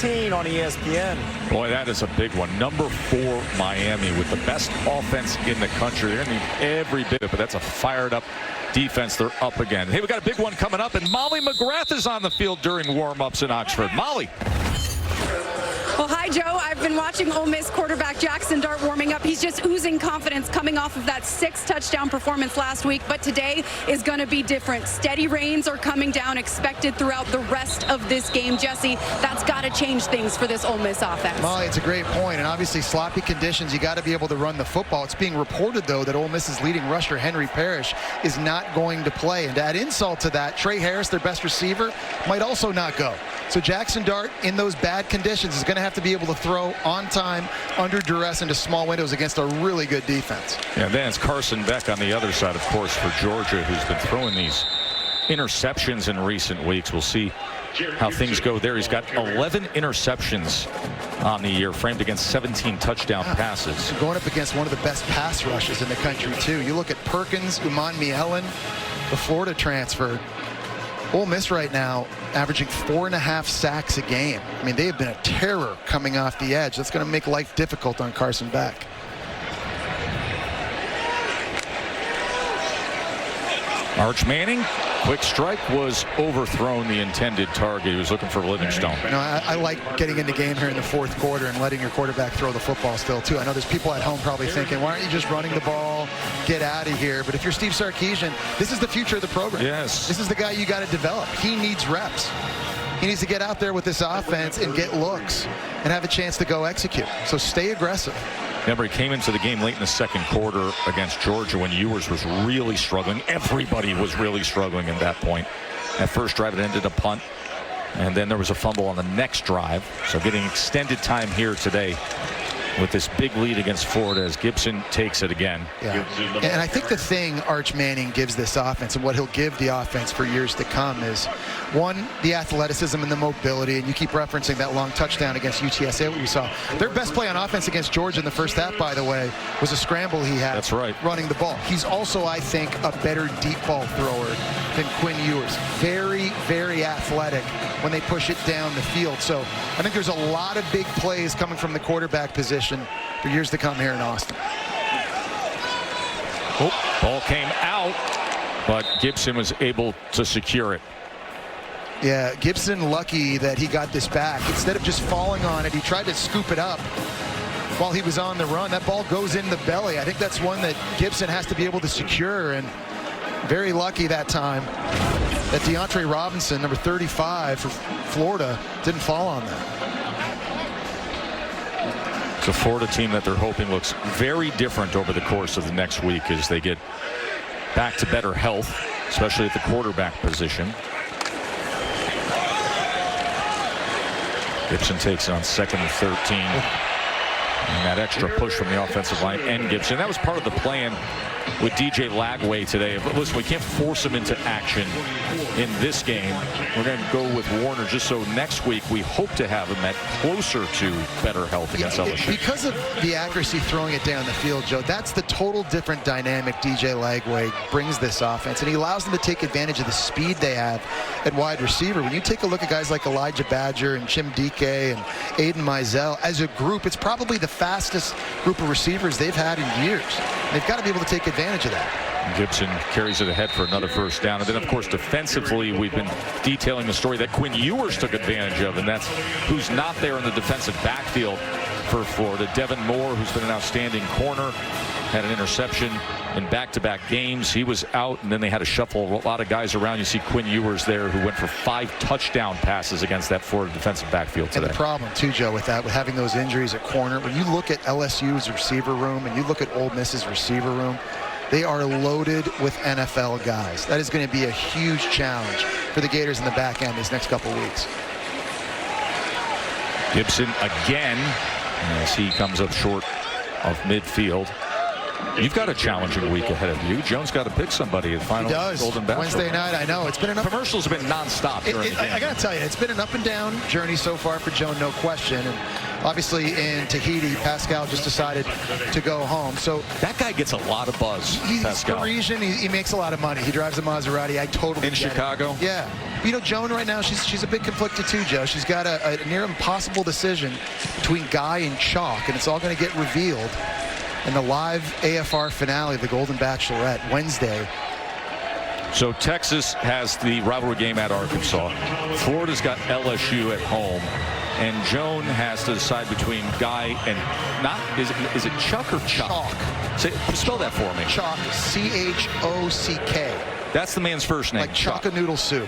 On ESPN. Boy, that is a big one. Number 4 Miami with the best offense in the country. They're going to need every bit of it. That's a fired up defense. They're up again. Hey, we got a big one coming up, and Molly McGrath is on the field during warm-ups in Oxford. Molly. Well, hi, Joe. I've been watching Ole Miss quarterback Jackson Dart warming up. He's just oozing confidence coming off of that 6-touchdown performance last week. But today is going to be different. Steady rains are coming down expected throughout the rest of this game. Jesse, that's got to change things for this Ole Miss offense. Molly, it's a great point. And obviously sloppy conditions, you got to be able to run the football. It's being reported, though, that Ole Miss's leading rusher, Henry Parrish, is not going to play. And to add insult to that, Trey Harris, their best receiver, might also not go. So Jackson Dart, in those bad conditions, is going to have to be able to throw on time, under duress, into small windows against a really good defense. Yeah, then it's Carson Beck on the other side, of course, for Georgia, who's been throwing these interceptions in recent weeks. We'll see how things go there. He's got 11 interceptions on the year, framed against 17 touchdown passes. Going up against one of the best pass rushes in the country, too. You look at Perkins, Uman Mielen, the Florida transfer. Ole Miss right now averaging 4.5 sacks a game. I mean, they have been a terror coming off the edge. That's going to make life difficult on Carson Beck. Arch Manning, quick strike, was overthrown the intended target. He was looking for Livingstone. You know, I like getting in the game here in the fourth quarter and letting your quarterback throw the football still, too. I know there's people at home probably thinking, why aren't you just running the ball, get out of here? But if you're Steve Sarkisian, this is the future of the program. Yes. This is the guy you got to develop. He needs reps. He needs to get out there with this offense and get looks and have a chance to go execute. So stay aggressive. Remember, he came into the game late in the second quarter against Georgia when Ewers was really struggling. Everybody was really struggling at that point. That first drive, it ended a punt. And then there was a fumble on the next drive. So getting extended time here today with this big lead against Florida as Gibson takes it again. Yeah. And I think the thing Arch Manning gives this offense and what he'll give the offense for years to come is, one, the athleticism and the mobility. And you keep referencing that long touchdown against UTSA, what we saw. Their best play on offense against Georgia in the first half, by the way, was a scramble he had. That's right. Running the ball. He's also, I think, a better deep ball thrower than Quinn Ewers. Very, very athletic when they push it down the field. So I think there's a lot of big plays coming from the quarterback position for years to come here in Austin. Oh, ball came out, but Gibson was able to secure it. Yeah, Gibson lucky that he got this back. Instead of just falling on it, he tried to scoop it up. while he was on the run. That ball goes in the belly. I think that's one that Gibson has to be able to secure, and very lucky that time that DeAndre Robinson, number 35 for Florida, didn't fall on that. It's a Florida team that they're hoping looks very different over the course of the next week as they get back to better health, especially at the quarterback position. Gibson takes it on 2nd and 13. And that extra push from the offensive line and Gibson. That was part of the plan with DJ Lagway today. Listen, we can't force him into action in this game. We're going to go with Warner just so next week we hope to have him at closer to better health against LSU. Because of the accuracy throwing it down the field, Joe, that's the total different dynamic DJ Lagway brings this offense, and he allows them to take advantage of the speed they have at wide receiver. When you take a look at guys like Elijah Badger and Chim Dike and Aiden Mizell, as a group, it's probably the fastest group of receivers they've had in years. They've got to be able to take advantage of that. Gibson carries it ahead for another first down. And then, of course, defensively, we've been detailing the story that Quinn Ewers took advantage of, and that's who's not there in the defensive backfield for Florida. Devin Moore, who's been an outstanding corner, had an interception in back-to-back games. He was out, and then they had to shuffle a lot of guys around. You see Quinn Ewers there, who went for 5 touchdown passes against that Florida defensive backfield today. And the problem, too, Joe, with that, with having those injuries at corner, when you look at LSU's receiver room and you look at Ole Miss's receiver room, they are loaded with NFL guys. That is going to be a huge challenge for the Gators in the back end these next couple of weeks. Gibson again, as he comes up short of midfield. You've got a challenging week ahead of you. Jones got to pick somebody at final Golden Bachelor. Wednesday night, I know. It's been enough. Commercials have been nonstop during the game. I got to tell you, it's been an up and down journey so far for Joe, no question. And obviously in Tahiti, Pascal just decided to go home. So that guy gets a lot of buzz. He's Pascal. Parisian. He makes a lot of money. He drives a Maserati. I totally in get Chicago. It. Yeah. You know, Joan right now, she's a bit conflicted too, Joe. She's got a near impossible decision between Guy and Chalk, and it's all going to get revealed in the live AFR finale of the Golden Bachelorette Wednesday. So Texas has the rivalry game at Arkansas. Florida's got LSU at home. And Joan has to decide between Guy and is it Chuck or Chalk? Spell that for me. Chalk, C-H-O-C-K. That's the man's first name. Like Chock-a-Noodle soup.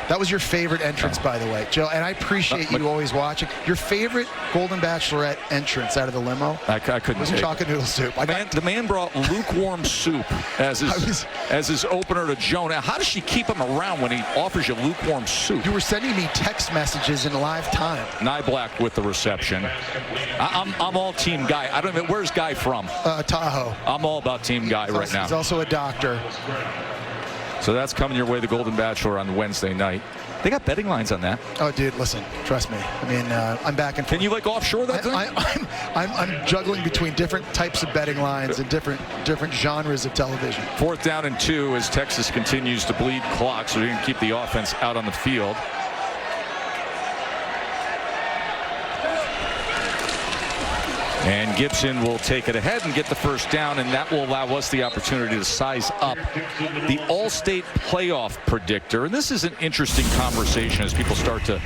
That was your favorite entrance, by the way, Joe, and I appreciate you always watching. Your favorite Golden Bachelorette entrance out of the limo I couldn't was Chock-a-Noodle soup. The man brought lukewarm soup as his opener to Joan. Now, how does she keep him around when he offers you lukewarm soup? You were sending me text messages in live time. Nyblack with the reception. I'm all Team Guy. I don't know, where's Guy from? Tahoe. I'm all about Team Guy right now. He's also a doctor. So that's coming your way, the Golden Bachelor on Wednesday night. They got betting lines on that. Oh, dude, listen, trust me. I mean, I'm back and forth. Can you like offshore that thing? I'm juggling between different types of betting lines and different genres of television. 4th down and 2 as Texas continues to bleed clock, so they're going to keep the offense out on the field. And Gibson will take it ahead and get the first down, and that will allow us the opportunity to size up the All-State playoff predictor. And this is an interesting conversation as people start to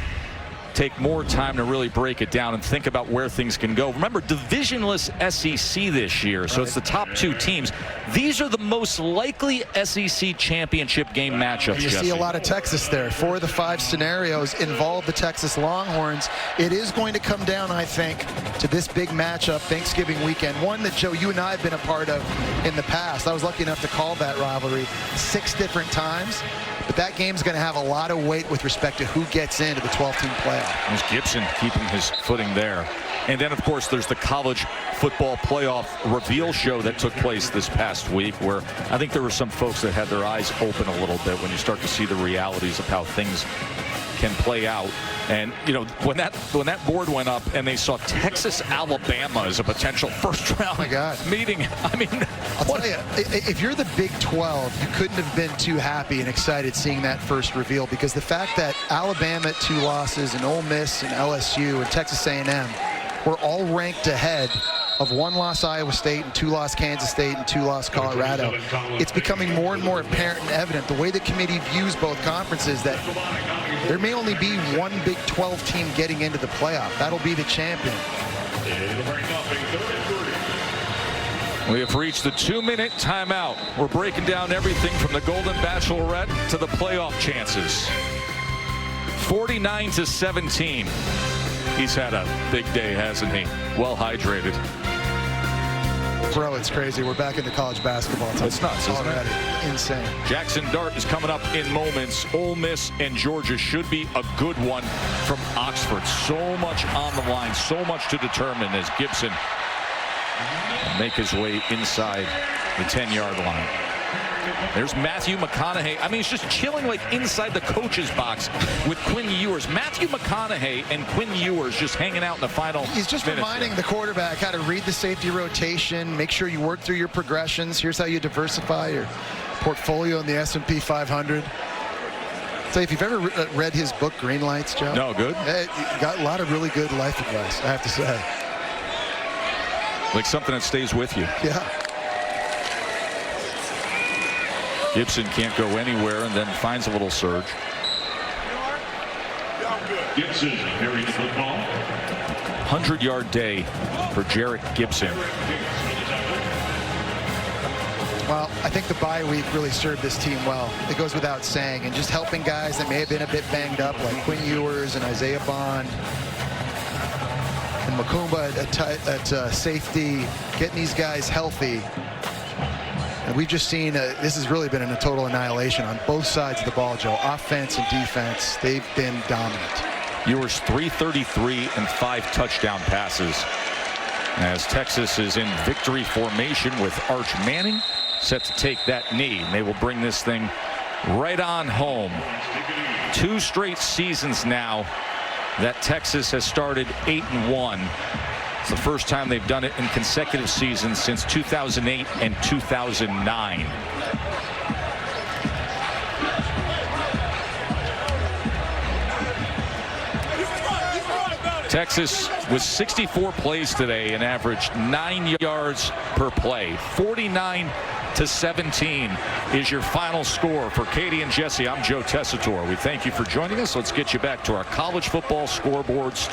take more time to really break it down and think about where things can go. Remember, divisionless SEC this year, so it's the top 2 teams. These are the most likely SEC championship game matchups, and you see a lot of Texas there. 4 of the 5 scenarios involve the Texas Longhorns. It is going to come down, I think, to this big matchup Thanksgiving weekend, one that, Joe, you and I have been a part of in the past. I was lucky enough to call that rivalry 6 different times. But that game's going to have a lot of weight with respect to who gets into the 12-team playoff. There's Gibson keeping his footing there. And then, of course, there's the college football playoff reveal show that took place this past week, where I think there were some folks that had their eyes open a little bit when you start to see the realities of how things can play out. And, you know, when that board went up and they saw Texas-Alabama as a potential first-round meeting, I mean, I'll tell you, if you're the Big 12, you couldn't have been too happy and excited seeing that first reveal, because the fact that Alabama at 2 losses and Ole Miss and LSU and Texas A&M were all ranked ahead of 1-loss Iowa State and 2-loss Kansas State and 2-loss Colorado. It's becoming more and more apparent and evident the way the committee views both conferences that there may only be one Big 12 team getting into the playoff. That'll be the champion. We have reached the 2-minute timeout. We're breaking down everything from the Golden Bachelorette to the playoff chances. 49-17. He's had a big day, hasn't he? Well hydrated. Bro, it's crazy. We're back into college basketball. It's nuts, isn't already. it? Insane. Jackson Dart is coming up in moments. Ole Miss and Georgia should be a good one from Oxford. So much on the line, so much to determine as Gibson make his way inside the 10-yard line. There's Matthew McConaughey. I mean, he's just chilling like inside the coach's box with Quinn Ewers. Matthew McConaughey and Quinn Ewers just hanging out in the final He's just reminding the quarterback how to read the safety rotation, make sure you work through your progressions. Here's how you diversify your portfolio in the S&P 500. So if you've ever read his book, Green Lights, Joe. No, good. Got a lot of really good life advice, I have to say. Like something that stays with you. Yeah. Gibson can't go anywhere and then finds a little surge. Gibson carrying the football. 100-yard day for Jarek Gibson. Well, I think the bye week really served this team well. It goes without saying. And just helping guys that may have been a bit banged up, like Quinn Ewers and Isaiah Bond and Makumba at safety, getting these guys healthy. And we've just seen this has really been a total annihilation on both sides of the ball, Joe. Offense and defense, they've been dominant. Ewers 333 and 5 touchdown passes. As Texas is in victory formation with Arch Manning set to take that knee. And they will bring this thing right on home. 2 straight seasons now that Texas has started 8-1. It's the first time they've done it in consecutive seasons since 2008 and 2009. Texas was 64 plays today and averaged 9 yards per play. 49-17 is your final score. For Katie and Jesse, I'm Joe Tessitore. We thank you for joining us. Let's get you back to our college football scoreboard studio.